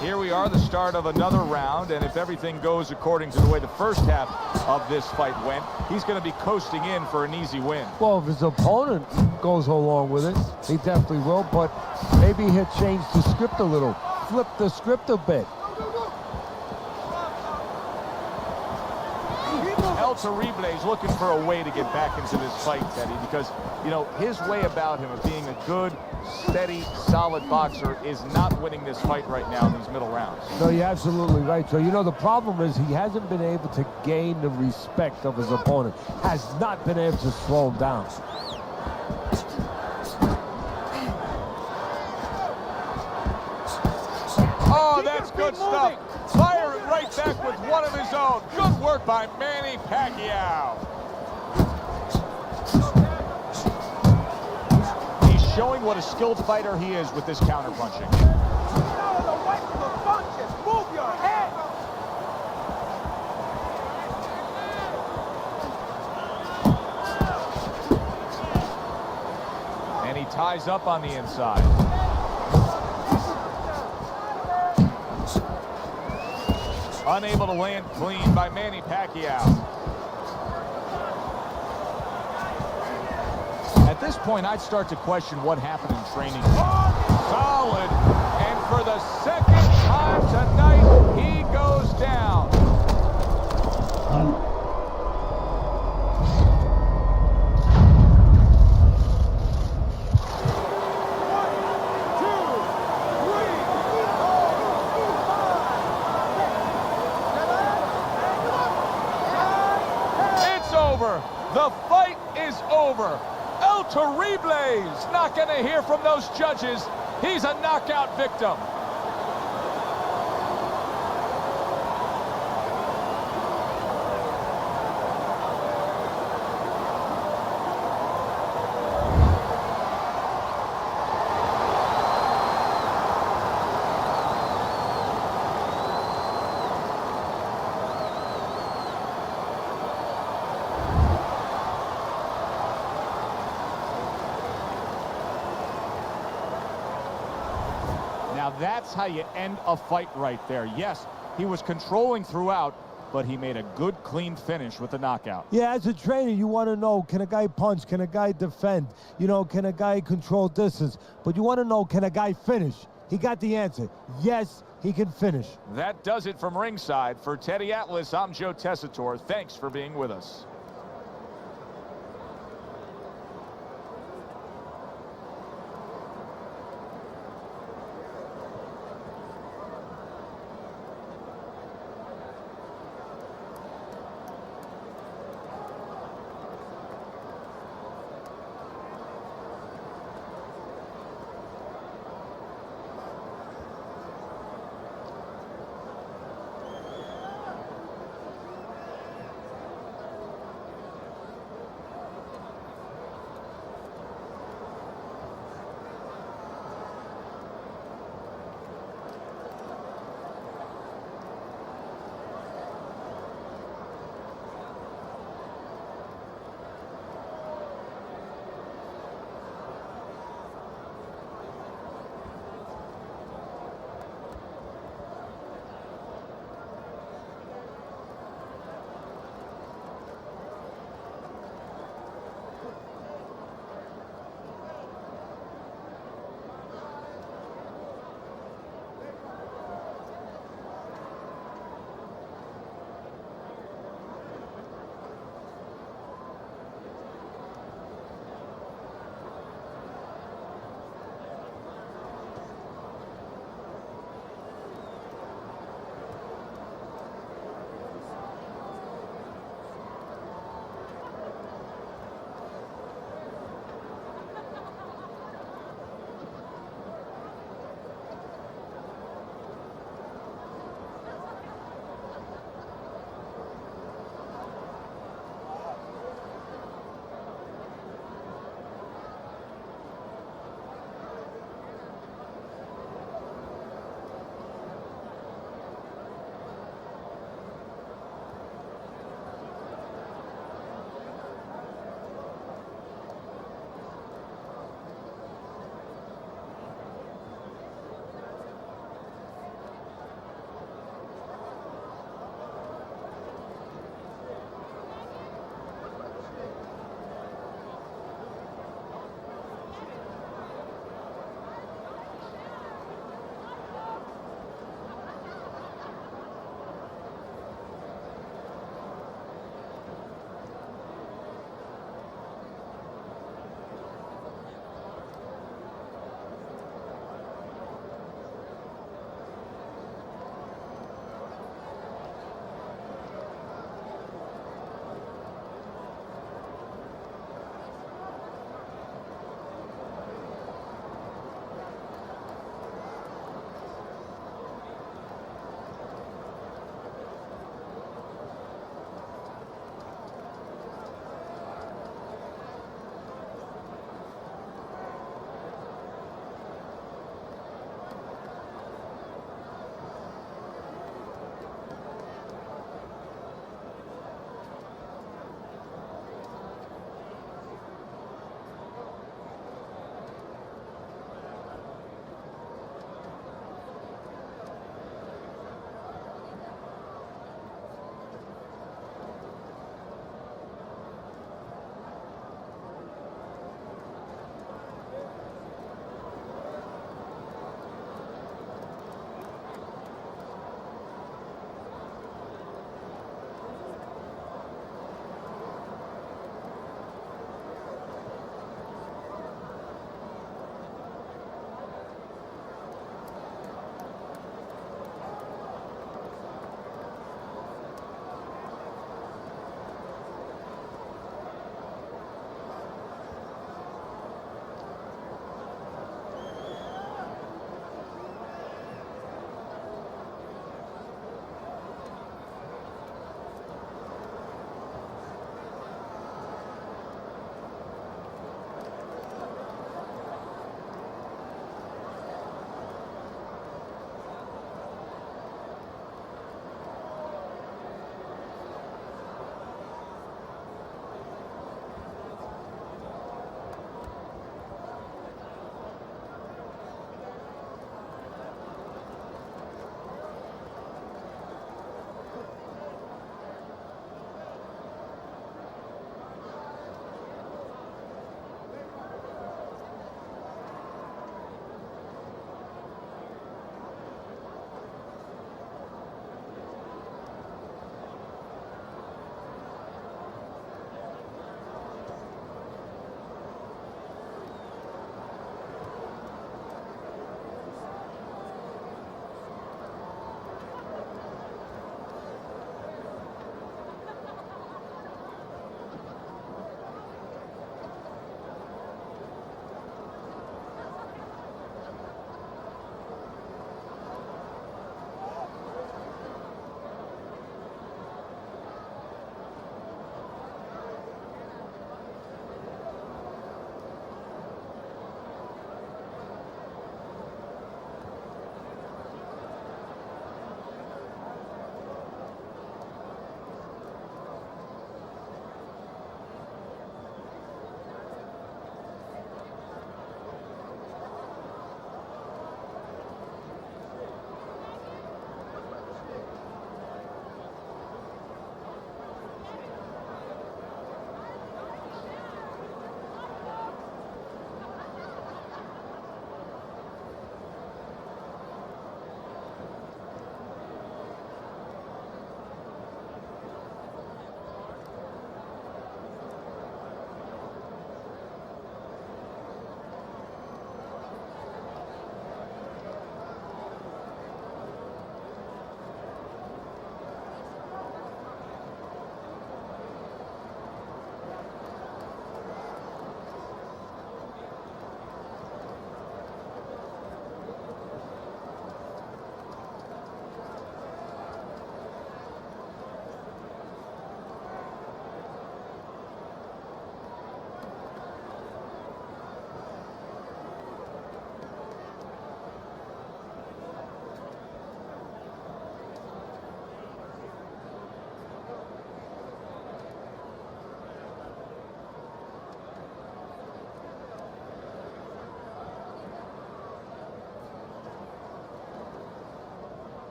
Here we are, the start of another round, and if everything goes according to the way the first half of this fight went, he's going to be coasting in for an easy win. Well, if his opponent goes along with it, he definitely will, but maybe he'll change the script a little, flip the script a bit. El Terrible is looking for a way to get back into this fight, Teddy, because, you know, his way about him of being a good, steady, solid boxer is not winning this fight right now in these middle rounds. No, you're absolutely right. So, you know, the problem is he hasn't been able to gain the respect of his opponent, has not been able to slow him down. Oh, that's good stuff. Firing right back with one of his own. Good work by Manny Pacquiao. He's showing what a skilled fighter he is with this counterpunching. Move your head. And he ties up on the inside. Unable to land clean by Manny Pacquiao. At this point, I'd start to question what happened in training. Solid. And for the second time tonight, he goes down. The fight is over. El Terrible's not going to hear from those judges. He's a knockout victim. Now that's how you end a fight right there. Yes, he was controlling throughout, but he made a good, clean finish with the knockout. Yeah, as a trainer, you want to know, can a guy punch? Can a guy defend? You know, can a guy control distance? But you want to know, can a guy finish? He got the answer. Yes, he can finish. That does it from ringside. For Teddy Atlas, I'm Joe Tessitore. Thanks for being with us.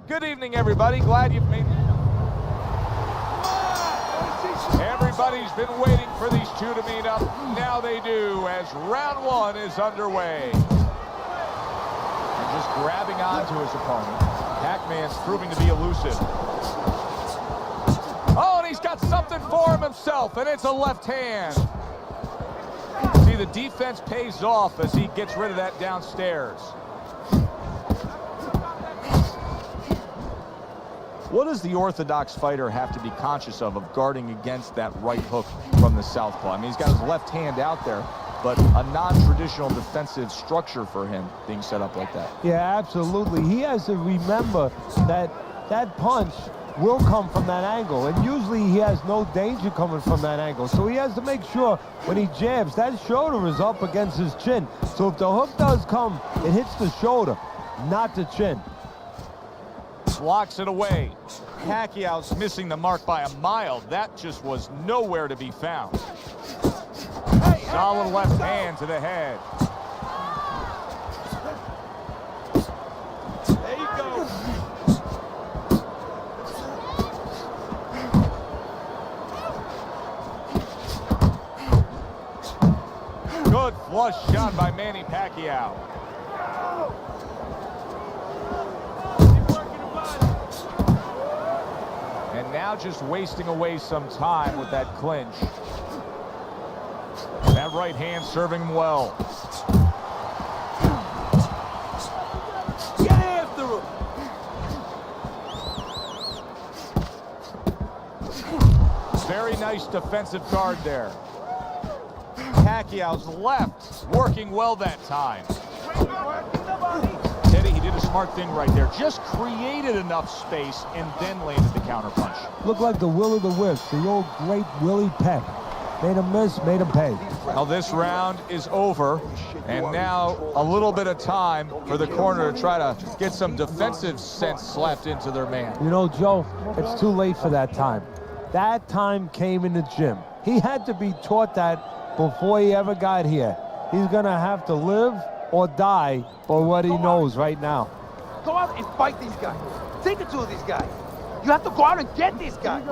Good evening, everybody. Glad you've made it. Everybody's been waiting for these two to meet up. Now they do, as round one is underway. And just grabbing onto his opponent. Pac-Man's proving to be elusive. Oh, and he's got something for him himself, and it's a left hand. See, the defense pays off as he gets rid of that downstairs. What does the orthodox fighter have to be conscious of guarding against that right hook from the southpaw? I mean, he's got his left hand out there, but a non-traditional defensive structure for him being set up like that. Yeah, absolutely. He has to remember that that punch will come from that angle, and usually he has no danger coming from that angle. So he has to make sure when he jabs, that shoulder is up against his chin. So if the hook does come, it hits the shoulder, not the chin. Blocks it away. Pacquiao's missing the mark by a mile. That just was nowhere to be found. Solid left hand to the head. There you go. Good flush shot by Manny Pacquiao. And now just wasting away some time with that clinch. That right hand serving him well. Get after him. Very nice defensive guard there. Pacquiao's left working well that time. Teddy, he did a smart thing right there. Just created enough space and then landed the counterpunch. Looked like the will of the wisp, the old great Willie Peck. Made him miss, made him pay. Well, this round is over, and now a little bit of time for the corner to try to get some defensive sense slapped into their man. You know, Joe, it's too late for that time. That time came in the gym. He had to be taught that before he ever got here. He's gonna have to live or die for what he knows right now. Go out and fight these guys. Take it to these guys. You have to go out and get these guys.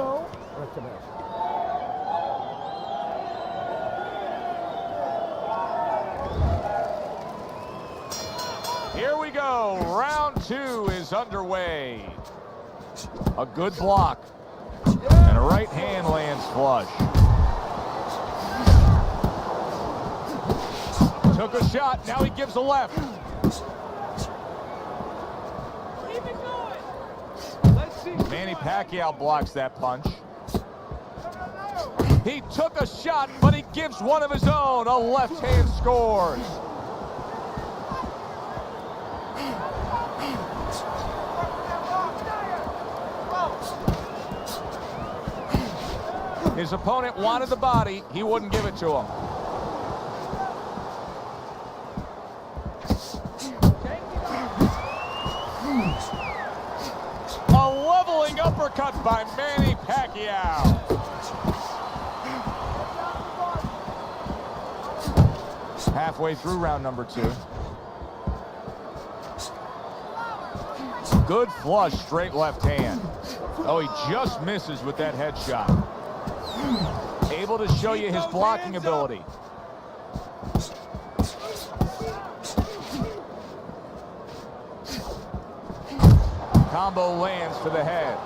Here we go. Round two is underway. A good block. And a right hand lands flush. Took a shot. Now he gives a left. Manny Pacquiao blocks that punch. He took a shot, but he gives one of his own. A left hand scores. His opponent wanted the body. He wouldn't give it to him. A leveling uppercut by Manny Pacquiao. Halfway through round number two. Good flush, straight left hand. Oh, he just misses with that headshot. Able to show you his blocking ability. Combo lands to the head.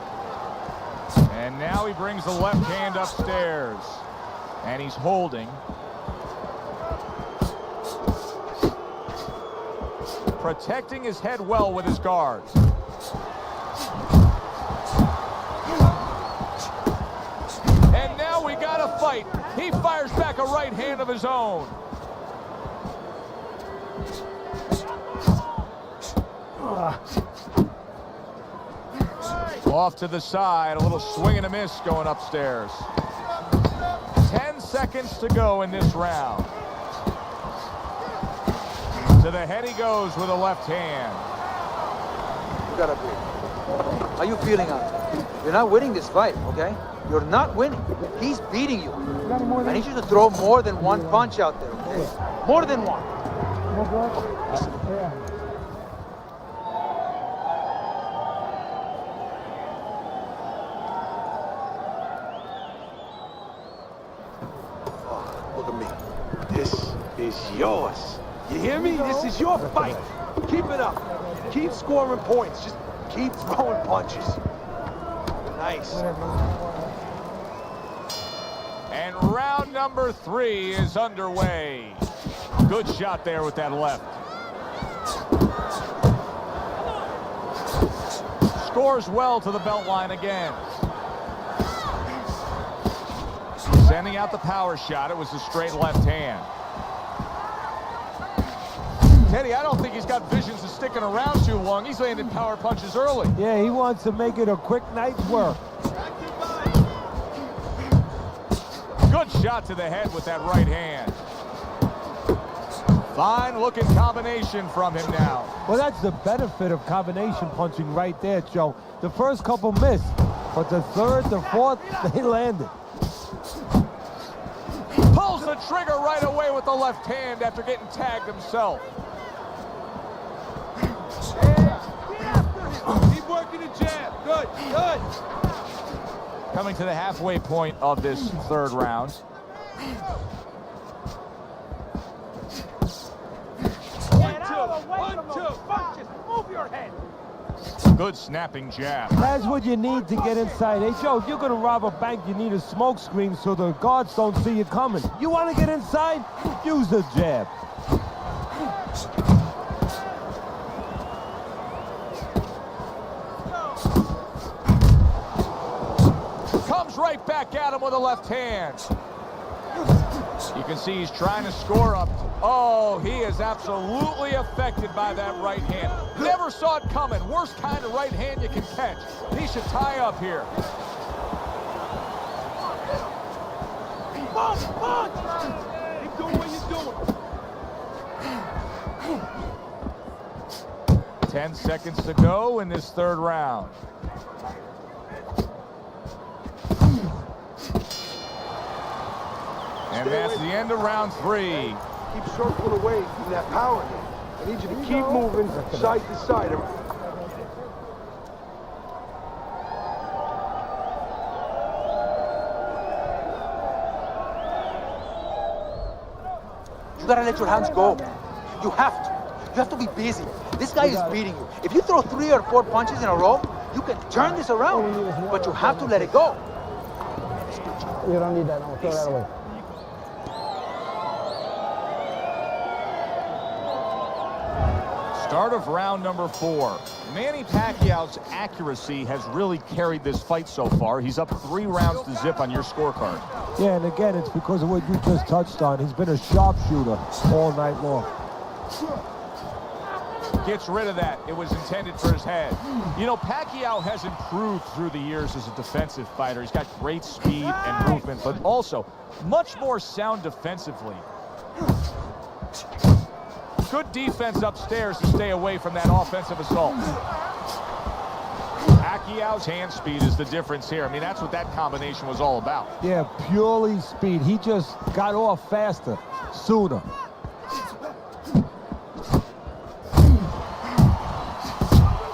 And now he brings the left hand upstairs. And he's holding. Protecting his head well with his guards. And now we got a fight. He fires back a right hand of his own. Off to the side, a little swing and a miss going upstairs. 10 seconds to go in this round. To the head he goes with a left hand. You gotta breathe. How you feeling out there? You're not winning this fight, okay? You're not winning. He's beating you. I need you to throw more than one punch out there, okay? More than one. Look at me. This is yours. You hear me? This is your fight. Keep it up. Keep scoring points. Just keep throwing punches. Nice. And round number 3 is underway. Good shot there with that left. Scores well to the belt line again. Sending out the power shot. It was a straight left hand. Teddy, I don't think he's got visions of sticking around too long. He's landing power punches early. Yeah, he wants to make it a quick night's work. Good shot to the head with that right hand. Fine looking combination from him now. Well, that's the benefit of combination punching right there, Joe. The first couple missed, but the third, the fourth, they landed. Pulls the trigger right away with the left hand after getting tagged himself. Keep working the jab. Good, good. Coming to the halfway point of this third round. One, two, punches. Move your head. Good snapping jab. That's what you need to get inside. Hey, Joe, if you're going to rob a bank, you need a smoke screen so the guards don't see you coming. You want to get inside? Use the jab. Comes right back at him with a left hand. You can see he's trying to score up. Oh, he is absolutely affected by that right hand. Never saw it coming. Worst kind of right hand you can catch. He should tie up here. Punch, punch. Keep doing what you're doing. 10 seconds to go in this third round. And that's the end of round 3. Keep circling away from that power game. I need you to keep moving side to side. You gotta let your hands go. You have to. You have to be busy. This guy is beating you. If you throw 3 or 4 punches in a row, you can turn this around. But you have to let it go. You don't need that. No, throw that away. Start of round number 4. Manny Pacquiao's accuracy has really carried this fight so far. He's up 3 rounds to zip on your scorecard. Yeah, and again, it's because of what you just touched on. He's been a sharpshooter all night long. Gets rid of that. It was intended for his head. You know, Pacquiao has improved through the years as a defensive fighter. He's got great speed and movement, but also much more sound defensively. Good defense upstairs to stay away from that offensive assault. Pacquiao's hand speed is the difference here. I mean, that's what that combination was all about. Yeah, purely speed. He just got off faster, sooner.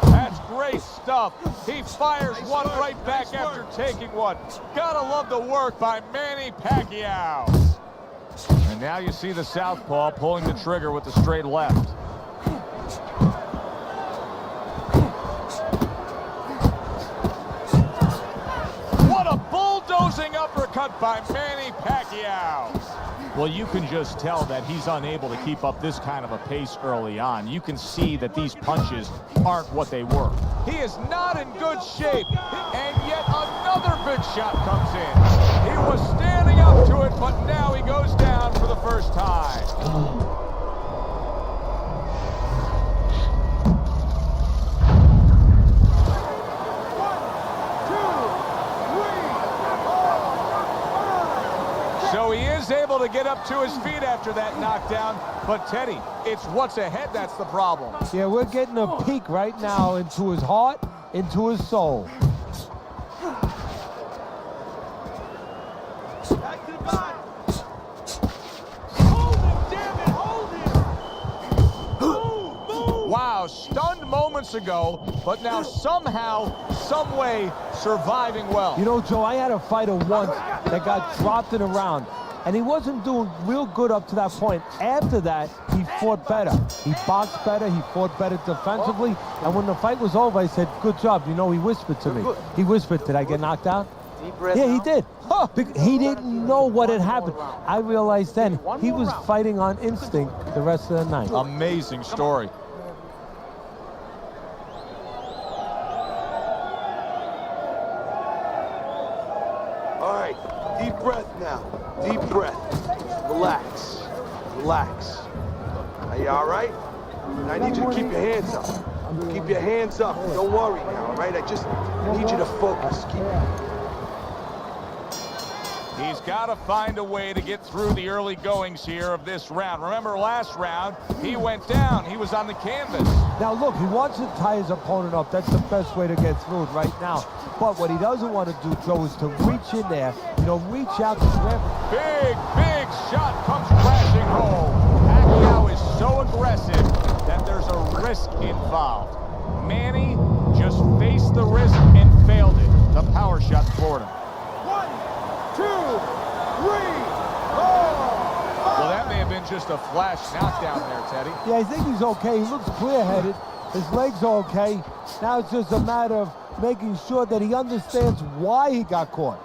That's great stuff. He fires one right back after taking one. Gotta love the work by Manny Pacquiao. And now you see the southpaw pulling the trigger with the straight left. What a bulldozing uppercut by Manny Pacquiao. Well, you can just tell that he's unable to keep up this kind of a pace early on. You can see that these punches aren't what they were. He is not in good shape, and yet another big shot comes in. He was standing up to it, but now he goes down for the first time. So he is able to get up to his feet after that knockdown, but Teddy, it's what's ahead that's the problem. Yeah, we're getting a peek right now into his heart, into his soul. Back to the body. Hold him, damn it, hold him. Move. Wow, stunned moments ago, but now somehow, some way, surviving well. You know, Joe, I had a fighter once that got dropped in a round. and he wasn't doing real good up to that point. After that, he fought better. He boxed better, he fought better defensively, and when the fight was over, I said, good job. You know, he whispered to me. He whispered, did I get knocked out? Deep breath Yeah, now. he did. He didn't know what had happened. I realized then he was fighting on instinct the rest of the night. Amazing story. All right, deep breath now. Deep breath. Relax. Relax. Are you all right? I need you to keep your hands up. Keep your hands up. Don't worry now, all right? I just need you to focus. He's got to find a way to get through the early goings here of this round. Remember last round, he went down. He was on the canvas. Now look, he wants to tie his opponent up. That's the best way to get through it right now. But what he doesn't want to do, Joe, is to reach in there, you know, reach out to grab. Big shot comes crashing home. Pacquiao is so aggressive that there's a risk involved. Manny just faced the risk and failed it. The power shot floored him. 1, 2, 3, 4, 5. Well, that may have been just a flash knockdown there, Teddy. Yeah, I think he's okay. He looks clear-headed. His legs are okay. Now it's just a matter of making sure that he understands why he got caught.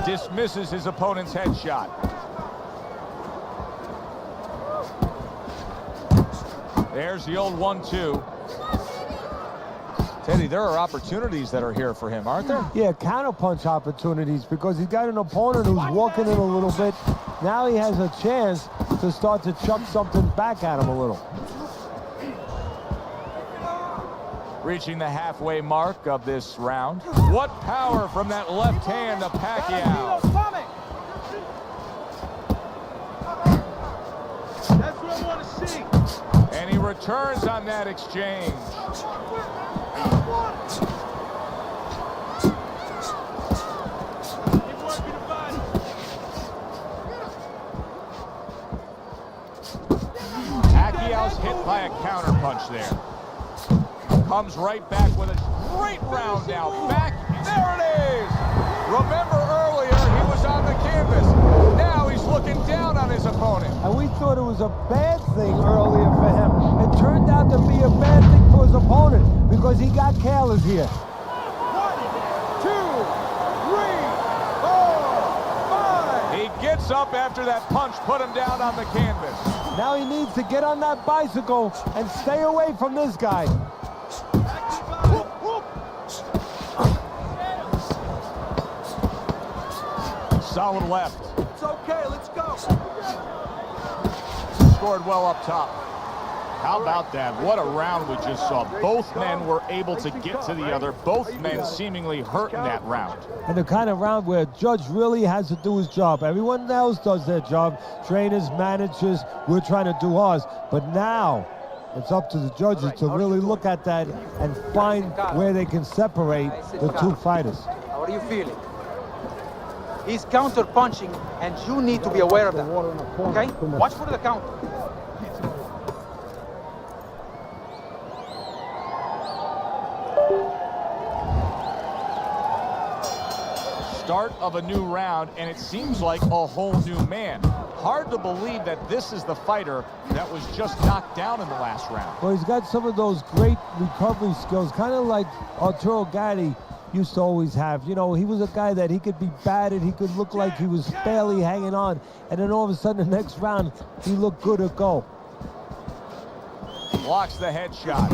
Dismisses his opponent's headshot. There's the old 1-2. Teddy, there are opportunities that are here for him, aren't there? Yeah, counterpunch opportunities, because he's got an opponent who's walking in a little bit. Now he has a chance to start to chuck something back at him a little. Reaching the halfway mark of this round. What power from that left hand of Pacquiao. That's what I want to see. And he returns on that exchange. Pacquiao's hit by a counterpunch there. Comes right back with a great round now. Back, there it is! Remember earlier, he was on the canvas. Now he's looking down on his opponent. And we thought it was a bad thing earlier for him. It turned out to be a bad thing for his opponent, because he got careless here. 1, 2, 3, 4, 5. He gets up after that punch put him down on the canvas. Now he needs to get on that bicycle and stay away from this guy. Solid left. It's okay, let's go. Scored well up top. How about that? What a round we just saw. Both men were able to get to the other. Both men seemingly hurt in that round. And the kind of round where a judge really has to do his job. Everyone else does their job. Trainers, managers, we're trying to do ours. But now it's up to the judges to really look at that and find where they can separate the two fighters. How are you feeling? He's counter-punching, and you need to be aware of that. Okay? Watch for the counter. Start of a new round, and it seems like a whole new man. Hard to believe that this is the fighter that was just knocked down in the last round. Well, he's got some of those great recovery skills, kind of like Arturo Gatti used to always have. You know, he was a guy that he could be battered, he could look like he was barely hanging on, and then all of a sudden the next round, he looked good to go. Blocks the headshot.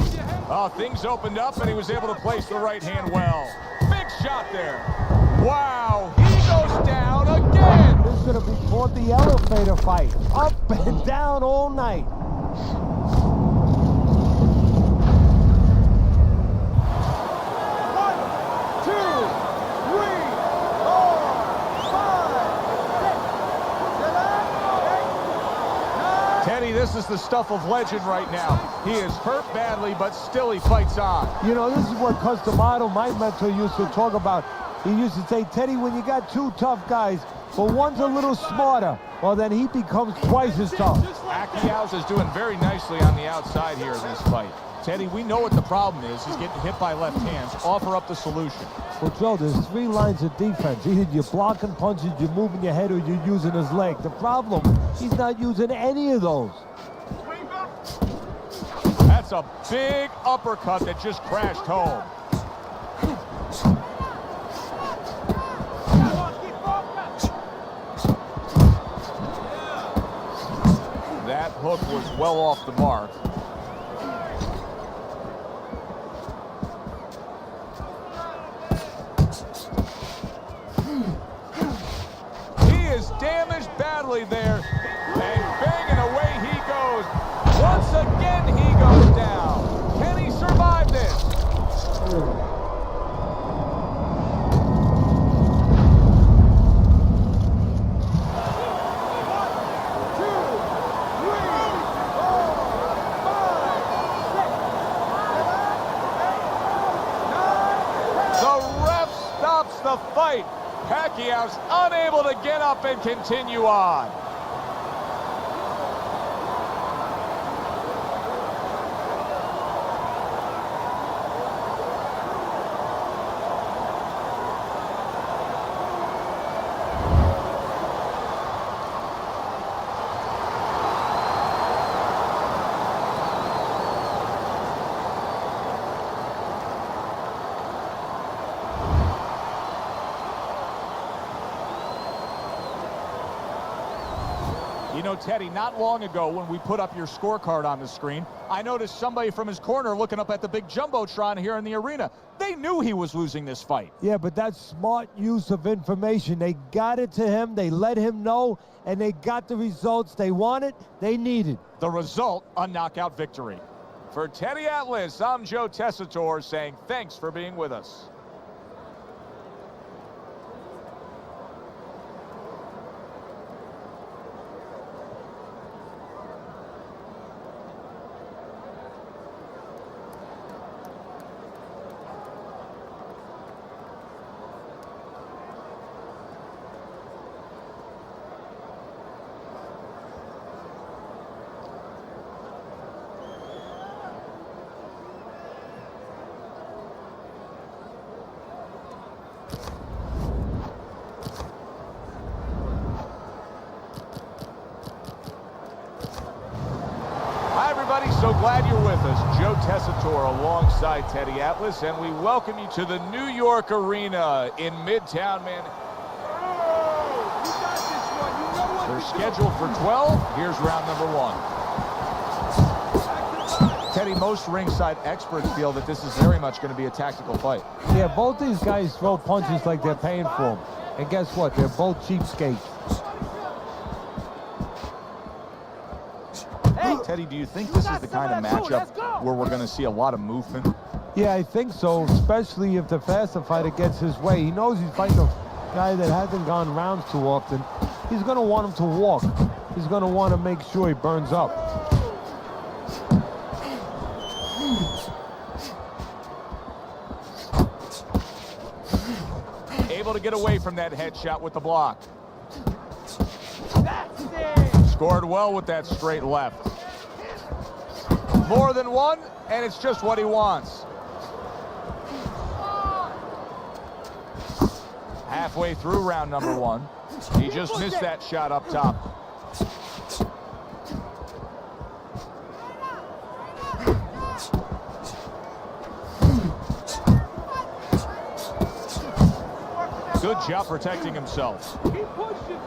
Oh, things opened up, and he was able to place the right hand well. Big shot there. Wow, he goes down again. This is going to be called the elevator fight. Up and down all night. 1, 2, 3, 4, 5, 6, 7, 8, 9. Teddy, this is the stuff of legend right now. He is hurt badly, but still he fights on. You know, this is what Customato, my mentor, used to talk about. He used to say, Teddy, when you got two tough guys, but one's a little smarter, well, then he becomes twice as tough. Pacquiao is doing very nicely on the outside here in this fight. Teddy, we know what the problem is. He's getting hit by left hands. Offer up the solution. Well, Joe, there's 3 lines of defense. Either you're blocking punches, you're moving your head, or you're using his leg. The problem, he's not using any of those. That's a big uppercut that just crashed home. That hook was well off the mark. He is damaged badly there, and banging away he goes. Once again he goes down. Can he survive this? The fight. Pacquiao's unable to get up and continue on. You know, Teddy, not long ago when we put up your scorecard on the screen, I noticed somebody from his corner looking up at the big Jumbotron here in the arena. They knew he was losing this fight. Yeah, but that's smart use of information. They got it to him, they let him know, and they got the results they wanted, they needed. The result, a knockout victory. For Teddy Atlas, I'm Joe Tessitore saying thanks for being with us. So glad you're with us. Joe Tessitore alongside Teddy Atlas, and we welcome you to the New York Arena in Midtown Manhattan. They're scheduled for 12. Here's round number 1. Teddy, most ringside experts feel that this is very much going to be a tactical fight. Yeah, both these guys throw punches like they're paying for them. And guess what? They're both cheapskates. Teddy, do you think this is the kind of matchup where we're going to see a lot of movement? Yeah, I think so, especially if the faster fighter gets his way. He knows he's fighting a guy that hasn't gone rounds too often. He's going to want him to walk. He's going to want to make sure he burns up. Able to get away from that headshot with the block. Scored well with that straight left. More than one, and it's just what he wants. Halfway through round number 1. He just missed that shot up top. Good job protecting himself. Keep pushing.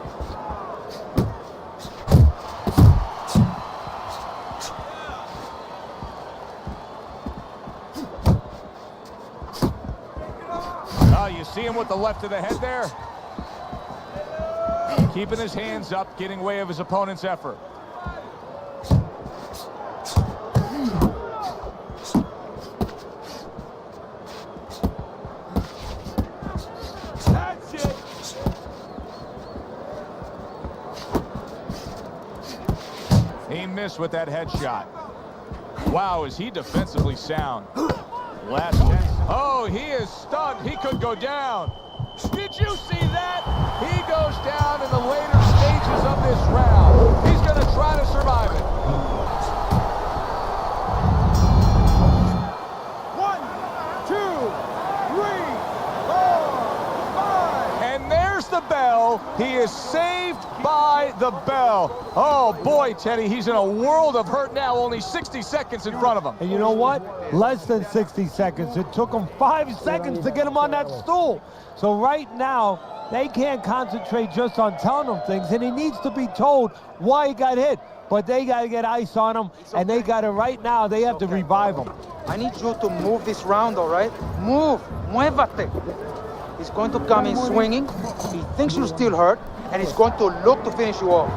You see him with the left of the head there? Keeping his hands up, getting way of his opponent's effort. That's it. He missed with that headshot. Wow, is he defensively sound. Last 10. Oh, he is stunned. He could go down. Did you see that? He goes down in the later stages of this round. He's going to try to survive it. Pacquiao. He is saved by the bell. Oh, boy, Teddy, he's in a world of hurt now. Only 60 seconds in front of him. And you know what? Less than 60 seconds. It took him 5 seconds to get him on that stool. So right now, they can't concentrate just on telling him things, and he needs to be told why he got hit. But they got to get ice on him, and they got to, right now, they have to revive him. I need you to move this round, all right? Move. Muévate. He's going to come in swinging. He thinks you're still hurt, and he's going to look to finish you off.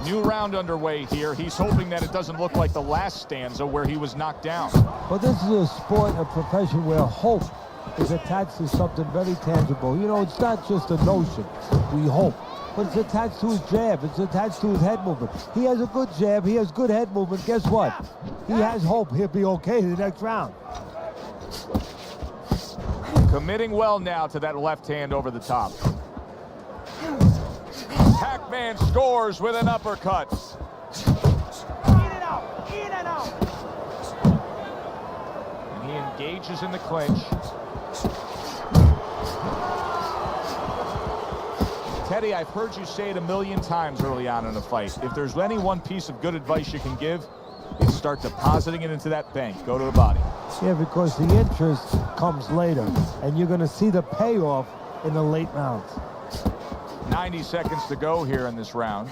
New round underway here. He's hoping that it doesn't look like the last stanza where he was knocked down. But this is a sport, a profession where hope is attached to something very tangible. You know, it's not just a notion, we hope. But it's attached to his jab. It's attached to his head movement. He has a good jab. He has good head movement. Guess what? He has hope he'll be okay the next round. Committing well now to that left hand over the top. Pac-Man scores with an uppercut. And he engages in the clinch. Teddy, I've heard you say it a million times early on in a fight. If there's any one piece of good advice you can give, it's start depositing it into that bank. Go to the body. Yeah, because the interest comes later, and you're going to see the payoff in the late rounds. 90 seconds to go here in this round.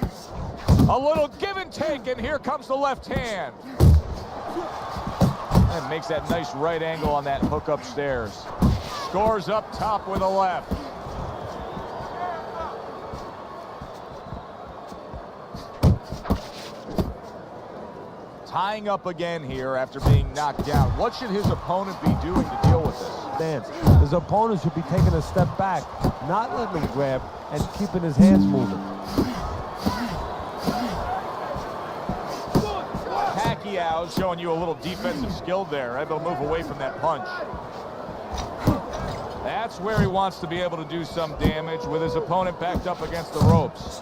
A little give and take, and here comes the left hand. And makes that nice right angle on that hook upstairs. Scores up top with a left. Tying up again here after being knocked down. What should his opponent be doing to deal with this? Stance. His opponent should be taking a step back, not letting him grab, and keeping his hands moving. Pacquiao showing you a little defensive skill there, able to move away from that punch. That's where he wants to be able to do some damage with his opponent backed up against the ropes.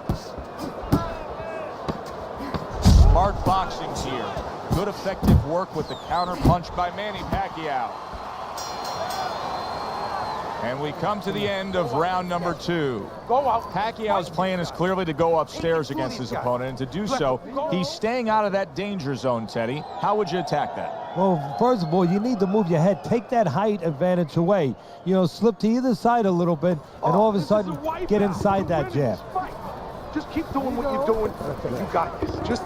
Smart boxing here. Good effective work with the counter punch by Manny Pacquiao. And we come to the end of round number 2. Pacquiao's plan is clearly to go upstairs against his opponent, and to do so, he's staying out of that danger zone, Teddy. How would you attack that? Well, first of all, you need to move your head. Take that height advantage away. You know, slip to either side a little bit, and all of a sudden, get inside that jab. Just keep doing what you're doing. You got this. Just...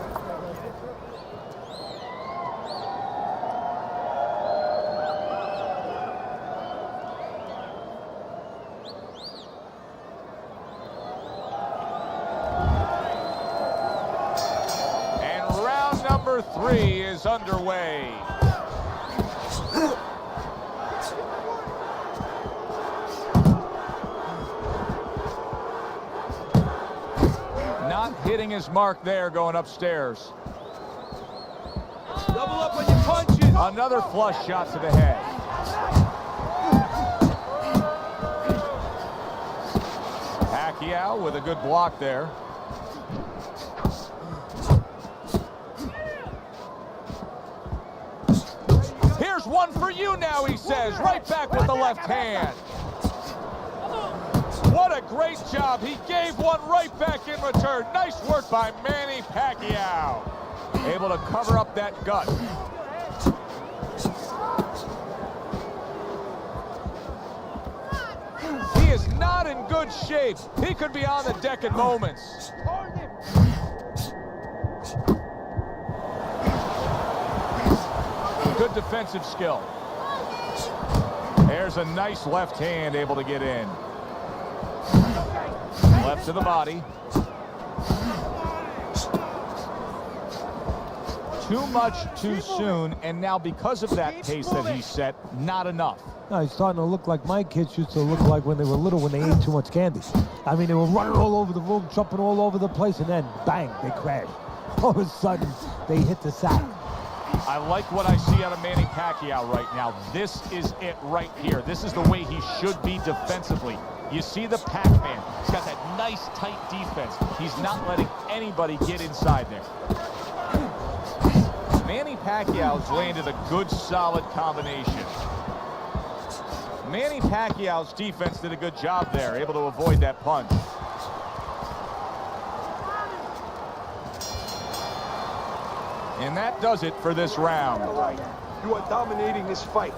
Number 3 is underway. Not hitting his mark there, going upstairs. Double up on your punches. Another flush shot to the head. Pacquiao with a good block there. One for you now, he says, right back with the left hand. What a great job. He gave one right back in return. Nice work by Manny Pacquiao. Able to cover up that gut. He is not in good shape. He could be on the deck in moments. Good defensive skill. There's a nice left hand able to get in. Left to the body. Too much too soon, and now because of that pace that he set, not enough. No, he's starting to look like my kids used to look like when they were little, when they ate too much candy. I mean, they were running all over the room, jumping all over the place, and then bang, they crashed. All of a sudden, they hit the sack. I like what I see out of Manny Pacquiao right now. This is it right here. This is the way he should be defensively. You see the Pac-Man. He's got that nice, tight defense. He's not letting anybody get inside there. Manny Pacquiao's landed a good, solid combination. Manny Pacquiao's defense did a good job there, able to avoid that punch. And that does it for this round. All right, you are dominating this fight.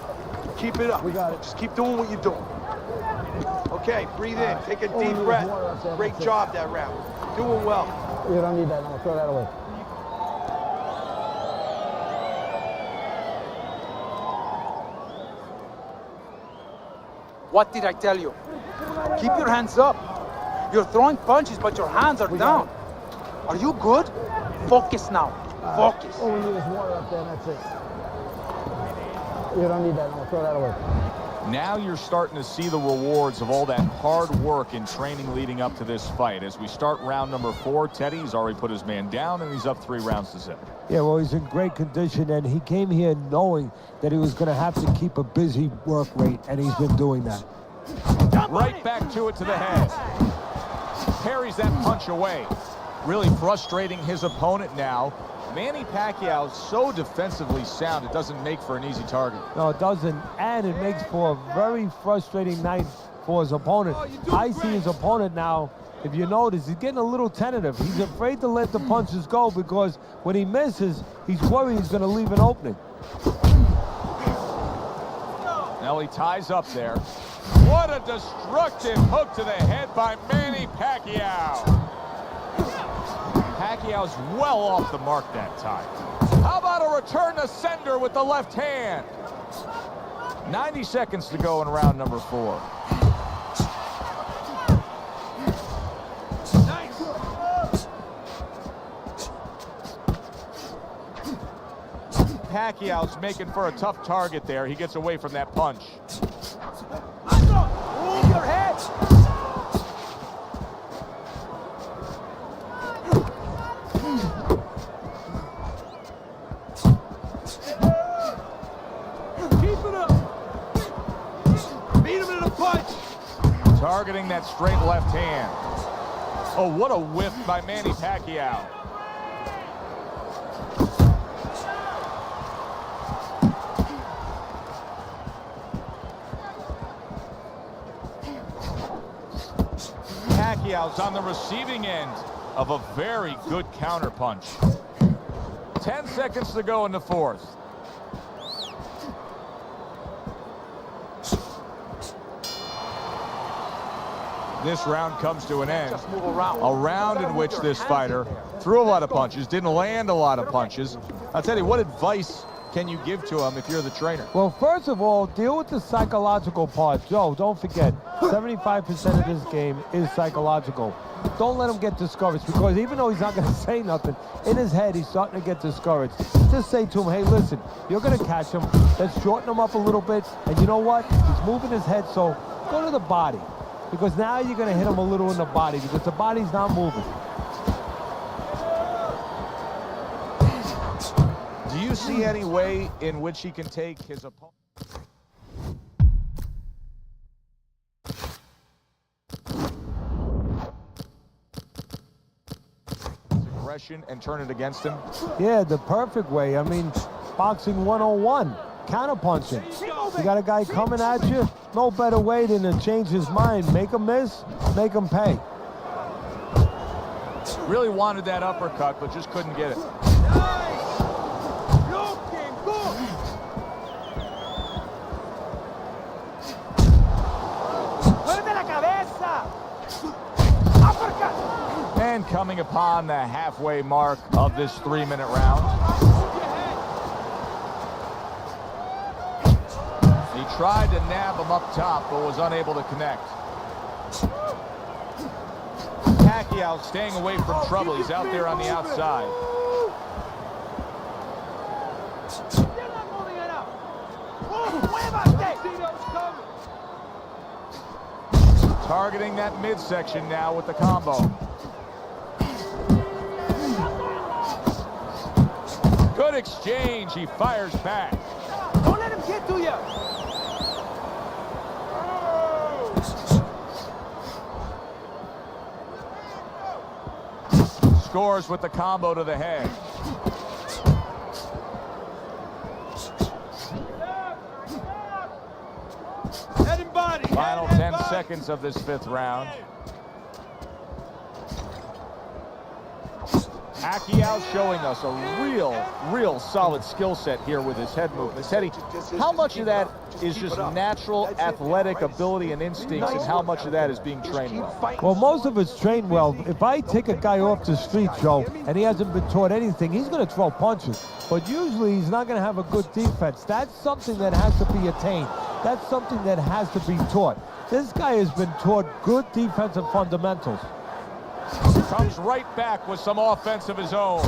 Keep it up. We got it. Just keep doing what you're doing. Okay, breathe in. Take a deep breath. Great job that round. Doing well. You don't need that. No, throw that away. What did I tell you? Keep your hands up. You're throwing punches, but your hands are down. Are you good? Focus now. Focus. All we need is water up there, and that's it. You don't need that. No, throw that away. Now you're starting to see the rewards of all that hard work and training leading up to this fight. As we start round number 4, Teddy's already put his man down, and he's up 3 rounds to 0. Yeah, well, he's in great condition, and he came here knowing that he was going to have to keep a busy work rate, and he's been doing that. Right back to it to the head. Parries that punch away. Really frustrating his opponent now. Manny Pacquiao is so defensively sound, it doesn't make for an easy target. No, it doesn't, and it makes for a very frustrating night for his opponent. I see his opponent now, if you notice, he's getting a little tentative. He's afraid to let the punches go because when he misses, he's worried he's going to leave an opening. Now he ties up there. What a destructive hook to the head by Manny Pacquiao. Pacquiao's well off the mark that time. How about a return to sender with the left hand? 90 seconds to go in round number 4. Nice. Pacquiao's making for a tough target there. He gets away from that punch. Move your head. Targeting that straight left hand. Oh, what a whiff by Manny Pacquiao. Pacquiao's on the receiving end of a very good counterpunch. 10 seconds to go in the 4th. This round comes to an end. Just move around. A round in which this fighter threw a lot of punches, didn't land a lot of punches. I'll tell you, what advice can you give to him if you're the trainer? Well, first of all, deal with the psychological part. Joe, don't forget, 75% of this game is psychological. Don't let him get discouraged, because even though he's not going to say nothing, in his head, he's starting to get discouraged. Just say to him, hey, listen, you're going to catch him. Let's shorten him up a little bit. And you know what? He's moving his head, so go to the body. Because now you're going to hit him a little in the body, because the body's not moving. Do you see any way in which he can take his opponent? Aggression and turn it against him? Yeah, the perfect way. I mean, boxing 101. Counterpunching. You got a guy coming at you, no better way than to change his mind. Make him miss, make him pay. Really wanted that uppercut, but just couldn't get it. And coming upon the halfway mark of this 3-minute round. He tried to nab him up top, but was unable to connect. Pacquiao staying away from trouble. He's out there on the outside. Targeting that midsection now with the combo. Good exchange. He fires back. Don't let him get to you. Scores with the combo to the head. Let him Final 10 seconds of this 5th round. Pacquiao showing us a real solid skill set here with his head movements. Teddy, how much of that is just natural athletic ability and instincts, and how much of that is being trained well? Well, most of it's trained well. If I take a guy off the street, Joe, and he hasn't been taught anything, he's going to throw punches. But usually he's not going to have a good defense. That's something that has to be attained. That's something that has to be taught. This guy has been taught good defensive fundamentals. Comes right back with some offense of his own.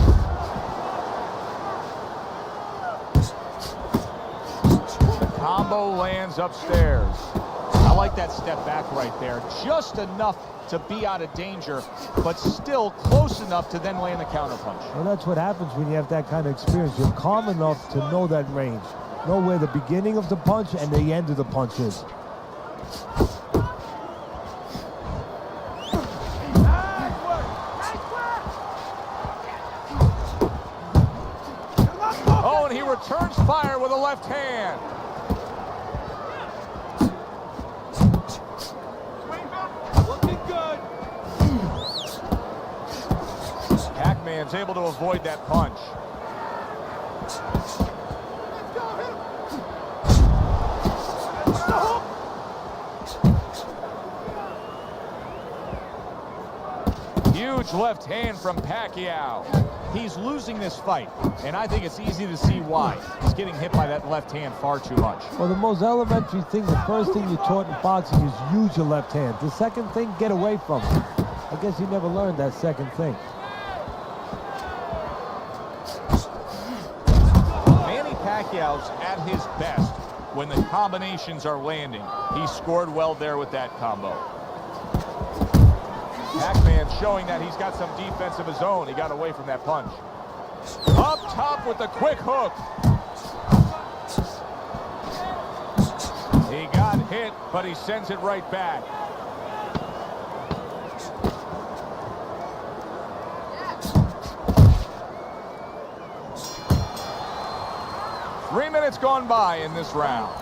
The combo lands upstairs. I like that step back right there. Just enough to be out of danger, but still close enough to then land the counterpunch. Well, that's what happens when you have that kind of experience. You're calm enough to know that range. Know where the beginning of the punch and the end of the punch is. Oh, and he returns fire with a left hand. Looking good. Pac-Man's able to avoid that punch. Huge left hand from Pacquiao. He's losing this fight, and I think it's easy to see why. He's getting hit by that left hand far too much. Well, the most elementary thing, the first thing you're taught in boxing is use your left hand. The second thing, get away from it. I guess he never learned that second thing. Manny Pacquiao's at his best when the combinations are landing. He scored well there with that combo. Pac-Man showing that he's got some defense of his own. He got away from that punch. Up top with the quick hook. He got hit, but he sends it right back. Three minutes gone by in this round.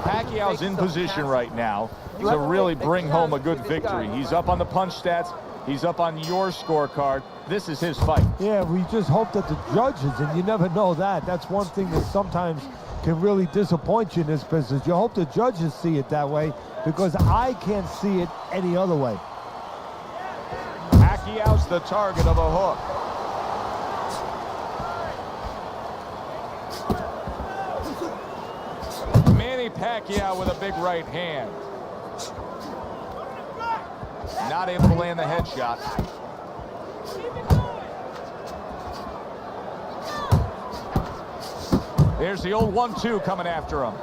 Pacquiao's in position right now to really bring home a good victory. He's up on the punch stats. He's up on your scorecard. This is his fight. Yeah, we just hope that the judges, and you never know that. That's one thing that sometimes can really disappoint you in this business. You hope the judges see it that way, because I can't see it any other way. Pacquiao's the target of a hook. Manny Pacquiao with a big right hand. Not able to land the headshot. There's the old 1-2 coming after him.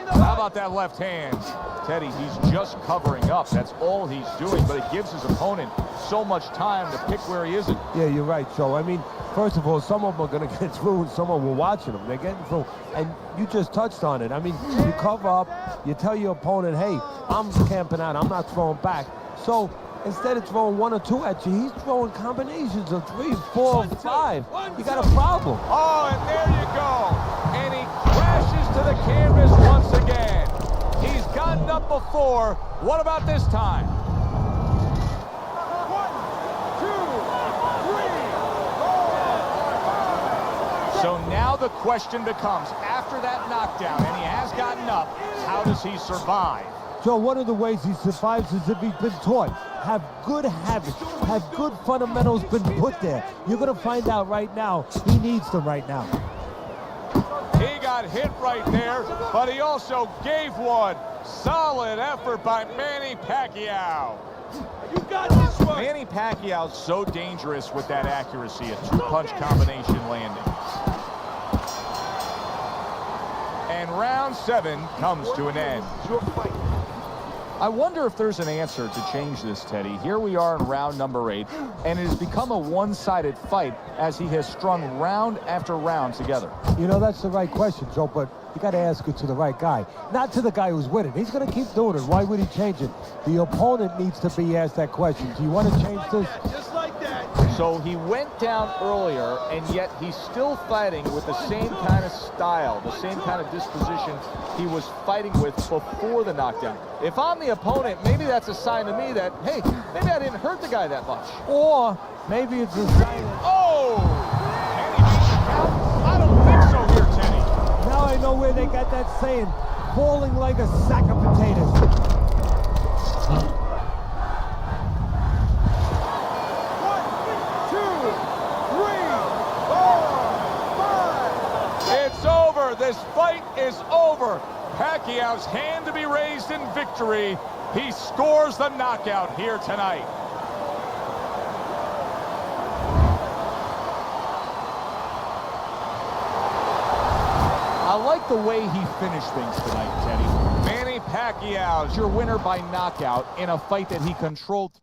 How about that left hand? Teddy, he's just covering up. That's all he's doing, but it gives his opponent so much time to pick where he isn't. Yeah, you're right, Joe. I mean, first of all, some of them are going to get through, and some of them are watching them. They're getting through, and you just touched on it. I mean, you cover up, you tell your opponent, hey, I'm camping out, I'm not throwing back. So instead of throwing 1 or 2 at you, he's throwing combinations of 3, 4, 5. You got a problem. Oh, and there you go. And he crashes to the canvas once again. He's gotten up before. What about this time? 1, 2, 3, 4. So now the question becomes, after that knockdown, and he has gotten up, how does he survive? Joe, one of the ways he survives is if he's been taught. Have good habits, have good fundamentals been put there. You're going to find out right now, he needs them right now. He got hit right there, but he also gave one. Solid effort by Manny Pacquiao. You got this one. Manny Pacquiao's so dangerous with that accuracy, a 2-punch combination landing. And round 7 comes to an end. Your fight. I wonder if there's an answer to change this, Teddy. Here we are in round number 8, and it has become a one-sided fight as he has strung round after round together. You know, that's the right question, Joe, but you got to ask it to the right guy, not to the guy who's winning. He's going to keep doing it. Why would he change it? The opponent needs to be asked that question. Do you want to change this? Just like that. So he went down earlier, and yet he's still fighting with the same kind of style, the same kind of disposition he was fighting with before the knockdown. If I'm the opponent, maybe that's a sign to me that, hey, maybe I didn't hurt the guy that much. Or maybe it's a sign. Oh! Can he make the count? I don't think so here, Teddy. Now I know where they got that saying, falling like a sack of potatoes. This fight is over. Pacquiao's hand to be raised in victory. He scores the knockout here tonight. I like the way he finished things tonight, Teddy. Manny Pacquiao's your winner by knockout in a fight that he controlled.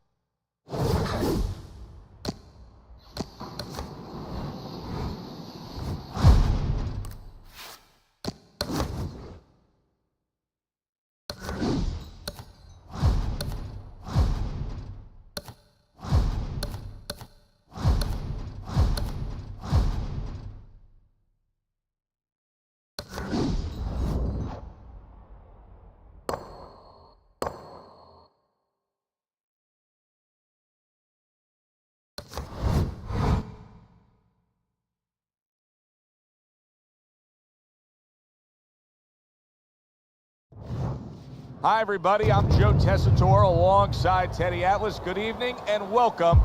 Hi, everybody. I'm Joe Tessitore alongside Teddy Atlas. Good evening and welcome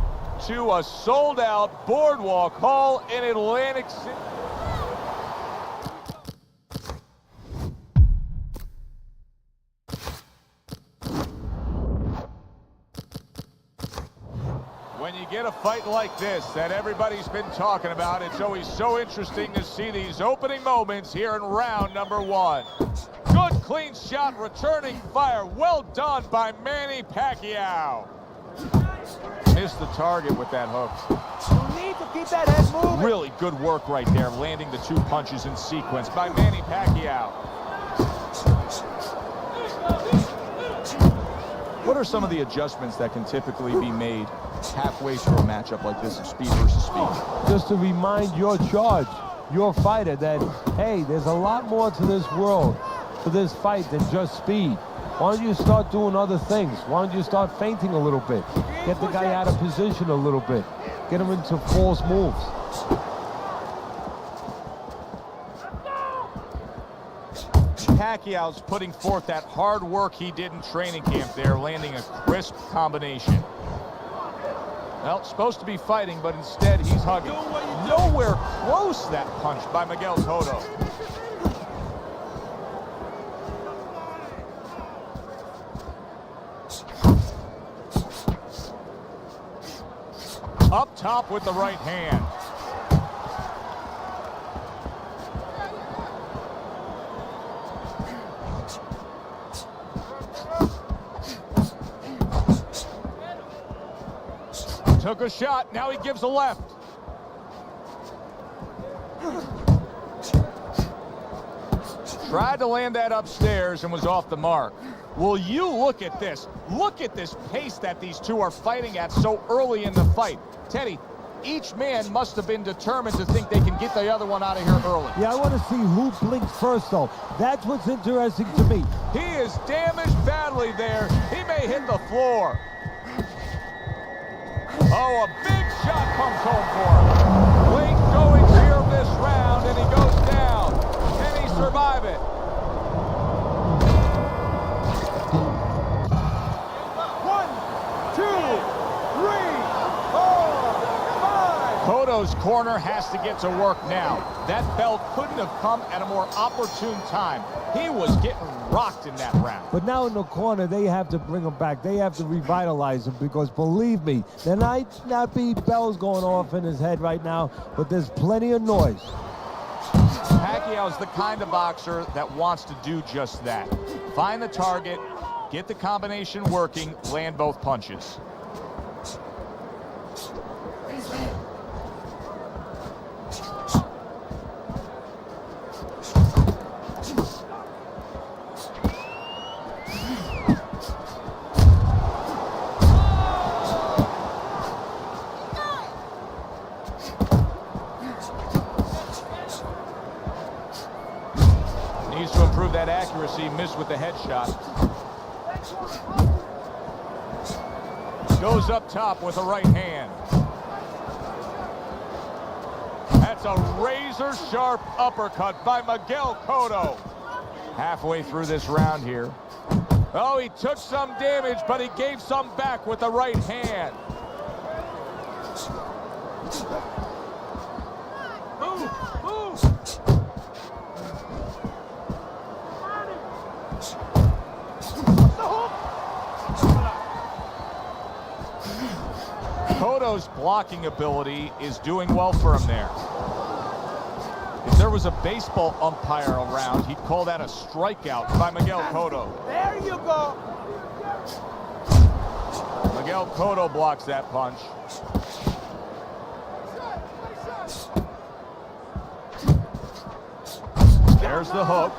to a sold-out Boardwalk Hall in Atlantic City. When you get a fight like this that everybody's been talking about, it's always so interesting to see these opening moments here in round number 1. Good, clean shot, returning fire. Well done by Manny Pacquiao. Missed the target with that hook. You need to keep that head moving. Really good work right there, landing the 2 punches in sequence by Manny Pacquiao. What are some of the adjustments that can typically be made halfway through a matchup like this of speed versus speed? Just to remind your fighter that, hey, there's a lot more to this world, to this fight than just speed. Why don't you start doing other things? Why don't you start feinting a little bit? Get the guy out of position a little bit. Get him into false moves. Pacquiao's putting forth that hard work he did in training camp there, landing a crisp combination. Well, supposed to be fighting, but instead he's hugging. Nowhere close that punch by Miguel Cotto. Up top with the right hand. Took a shot, now he gives a left. Tried to land that upstairs and was off the mark. Will you look at this? Look at this pace that these two are fighting at so early in the fight. Teddy, each man must have been determined to think they can get the other one out of here early. Yeah, I want to see who blinks first, though. That's what's interesting to me. He is damaged badly there. He may hit the floor. Oh, a big shot comes home for him. Late goings here of this round, and he goes down. Can he survive it? Cotto's corner has to get to work now. That bell couldn't have come at a more opportune time. He was getting rocked in that round. But now in the corner, they have to bring him back. They have to revitalize him because, believe me, there might not be bells going off in his head right now, but there's plenty of noise. Pacquiao's the kind of boxer that wants to do just that. Find the target, Get the combination working, land both punches. Needs to improve that accuracy, missed with the headshot. Goes up top with the right hand. That's a razor-sharp uppercut by Miguel Cotto. Halfway through this round here. Oh, he took some damage, but he gave some back with the right hand. Cotto's blocking ability is doing well for him there. If there was a baseball umpire around, he'd call that a strikeout by Miguel Cotto. There you go. Miguel Cotto blocks that punch. There's the hook.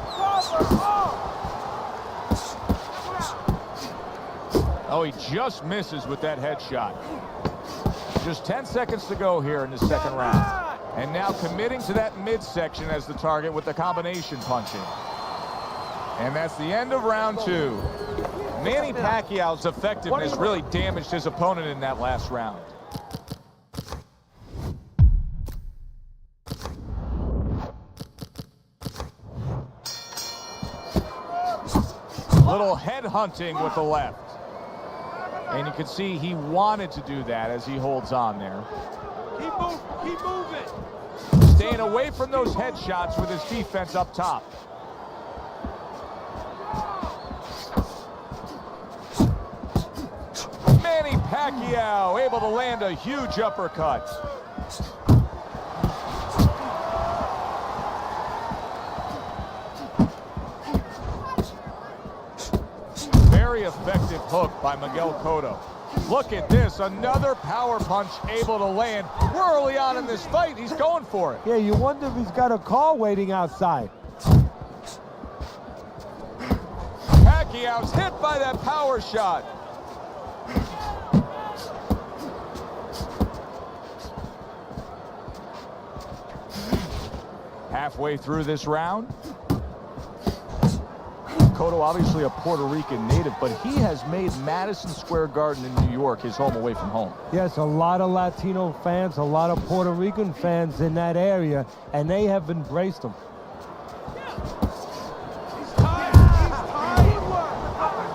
Oh, he just misses with that headshot. Just 10 seconds to go here in the second round. And now committing to that midsection as the target with the combination punching. And that's the end of round 2. Manny Pacquiao's effectiveness really damaged his opponent in that last round. Little head hunting with the left. And you can see he wanted to do that as he holds on there. Keep moving. Staying away from those headshots with his defense up top. Manny Pacquiao able to land a huge uppercut. Very effective hook by Miguel Cotto. Look at this, another power punch able to land. We're early on in this fight, he's going for it. Yeah, you wonder if he's got a car waiting outside. Pacquiao's hit by that power shot. Halfway through this round. Cotto, obviously a Puerto Rican native, but he has made Madison Square Garden in New York his home away from home. Yes, a lot of Latino fans, a lot of Puerto Rican fans in that area, and they have embraced him.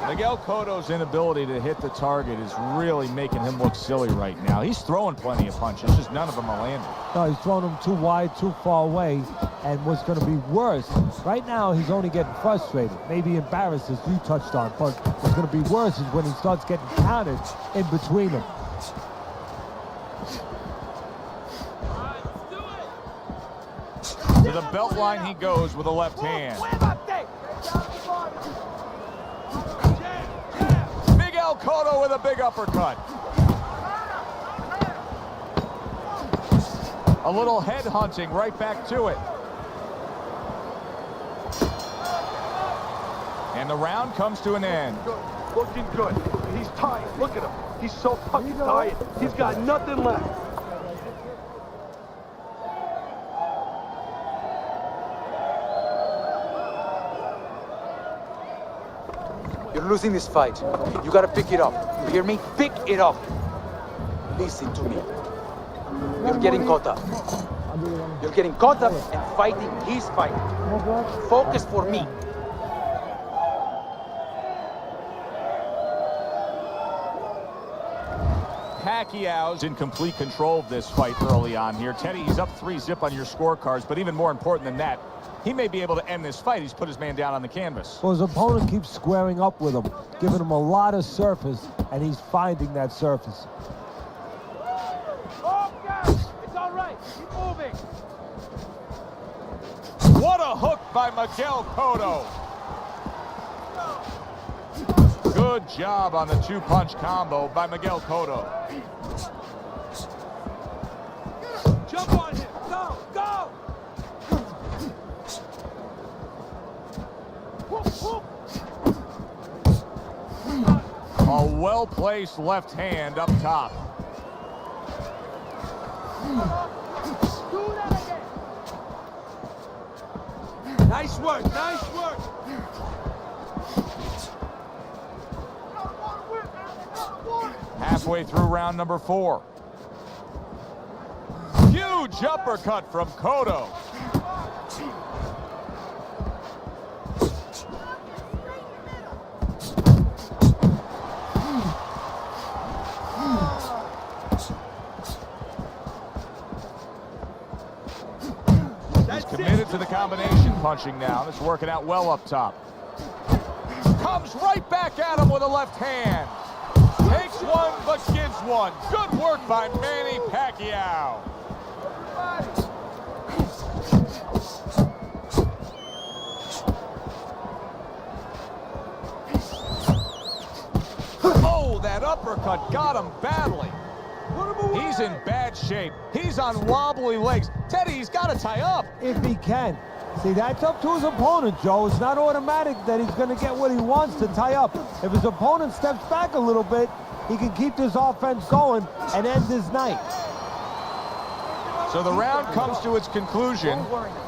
Miguel Cotto's inability to hit the target is really making him look silly right now. He's throwing plenty of punches, just none of them are landing. No, he's throwing them too wide, too far away, and what's going to be worse, right now he's only getting frustrated, maybe embarrassed as you touched on, but what's going to be worse is when he starts getting counted in between them. To the belt line he goes with a left hand. Miguel Cotto with a big uppercut. A little head hunting right back to it. And the round comes to an end. Good. Looking good. He's tired. Look at him. He's so fucking tired. He's got nothing left. You're losing this fight. You gotta pick it up. You hear me? Pick it up. Listen to me. You're getting caught up. You're getting caught up and fighting his fight. Focus for me. Pacquiao's in complete control of this fight early on here. Teddy, he's up 3-0 on your scorecards, but even more important than that, he may be able to end this fight. He's put his man down on the canvas. Well, his opponent keeps squaring up with him, giving him a lot of surface, and he's finding that surface. It's all right. Keep moving. What a hook by Miguel Cotto. Good job on the two-punch combo by Miguel Cotto. Jump on him. Go, go. A well-placed left hand up top. Nice work, nice work. Halfway through round number 4. Huge uppercut from Cotto. He's committed to the combination punching now. It's working out well up top. Comes right back at him with a left hand. Takes one, but gives one. Good work by Manny Pacquiao. Oh, that uppercut got him badly. He's in bad shape. He's on wobbly legs. Teddy, he's got to tie up. If he can. See, that's up to his opponent, Joe. It's not automatic that he's going to get what he wants to tie up. If his opponent steps back a little bit, he can keep this offense going and end his night. So the round comes to its conclusion,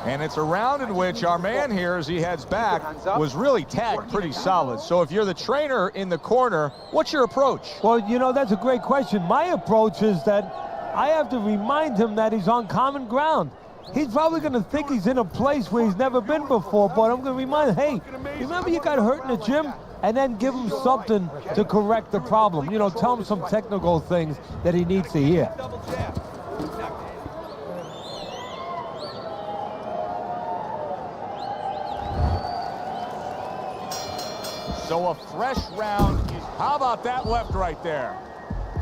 and it's a round in which our man here, as he heads back, was really tagged pretty solid. So if you're the trainer in the corner, what's your approach? Well, you know, that's a great question. My approach is that I have to remind him that he's on common ground. He's probably going to think he's in a place where he's never been before, but I'm going to remind him, hey, remember you got hurt in the gym? And then give him something to correct the problem. You know, tell him some technical things that he needs to hear. So a fresh round. How about that left right there?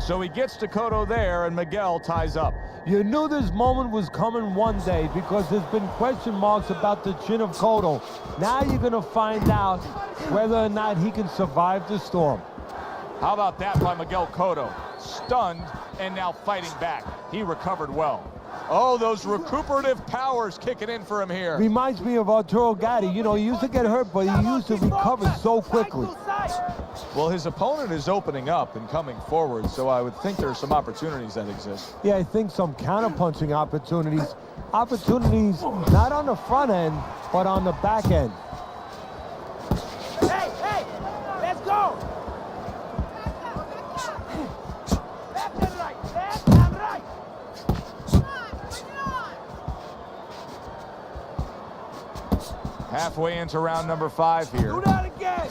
So he gets to Cotto there, and Miguel ties up. You knew this moment was coming one day because there's been question marks about the chin of Cotto. Now you're going to find out whether or not he can survive the storm. How about that by Miguel Cotto? Stunned and now fighting back. He recovered well. Oh, those recuperative powers kicking in for him here. Reminds me of Arturo Gatti. You know, he used to get hurt, but he used to recover so quickly. Well, his opponent is opening up and coming forward, so I would think there are some opportunities that exist. Yeah, I think some counter-punching opportunities. Opportunities not on the front end, but on the back end. Hey, hey, let's go. Left and right, left and right. Halfway into round number 5 here. Do that again.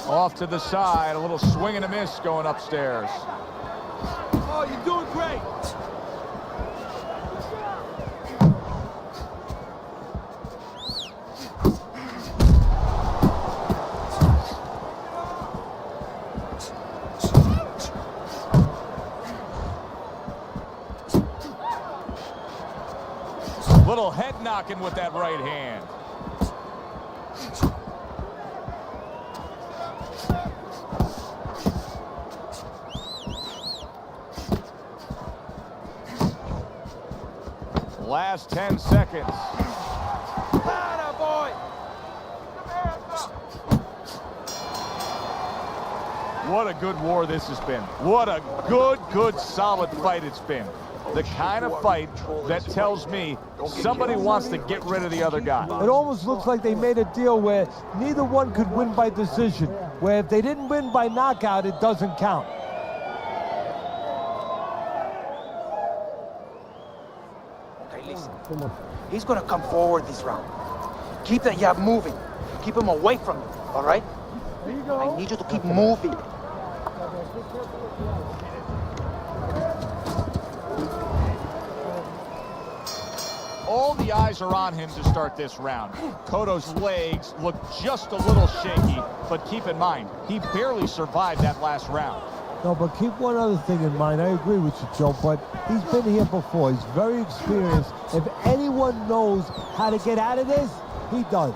Off to the side, a little swing and a miss going upstairs. Oh, you're doing great. Little head knocking with that right hand. Last 10 seconds. Atta boy. What a good war this has been. What a good, solid fight it's been. The kind of fight that tells me somebody wants to get rid of the other guy. It almost looks like they made a deal where neither one could win by decision, where if they didn't win by knockout, it doesn't count. Okay, listen. He's gonna come forward this round. Keep that jab moving. Keep him away from you, all right? I need you to keep moving. all the eyes are on him to start this round. Cotto's legs look just a little shaky, but keep in mind, he barely survived that last round. No, but keep one other thing in mind. I agree with you, Joe, but he's been here before. He's very experienced. If anyone knows how to get out of this, he does.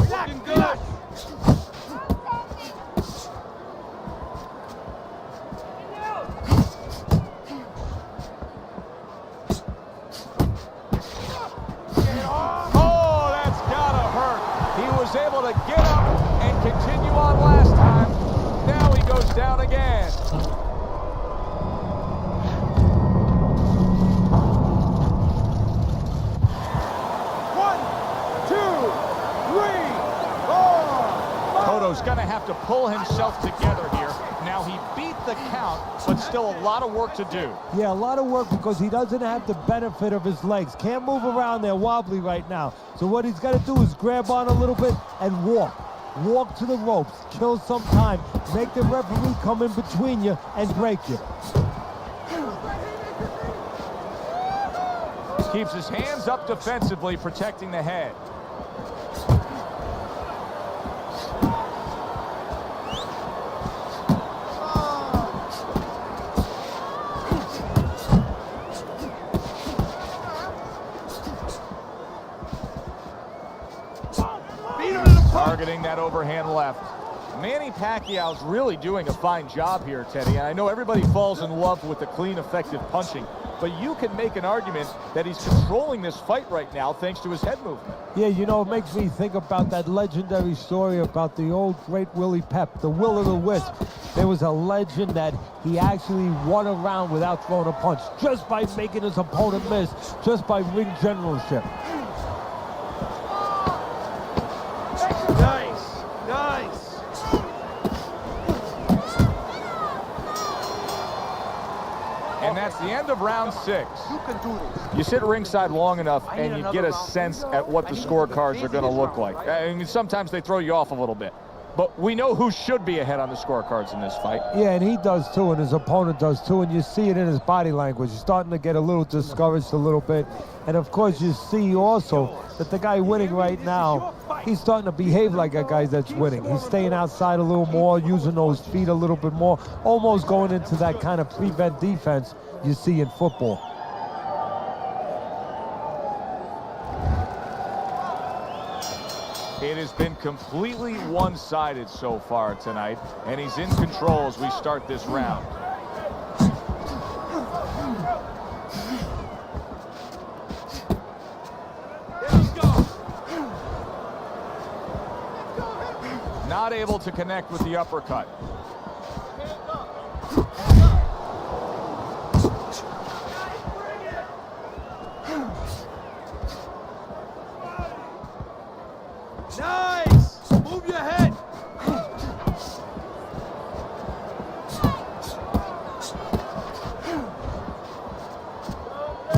Looking good. Oh, that's gotta hurt. He was able to get up and continue on last time. Now he goes down again. Cotto's gonna have to pull himself together here. Now he beat the count, but still a lot of work to do. Yeah, a lot of work because he doesn't have the benefit of his legs. Can't move around there wobbly right now. So what he's got to do is grab on a little bit and walk. Walk to the ropes, kill some time, make the referee come in between you and break you. Keeps his hands up defensively, protecting the head. Targeting that overhand left. Manny Pacquiao's really doing a fine job here, Teddy. And I know everybody falls in love with the clean, effective punching, but you can make an argument that he's controlling this fight right now thanks to his head movement. Yeah, you know, it makes me think about that legendary story about the old great Willie Pep, the Will of the Wisp. There was a legend that he actually won a round without throwing a punch, just by making his opponent miss, just by ring generalship. Nice. And that's the end of round 6. You can do this. You sit ringside long enough and you get a sense at what the scorecards are going to look like. I mean, sometimes they throw you off a little bit. But we know who should be ahead on the scorecards in this fight. Yeah, and he does too, and his opponent does too, and you see it in his body language. He's starting to get a little discouraged a little bit. And of course, you see also that the guy winning right now, he's starting to behave like a guy that's winning. He's staying outside a little more, using those feet a little bit more, almost going into that kind of prevent defense you see in football. It has been completely one-sided so far tonight, and he's in control as we start this round. Not able to connect with the uppercut. Nice! Move your head!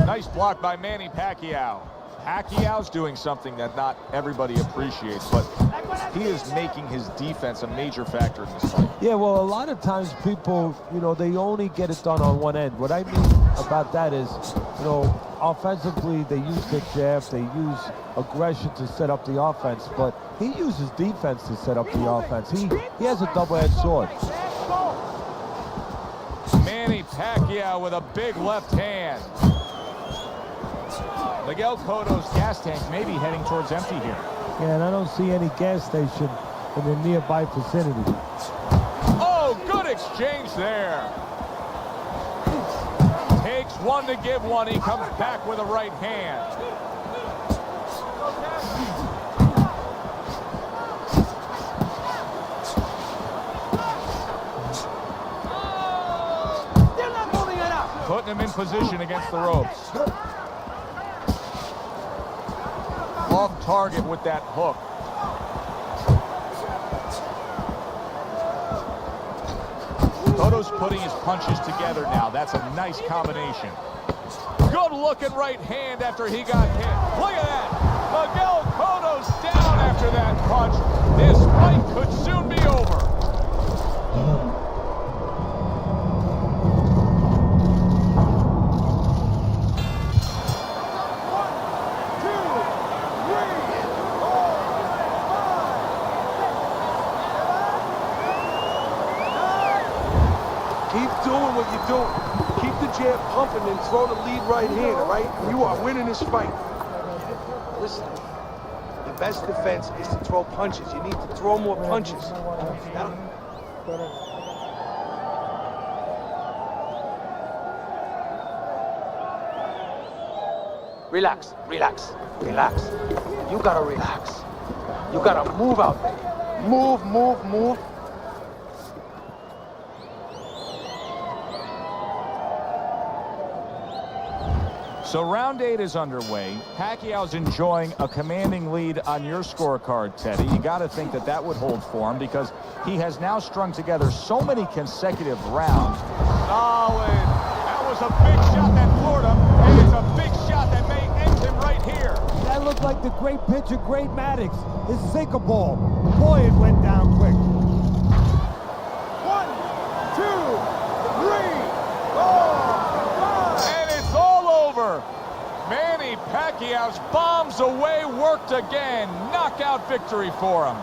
Nice block by Manny Pacquiao. Pacquiao's doing something that not everybody appreciates, but he is making his defense a major factor in this fight. Yeah, well, a lot of times people, you know, they only get it done on one end. What I mean about that is, you know, offensively, they use the jab, they use aggression to set up the offense, but he uses defense to set up the offense. He has a double-edged sword. Manny Pacquiao with a big left hand. Miguel Cotto's gas tank may be heading towards empty here. Yeah, and I don't see any gas station in the nearby vicinity. Oh, good exchange there. Takes one to give one. He comes back with a right hand. Putting him in position against the ropes. Off target with that hook. Cotto's putting his punches together now. That's a nice combination. Good looking right hand after he got hit. Look at that. Miguel Cotto's down after that punch. This fight could soon be over. you're doing. Keep the jab pumping and throw the lead right hand, all right? You are winning this fight. Listen, the best defense is to throw punches. You need to throw more punches. Relax, relax, relax. You gotta relax. You gotta move out there. Move, move, move. So round 8 is underway. Pacquiao's enjoying a commanding lead on your scorecard, Teddy. You got to think that that would hold for him because he has now strung together so many consecutive rounds. Solid. That was a big shot that floored him, and it's a big shot that may end him right here. That looked like the great pitcher, Great Maddox. His sinker ball. Boy, it went down quick. 1, 2, 3, 4. Manny Pacquiao's bombs away worked again. Knockout victory for him.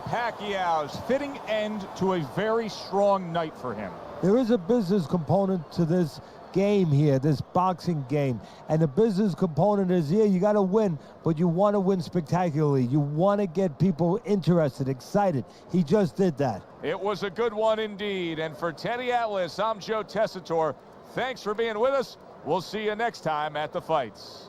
Pacquiao's fitting end to a very strong night for him. There is a business component to this game here, this boxing game. And the business component is, yeah, you got to win, but you want to win spectacularly. You want to get people interested, excited. He just did that. It was a good one indeed. And for Teddy Atlas, I'm Joe Tessitore. Thanks for being with us. We'll see you next time at the fights.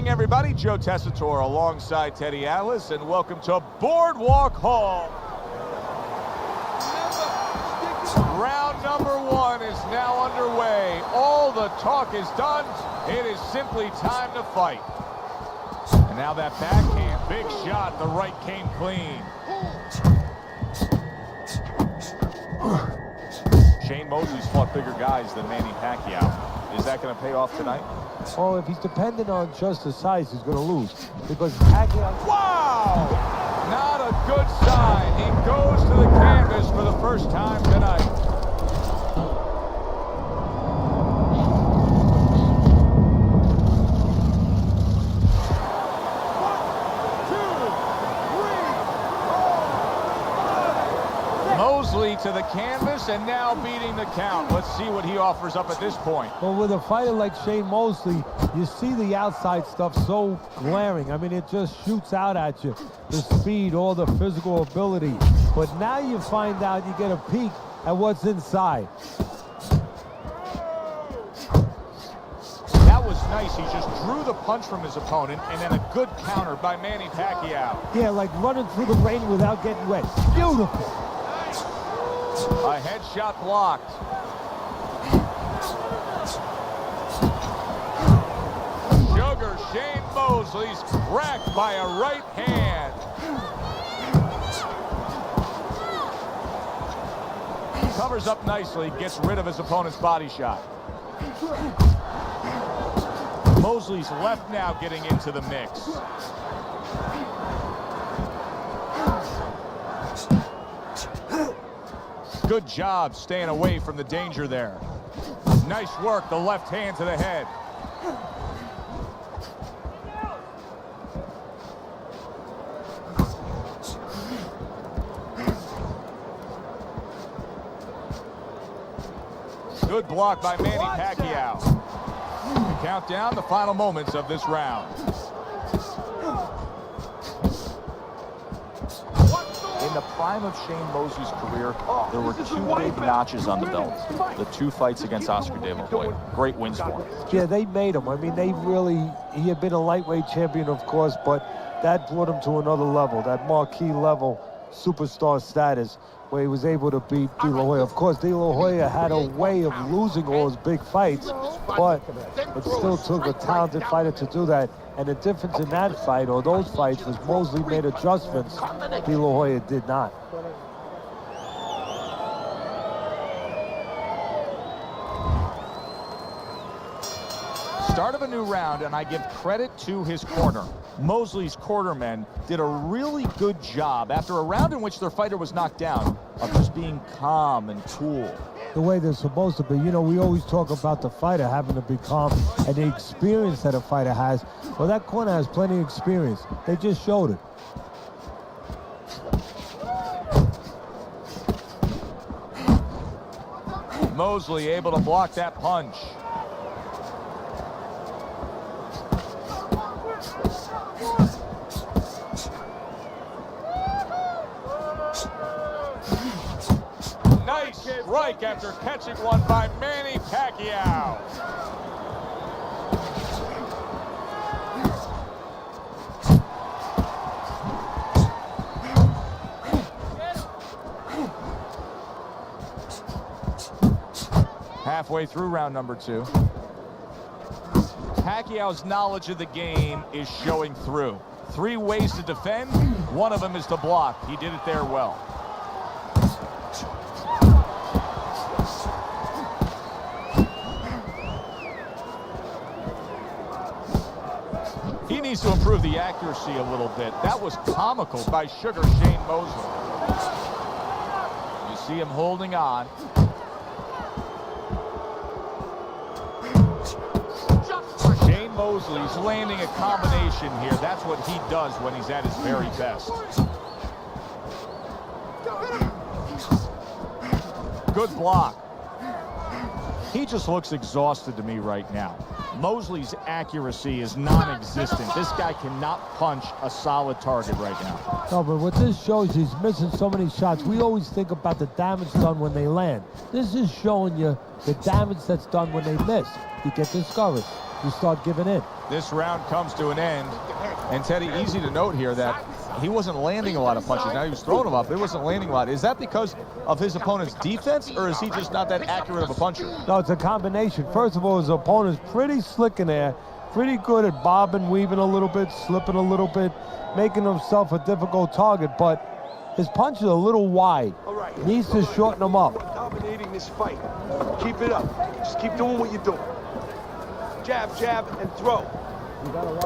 Everybody, Joe Tessitore alongside Teddy Atlas, and welcome to Boardwalk Hall. Round number 1 is now underway. All the talk is done. It is simply time to fight. And now that backhand, big shot, the right came clean. Shane Mosley's fought bigger guys than Manny Pacquiao. Is that going to pay off tonight? Oh, if he's dependent on just the size, he's going to lose. Because Pacquiao... Wow! Not a good sign. He goes to the canvas for the first time tonight. Mosley to the canvas and now beating the count. Let's see what he offers up at this point. Well, with a fighter like Shane Mosley, you see the outside stuff so glaring. I mean, it just shoots out at you. The speed, all the physical ability. But now you find out, you get a peek at what's inside. That was nice. He just drew the punch from his opponent and then a good counter by Manny Pacquiao. Yeah, like running through the rain without getting wet. Beautiful. A headshot blocked. Sugar Shane Mosley's cracked by a right hand. Covers up nicely, gets rid of his opponent's body shot. Mosley's left now getting into the mix. Good job staying away from the danger there. Nice work, the left hand to the head. Good block by Manny Pacquiao. Count down the final moments of this round. In the prime of Shane Mosley's career, there were 2 big notches on the belt. The 2 fights against Oscar De La Hoya. Great wins for him. Yeah, they made him. I mean, he had been a lightweight champion, of course, but that brought him to another level, that marquee level superstar status, where he was able to beat De La Hoya. Of course, De La Hoya had a way of losing all his big fights, but it still took a talented fighter to do that. And the difference in that fight, or those fights, was Mosley made adjustments. De La Hoya did not. Start of a new round, and I give credit to his corner. Mosley's cornermen did a really good job after a round in which their fighter was knocked down of just being calm and cool. The way they're supposed to be. You know, we always talk about the fighter having to be calm and the experience that a fighter has. Well, that corner has plenty of experience. They just showed it. Mosley able to block that punch. Nice strike after catching one by Manny Pacquiao. Halfway through round number 2. Pacquiao's knowledge of the game is showing through. 3 ways to defend. One of them is to block. He did it there well. He needs to improve the accuracy a little bit. That was comical by Sugar Shane Mosley. You see him holding on. Shane Mosley's landing a combination here. That's what he does when he's at his very best. Good block. He just looks exhausted to me right now. Mosley's accuracy is non-existent. This guy cannot punch a solid target right now. No, but what this shows, he's missing so many shots. We always think about the damage done when they land. This is showing you the damage that's done when they miss. You get discouraged. You start giving in. This round comes to an end. And Teddy, easy to note here that he wasn't landing a lot of punches. Now he was throwing them up. It wasn't landing a lot. Is that because of his opponent's defense, or is he just not that accurate of a puncher? No, it's a combination. First of all, his opponent's pretty slick in there, pretty good at bobbing, weaving a little bit, slipping a little bit, making himself a difficult target, but his punch is a little wide. Needs to shorten them up. Dominating this fight. Keep it up. Just keep doing what you're doing. Jab, jab, and throw.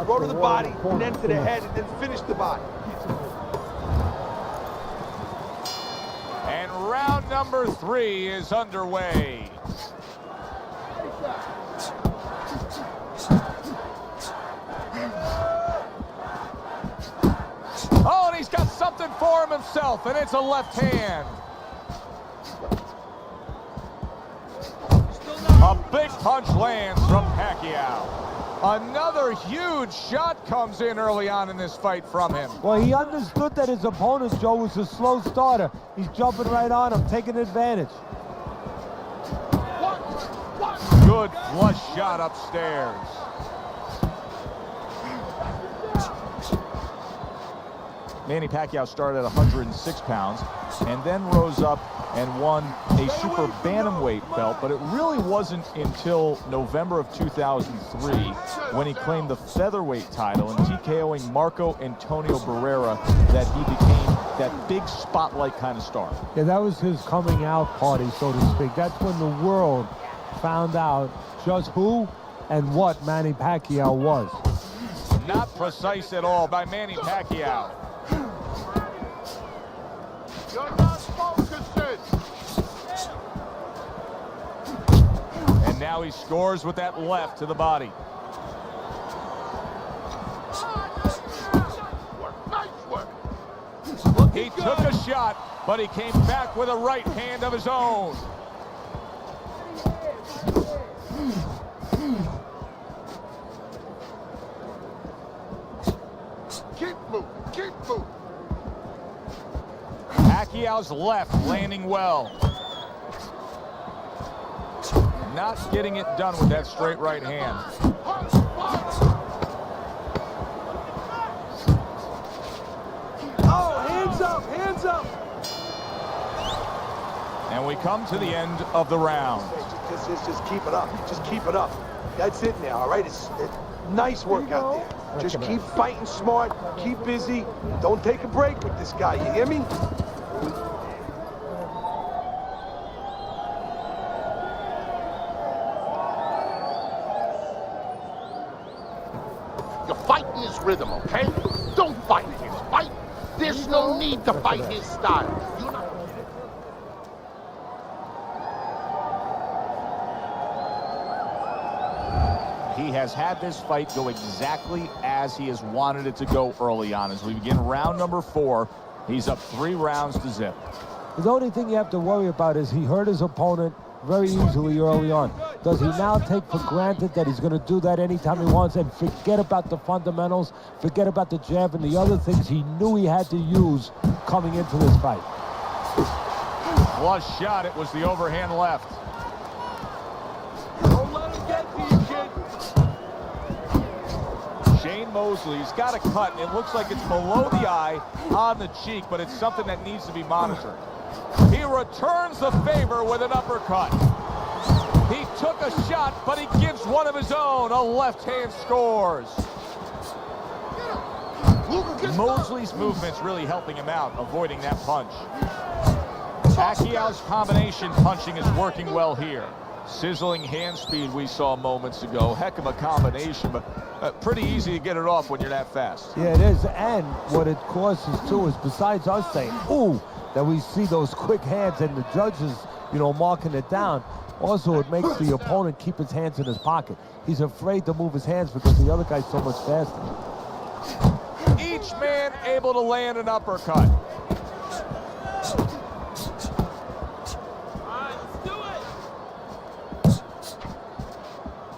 Throw to the body, and then to the head, and then finish the body. And round number 3 is underway. Oh, and he's got something for him himself, and it's a left hand. A big punch lands from Pacquiao. Another huge shot comes in early on in this fight from him. Well, he understood that his opponent, Joe, was a slow starter. He's jumping right on him, taking advantage. Good flush shot upstairs. Manny Pacquiao started at 106 pounds and then rose up and won a super bantamweight belt, but it really wasn't until November of 2003 when he claimed the featherweight title and TKOing Marco Antonio Barrera that he became that big spotlight kind of star. Yeah, that was his coming out party, so to speak. That's when the world found out just who and what Manny Pacquiao was. Not precise at all by Manny Pacquiao. You're not focusing. And now he scores with that left to the body. Nice work. He took a shot, but he came back with a right hand of his own. Keep moving. Keep moving. Pacquiao's left landing well. Not getting it done with that straight right hand. Oh, hands up, hands up. And we come to the end of the round. Just keep it up. Just keep it up. That's it now, all right? It's nice work out there. Just keep fighting smart. Keep busy. Don't take a break with this guy. You hear me? You're fighting his rhythm, okay? Don't fight his fight. There's no need to fight his style. You're not... He has had this fight go exactly as he has wanted it to go early on. As we begin round number 4, he's up 3 rounds to zip. The only thing you have to worry about is he hurt his opponent very easily early on. Does he now take for granted that he's going to do that anytime he wants and forget about the fundamentals, forget about the jab and the other things he knew he had to use coming into this fight? Flush shot. It was the overhand left. Don't let him get to you, kid. Shane Mosley's got a cut. It looks like it's below the eye on the cheek, but it's something that needs to be monitored. He returns the favor with an uppercut. He took a shot, but he gives one of his own. A left hand scores. Mosley's movement's really helping him out, avoiding that punch. Pacquiao's combination punching is working well here. Sizzling hand speed we saw moments ago. Heck of a combination, but pretty easy to get it off when you're that fast. Yeah, it is. And what it causes, too, is besides us saying, ooh, that we see those quick hands and the judges, you know, marking it down, also it makes the opponent keep his hands in his pocket. He's afraid to move his hands because the other guy's so much faster. Each man able to land an uppercut.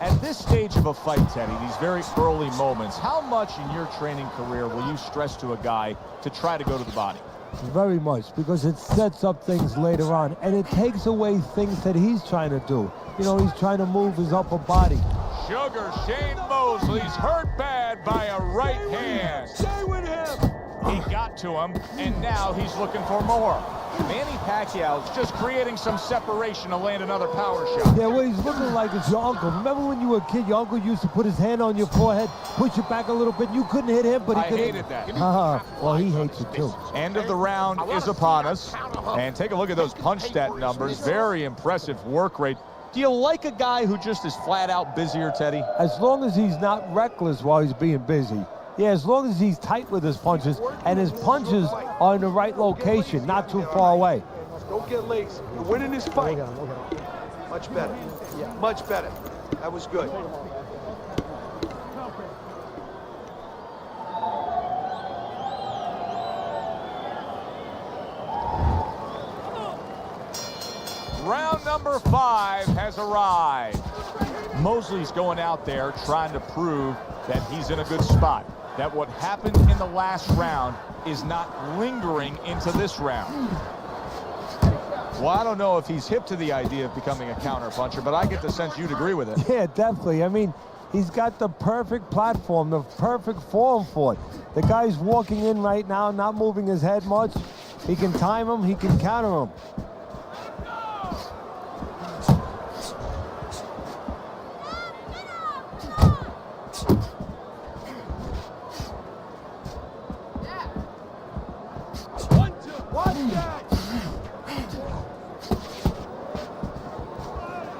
At this stage of a fight, Teddy, these very early moments, how much in your training career will you stress to a guy to try to go to the body? Very much, because it sets up things later on, and it takes away things that he's trying to do. You know, he's trying to move his upper body. Sugar Shane Mosley's hurt bad by a right hand. Stay with him. He got to him, and now he's looking for more. Manny Pacquiao's just creating some separation to land another power shot. Yeah, what he's looking like is your uncle. Remember when you were a kid, your uncle used to put his hand on your forehead, push it back a little bit. You couldn't hit him, but he I could hit. hated that. Well, he hates it too. End of the round is upon us. And take a look at those punch stat numbers. Very impressive work rate. Do you like a guy who just is flat out busier, Teddy? As long as he's not reckless while he's being busy. Yeah, as long as he's tight with his punches, and his punches are in the right location, not too far away. Don't get lazy. You're winning this fight. Much better. Yeah, much better. That was good. Round number 5 has arrived. Mosley's going out there trying to prove that he's in a good spot. That what happened in the last round is not lingering into this round. Well, I don't know if he's hip to the idea of becoming a counter puncher, but I get the sense you'd agree with it. Yeah, definitely. I mean, He's got the perfect platform, the perfect form for it. The guy's walking in right now, not moving his head much. He can time him, he can counter him.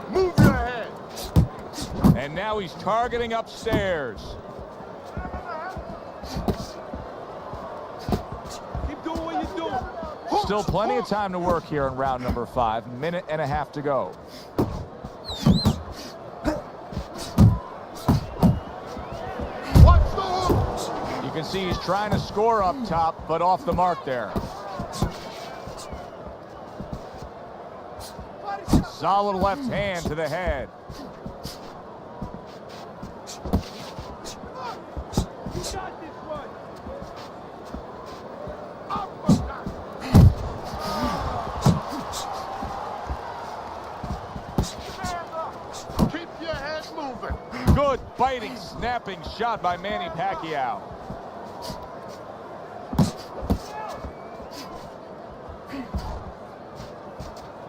Move your head. And now he's targeting upstairs. Keep doing what you're doing. Still plenty of time to work here in round number 5. Minute and a half to go. Watch the hook. You can see he's trying to score up top, but off the mark there. Solid left hand to the head. Keep your head moving. Good biting, snapping shot by Manny Pacquiao.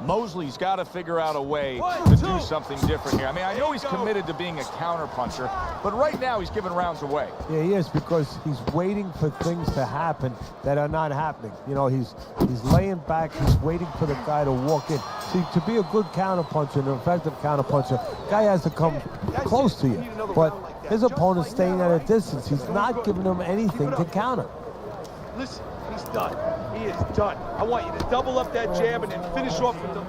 Mosley's got to figure out a way to do something different here. I mean, I know he's committed to being a counter puncher, but right now he's giving rounds away. Yeah, he is, because he's waiting for things to happen that are not happening. You know, he's laying back, he's waiting for the guy to walk in. See, to be a good counter puncher, an effective counter puncher, guy has to come close to you. But his opponent's staying at a distance. He's not giving him anything to counter. Listen, he's done. He is done. I want you to double up that jab and then finish off with the...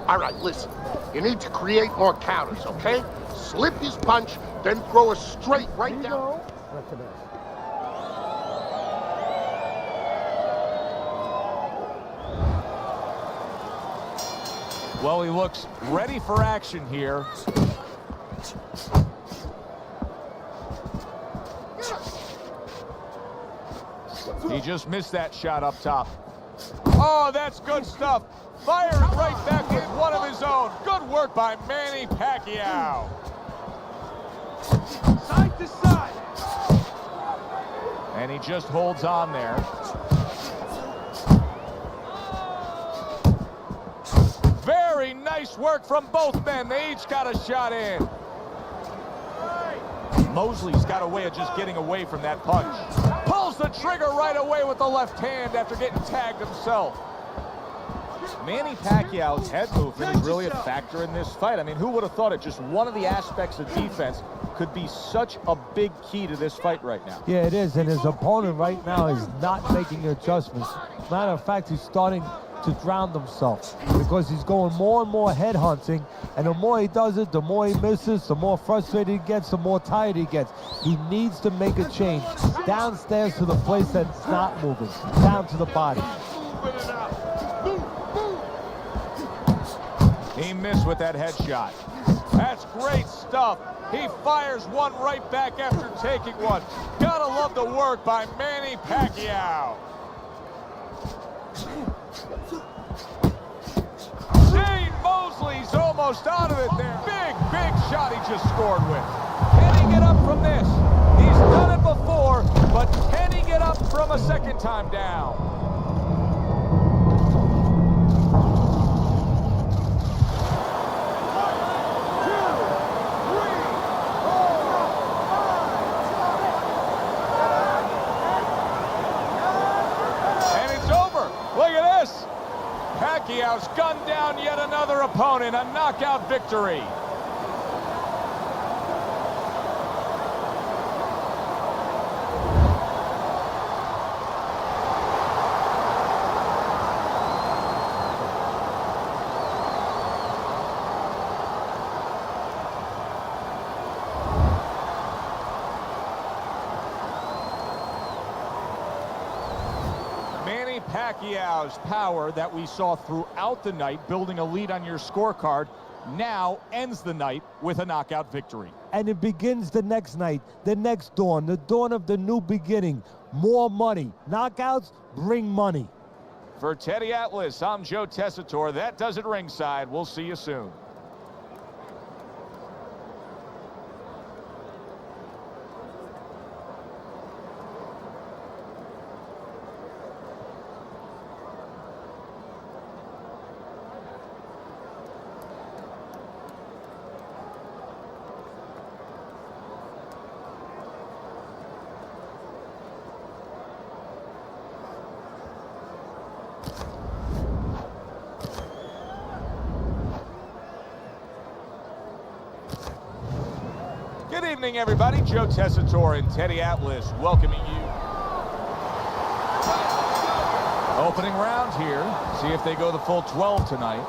All right, listen. You need to create more counters, okay? Slip his punch, then throw a straight right down. Well, he looks ready for action here. He just missed that shot up top. Oh, that's good stuff. Fired right back with one of his own. Good work by Manny Pacquiao. Side to side. And he just holds on there. Very nice work from both men. They each got a shot in. Mosley's got a way of just getting away from that punch. Pulls the trigger right away with the left hand after getting tagged himself. Manny Pacquiao's head movement is really a factor in this fight. I mean, who would have thought it? Just one of the aspects of defense could be such a big key to this fight right now. Yeah, it is, and his opponent right now is not making adjustments. Matter of fact, he's starting to drown himself because he's going more and more head hunting, and the more he does it, the more he misses, the more frustrated he gets, the more tired he gets. He needs to make a change downstairs to the place that's not moving, down to the body. He missed with that headshot. That's great stuff. He fires one right back after taking one. Gotta love the work by Manny Pacquiao. Shane Mosley's almost out of it there. Big shot he just scored with. Can he get up from this? He's done it before, but can he get up from a second time down? Pacquiao's gunned down yet another opponent, a knockout victory. Pacquiao's power that we saw throughout the night, building a lead on your scorecard, now ends the night with a knockout victory. And it begins the next night, the next dawn, the dawn of the new beginning. More money. Knockouts bring money. For Teddy Atlas, I'm Joe Tessitore. That does it ringside. We'll see you soon. Good evening, everybody. Joe Tessitore and Teddy Atlas welcoming you. Opening round here. See if they go the full 12 tonight.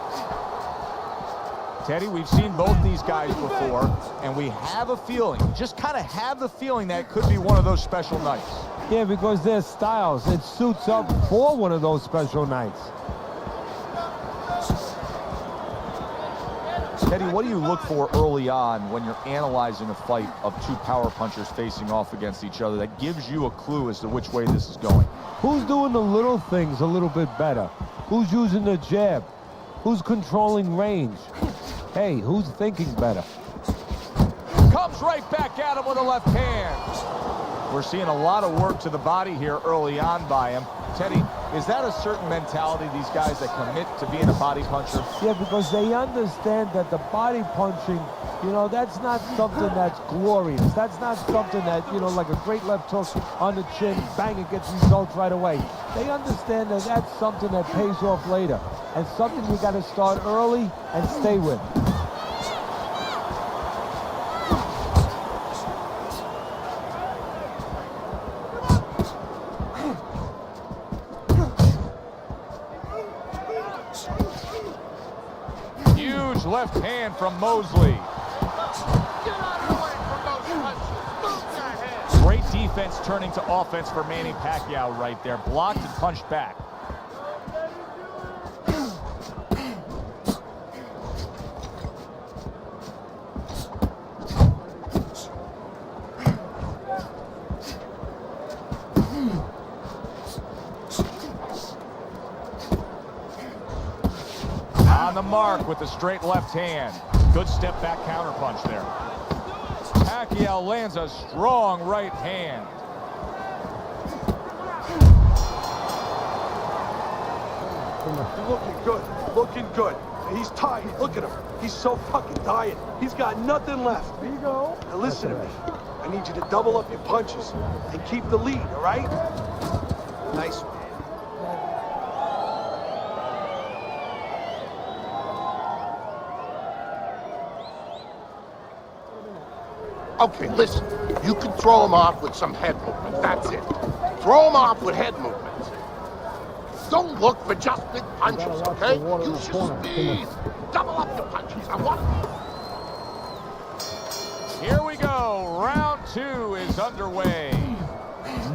Teddy, we've seen both these guys before, and we have a feeling, just kind of have the feeling that it could be one of those special nights. Yeah, because their styles, it suits up for one of those special nights. Teddy, what do you look for early on when you're analyzing a fight of two power punchers facing off against each other that gives you a clue as to which way this is going? Who's doing the little things a little bit better? Who's using the jab? Who's controlling range? Hey, who's thinking better? Comes right back at him with a left hand. We're seeing a lot of work to the body here early on by him. Teddy, is that a certain mentality, these guys that commit to being a body puncher? Yeah, because they understand that the body punching, you know, that's not something that's glorious. That's not something that, you know, like a great left hook on the chin, bang, it gets results right away. They understand that that's something that pays off later, and something you got to start early and stay with. Huge left hand from Mosley. Great defense turning to offense for Manny Pacquiao right there. Blocked and punched back. On the mark with the straight left hand. Good step back counter punch there. Pacquiao lands a strong right hand. Looking good, looking good. He's tired. Look at him. He's so fucking tired. He's got nothing left. Here you go. Now listen to me. I need you to double up your punches and keep the lead, all right? Nice one. Okay, listen. You can throw him off with some head movement. That's it. Throw him off with head movement. Don't look for just big punches, okay? Use your speed. Double up your punches. I want it. Here we go. Round 2 is underway.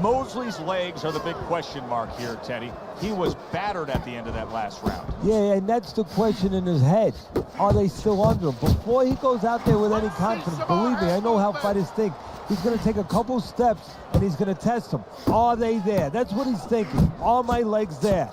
Mosley's legs are the big question mark here, Teddy. He was battered at the end of that last round. Yeah, and that's the question in his head. Are they still under him? Before he goes out there with any confidence, believe me, I know how fighters think. He's going to take a couple steps, and he's going to test them. Are they there? That's what he's thinking. Are my legs there?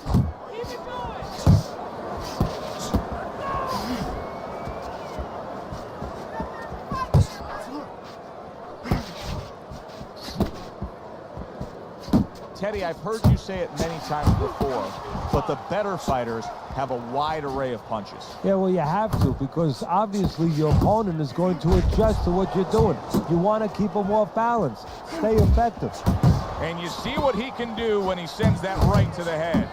Teddy, I've heard you say it many times before, but the better fighters have a wide array of punches. Yeah, well, you have to, because obviously your opponent is going to adjust to what you're doing. You want to keep him off balance. Stay effective. And you see what he can do when he sends that right to the head.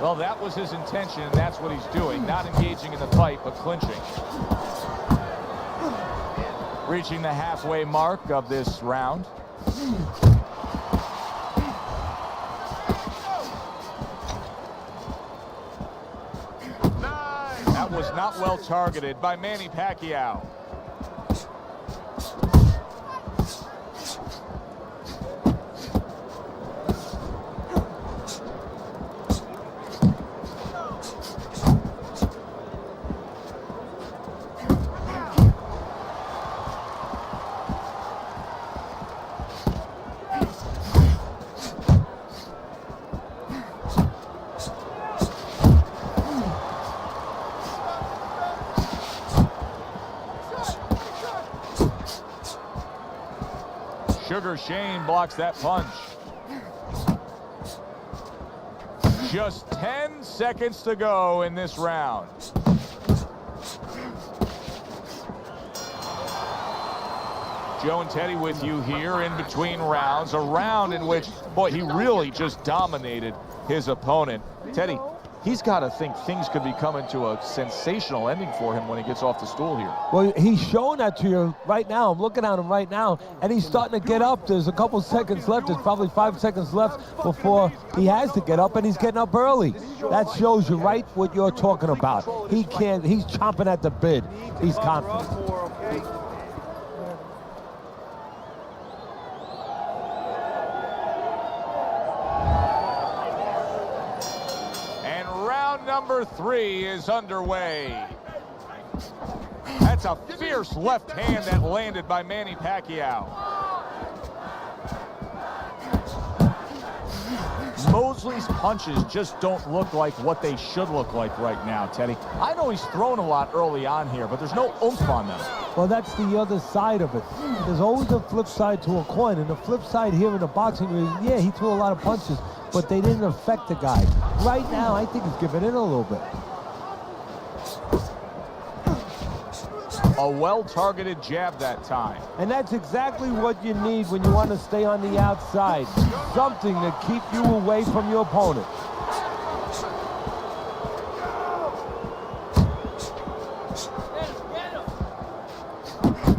Well, that was his intention, and that's what he's doing. Not engaging in the fight, but clinching. Reaching the halfway mark of this round. That was not well targeted by Manny Pacquiao. Sugar Shane blocks that punch. Just 10 seconds to go in this round. Joe and Teddy with you here in between rounds. A round in which, boy, he really just dominated his opponent. Teddy, he's got to think things could be coming to a sensational ending for him when he gets off the stool here. Well, he's showing that to you right now. I'm looking at him right now, and he's starting to get up. There's a couple seconds left. There's probably 5 seconds left before he has to get up, and he's getting up early. That shows you right what you're talking about. He's chomping at the bit. He's confident. Number 3 is underway. That's a fierce left hand that landed by Manny Pacquiao. Mosley's punches just don't look like what they should look like right now, Teddy. I know he's thrown a lot early on here, but there's no oomph on them. Well, that's the other side of it. There's always a flip side to a coin, and the flip side here in the boxing ring, yeah, he threw a lot of punches, but they didn't affect the guy. Right now, I think he's giving in a little bit. A well-targeted jab that time. And that's exactly what you need when you want to stay on the outside. Something to keep you away from your opponent.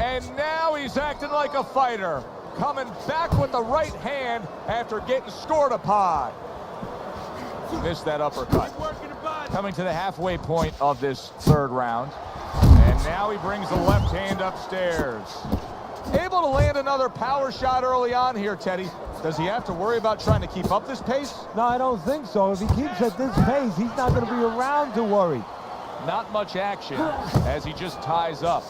And now he's acting like a fighter. Coming back with the right hand after getting scored upon. Missed that uppercut. Coming to the halfway point of this third round. And now he brings the left hand upstairs. Able to land another power shot early on here, Teddy. Does he have to worry about trying to keep up this pace? No, I don't think so. If he keeps at this pace, he's not going to be around to worry. Not much action as he just ties up.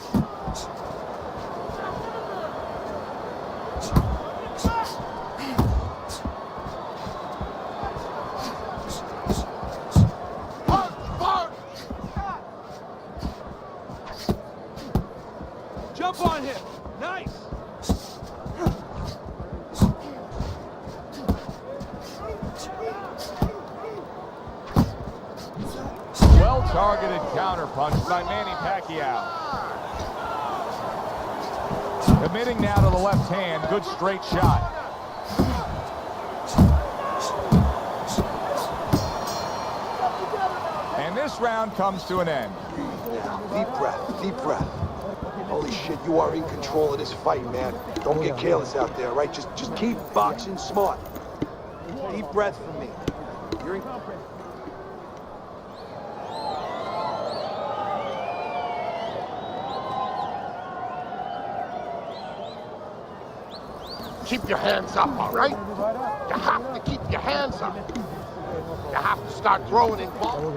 Jump on him. Nice. Well-targeted counterpunch by Manny Pacquiao. Committing now to the left hand. Good straight shot. And this round comes to an end. Deep breath, deep breath. Holy shit, you are in control of this fight, man. Don't get careless out there, right? Just keep boxing smart. Deep breath for me. You're in... Keep your hands up, all right? You have to keep your hands up. You have to start throwing in balls.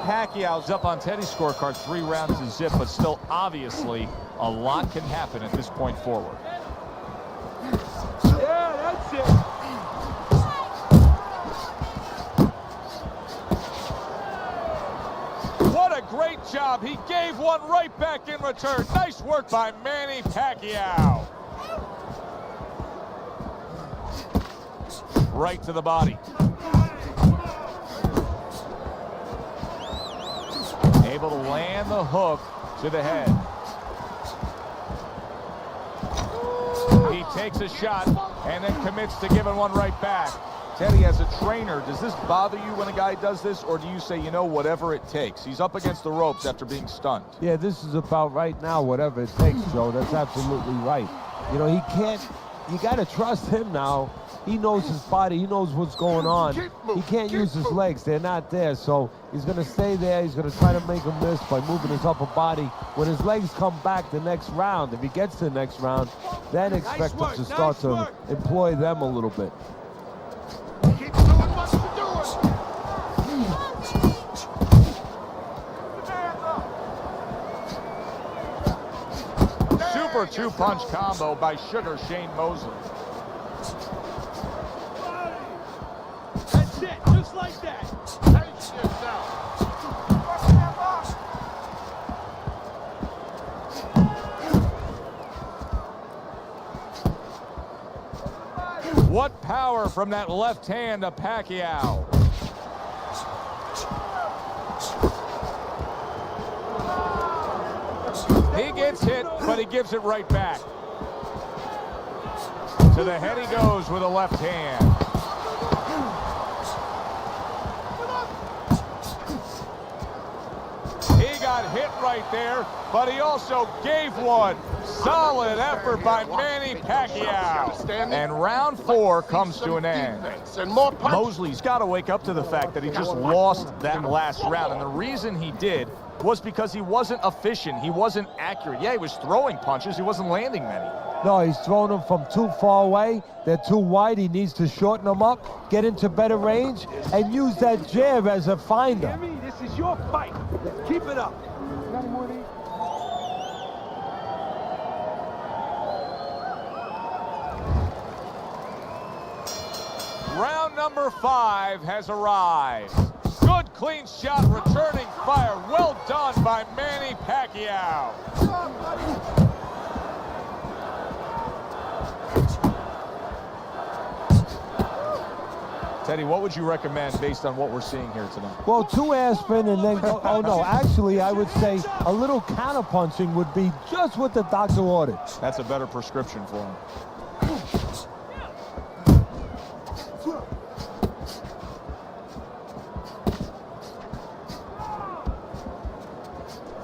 Pacquiao's up on Teddy's scorecard 3 rounds to zip, but still obviously a lot can happen at this point forward. Yeah, that's it. What a great job. He gave one right back in return. Nice work by Manny Pacquiao. Right to the body. Able to land the hook to the head. He takes a shot and then commits to giving one right back. Teddy, as a trainer, does this bother you when a guy does this, or do you say, you know, whatever it takes? He's up against the ropes after being stunned. Yeah, this is about right now, whatever it takes, Joe. That's absolutely right. You know, he can't, you got to trust him now. He knows his body. He knows what's going on. He can't use his legs. They're not there. So he's going to stay there. He's going to try to make him miss by moving his upper body. When his legs come back the next round, if he gets to the next round, then expect him to start to employ them a little bit. Keep doing what you're doing. Super two-punch combo by Sugar Shane Mosley. That's it, just like that. Pace yourself. from that left hand of Pacquiao. He gets hit, but he gives it right back. To the head he goes with a left hand. He got hit right there, but he also gave one. Solid effort by Manny Pacquiao. And round 4 comes to an end. Mosley's got to wake up to the fact that he just lost that last round. And the reason he did was because he wasn't efficient. He wasn't accurate. Yeah, he was throwing punches. He wasn't landing many. No, he's throwing them from too far away. They're too wide. He needs to shorten them up, get into better range, and use that jab as a finder. Jimmy, this is your fight. Keep it up. Round number 5 has arrived. Good clean shot, returning fire. Well done by Manny Pacquiao. Teddy, what would you recommend based on what we're seeing here tonight? Well, 2 aspirin and then go. Oh, no, actually, I would say a little counterpunching would be just what the doctor ordered. That's a better prescription for him.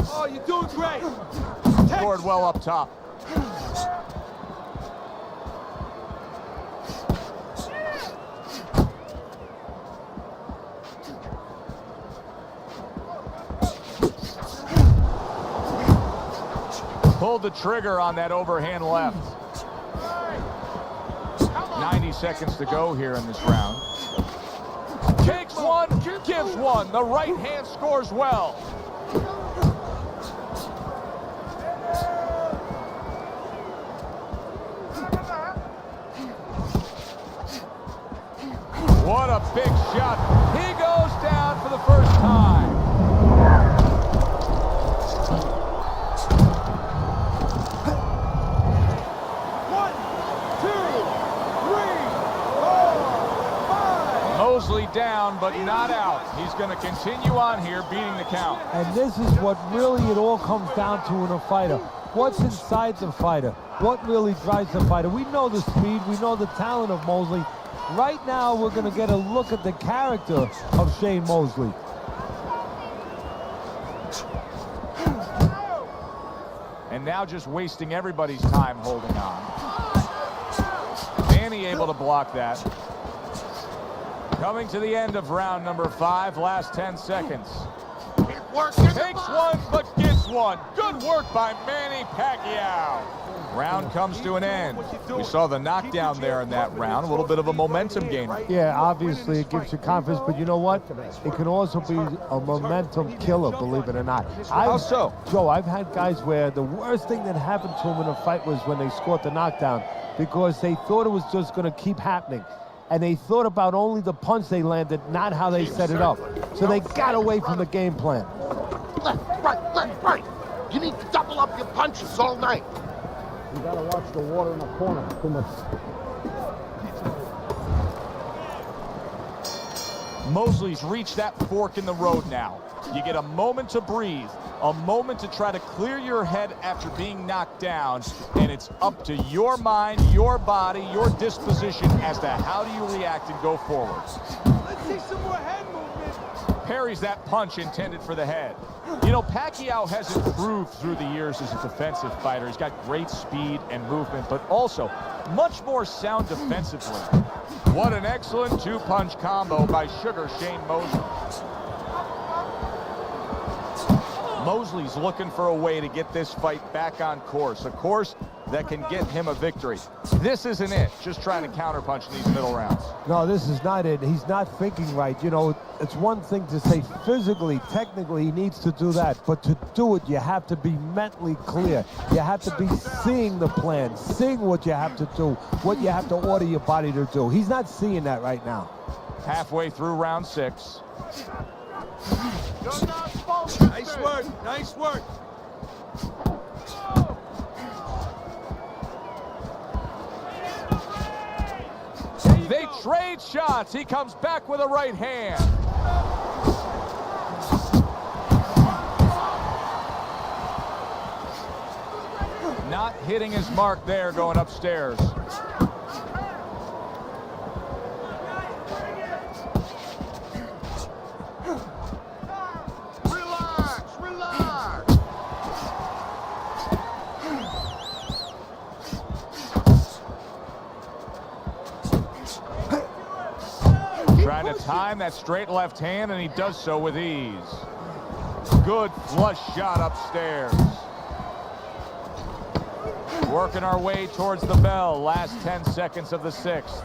Oh, you're doing great. Scored well up top. Pulled the trigger on that overhand left. 90 seconds to go here in this round. Takes one, gives one. The right hand scores well. What a big shot. He goes down for the first time. Mosley down, but not out. He's going to continue on here, beating the count. And this is what really it all comes down to in a fighter. What's inside the fighter? What really drives the fighter? We know the speed. We know the talent of Mosley. Right now, we're going to get a look at the character of Shane Mosley. And now just wasting everybody's time holding on. Manny able to block that. Coming to the end of round number 5, last 10 seconds. Takes one, but gets one. Good work by Manny Pacquiao. Round comes to an end. We saw the knockdown there in that round. A little bit of a momentum gainer. Yeah, obviously it gives you confidence, but you know what? It can also be a momentum killer, believe it or not. How so? Joe, I've had guys where the worst thing that happened to them in a fight was when they scored the knockdown because they thought it was just going to keep happening. And they thought about only the punch they landed, not how they set it up. So they got away from the game plan. Left, right. You need to double up your punches all night. You gotta watch the water in the corner. Too much. Mosley's reached that fork in the road now. You get a moment to breathe, a moment to try to clear your head after being knocked down, and it's up to your mind, your body, your disposition as to how do you react and go forward. Let's see some more head movement. Parries that punch intended for the head. You know, Pacquiao has improved through the years as a defensive fighter. He's got great speed and movement, but also much more sound defensively. What an excellent 2-punch combo by Sugar Shane Mosley. Mosley's looking for a way to get this fight back on course, a course that can get him a victory. This isn't it, just trying to counterpunch in these middle rounds. No, this is not it. He's not thinking right. You know, it's one thing to say physically, technically, he needs to do that. But to do it, you have to be mentally clear. You have to be seeing the plan, seeing what you have to do, what you have to order your body to do. He's not seeing that right now. Halfway through round 6. Nice work, nice work. They Trade shots. He comes back with a right hand. Not hitting his mark there, going upstairs. Trying to time that straight left hand, and he does so with ease. Good flush shot upstairs. Working our way towards the bell. Last 10 seconds of the sixth.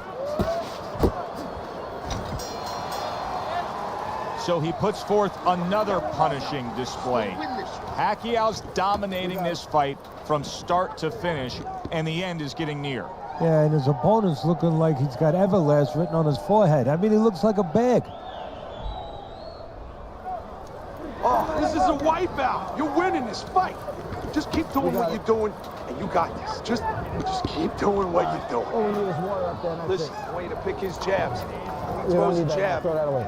So he puts forth another punishing display. Pacquiao's dominating this fight from start to finish, and the end is getting near. Yeah, and his opponent's looking like he's got Everlast written on his forehead. I mean, he looks like a bag. Oh, this is a wipeout. You're winning this fight. Just keep doing what you're doing, and you got this. Just keep doing what you're doing. All we need is water up there. Listen, I want you to pick his jabs. You don't Throws a need that. jab. Throw that away.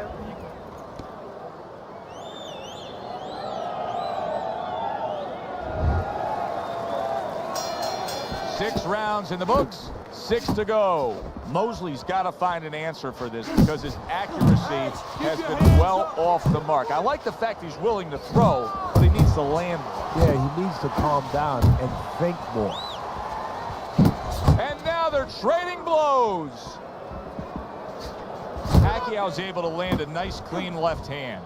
Six rounds in the books, 6 to go. Mosley's got to find an answer for this because his accuracy has been well off the mark. I like the fact he's willing to throw, but he needs to land more. Yeah, he needs to calm down and think more. And now they're trading blows. Pacquiao's able to land a nice, clean left hand.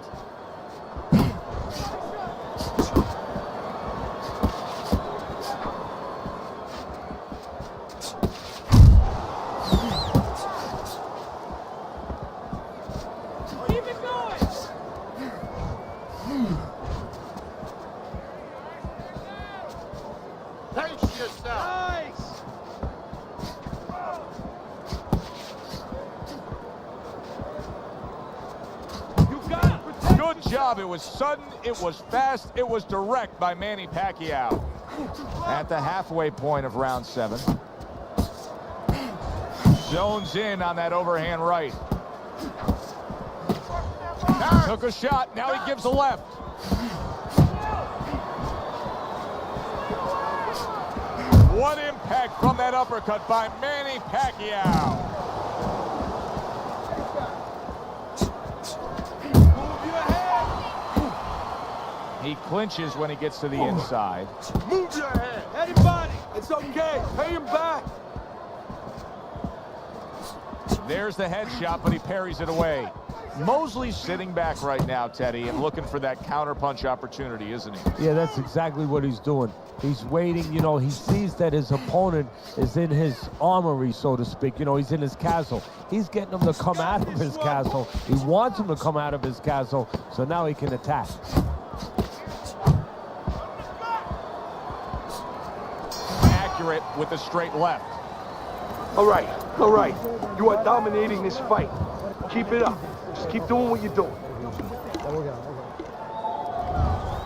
Pace yourself. Nice. You got it. Good job. It was sudden, it was fast, it was direct by Manny Pacquiao. At the halfway point of round 7. Zones in on that overhand right. Took a shot, now he gives a left. What impact from that uppercut by Manny Pacquiao. Move your head. He clinches when he gets to the inside. Move your head. Head and body. It's okay. Pay him back. There's the headshot, but he parries it away. Mosley's sitting back right now, Teddy, and looking for that counterpunch opportunity, isn't he? Yeah, that's exactly what he's doing. He's waiting, you know, he sees that his opponent is in his armory, so to speak. You know, he's in his castle. He's getting him to come out of his castle. He wants him to come out of his castle, so now he can attack. Accurate with the straight left. All right. All right. You are dominating this fight. Keep it up. Just keep doing what you're doing.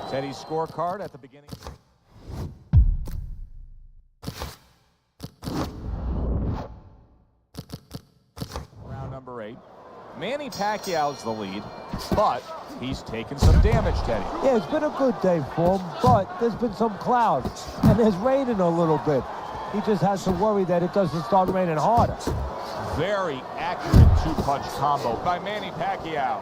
Teddy's scorecard at the beginning. Round number 8. Manny Pacquiao's the lead, but he's taken some damage, Teddy. Yeah, it's been a good day for him, but there's been some clouds, and there's raining a little bit. He just has to worry that it doesn't start raining harder. Very accurate two-punch combo by Manny Pacquiao.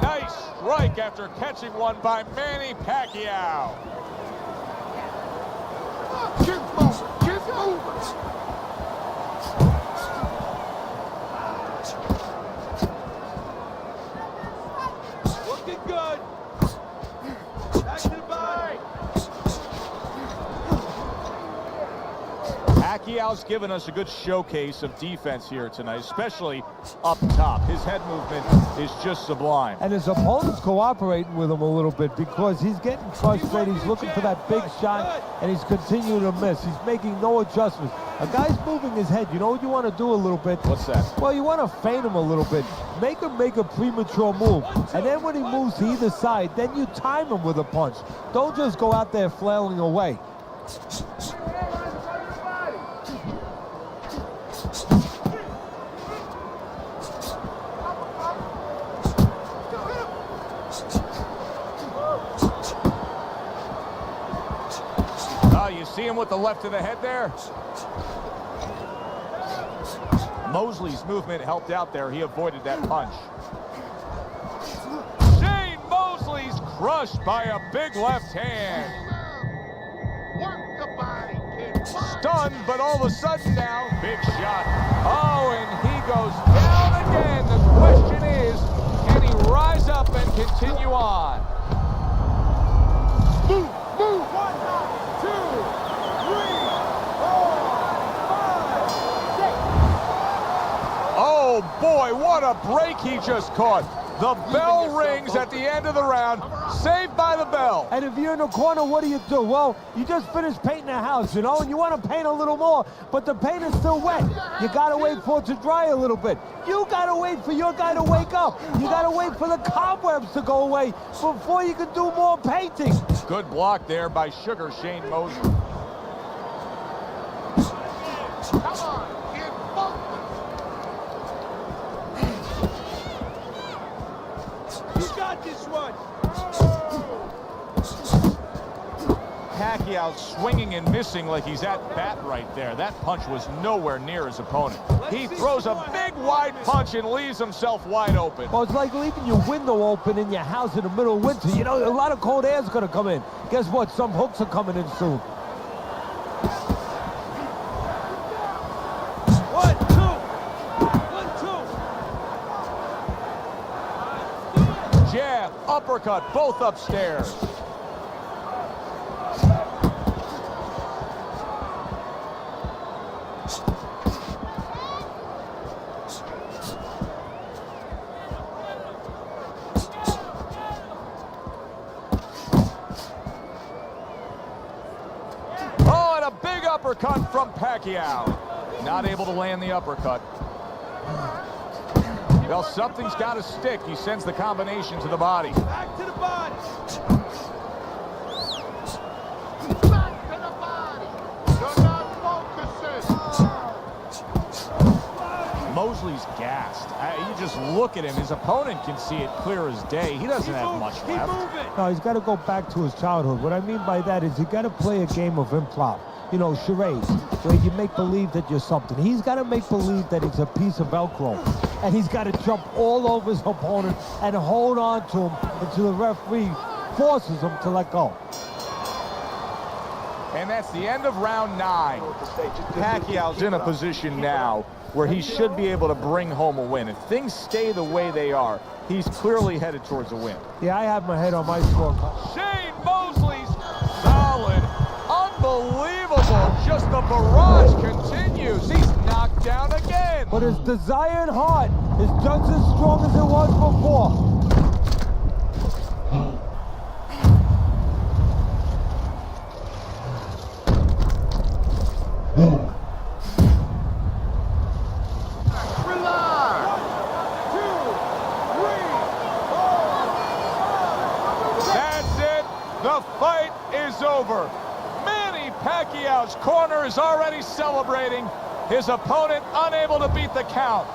Nice strike after catching one by Manny Pacquiao. Keep moving. Keep moving. Looking good. Back to the body. Pacquiao's given us a good showcase of defense here tonight, especially up top. His head movement is just sublime. And his opponent's cooperating with him a little bit because he's getting frustrated. He's looking for that big shot, and he's continuing to miss. He's making no adjustments. A guy's moving his head. You know what you want to do a little bit? What's that? Well, you want to feint him a little bit. Make him make a premature move. And then when he moves to either side, then you time him with a punch. Don't just go out there flailing away. You see him with the left of the head there? Mosley's movement helped out there. He avoided that punch. Shane Mosley's crushed by a big left hand. Work the body, kid. Stunned, but all of a sudden now, big shot. Oh, and he goes down again. The question is, can he rise up and continue on? Move, move. 1, 2, 3, 4, 5, 6. Oh boy, what a break he just caught. The bell rings at the end of the round, saved by the bell. And if you're in the corner, what do? Well, you just finished painting a house, you know, and you want to paint a little more, but the paint is still wet. You got to wait for it to dry a little bit. You got to wait for your guy to wake up. You got to wait for the cobwebs to go away before you can do more painting. Good block there by Sugar Shane Mosley. Come on, kid. You got this one. Pacquiao swinging and missing like he's at bat right there. That punch was nowhere near his opponent. He throws a big wide punch and leaves himself wide open. Well, it's like leaving your window open in your house in the middle of winter. You know, a lot of cold air is going to come in. Guess what? Some hooks are coming in soon. 1, 2. 1, 2. Jab, uppercut, both upstairs. Uppercut from Pacquiao. Not able to land the uppercut. Well, something's got to stick. He sends the combination to the body. Back to the body. Back to the body. You're not focusing. Mosley's gassed. You just look at him. His opponent can see it clear as day. He doesn't have much left. No, he's got to go back to his childhood. What I mean by that is you got to play a game of improv. You know, charades, where you make believe that you're something. He's got to make believe that he's a piece of Velcro. And he's got to jump all over his opponent and hold on to him until the referee forces him to let go. And that's the end of round 9. Pacquiao's in a position now where he should be able to bring home a win. If things stay the way they are, he's clearly headed towards a win. Yeah, I have my head on my scorecard. Shane Mosley's solid. Unbelievable. Just the barrage continues. He's knocked down again. But his desire and heart is just as strong as it was before. Relax. 1, 2, 3, 4, 5. That's it. The fight is over. Pacquiao's corner is already celebrating. His opponent unable to beat the count.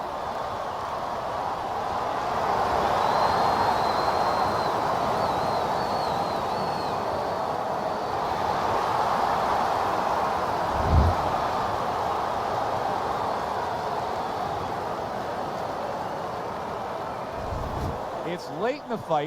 It's late in the fight.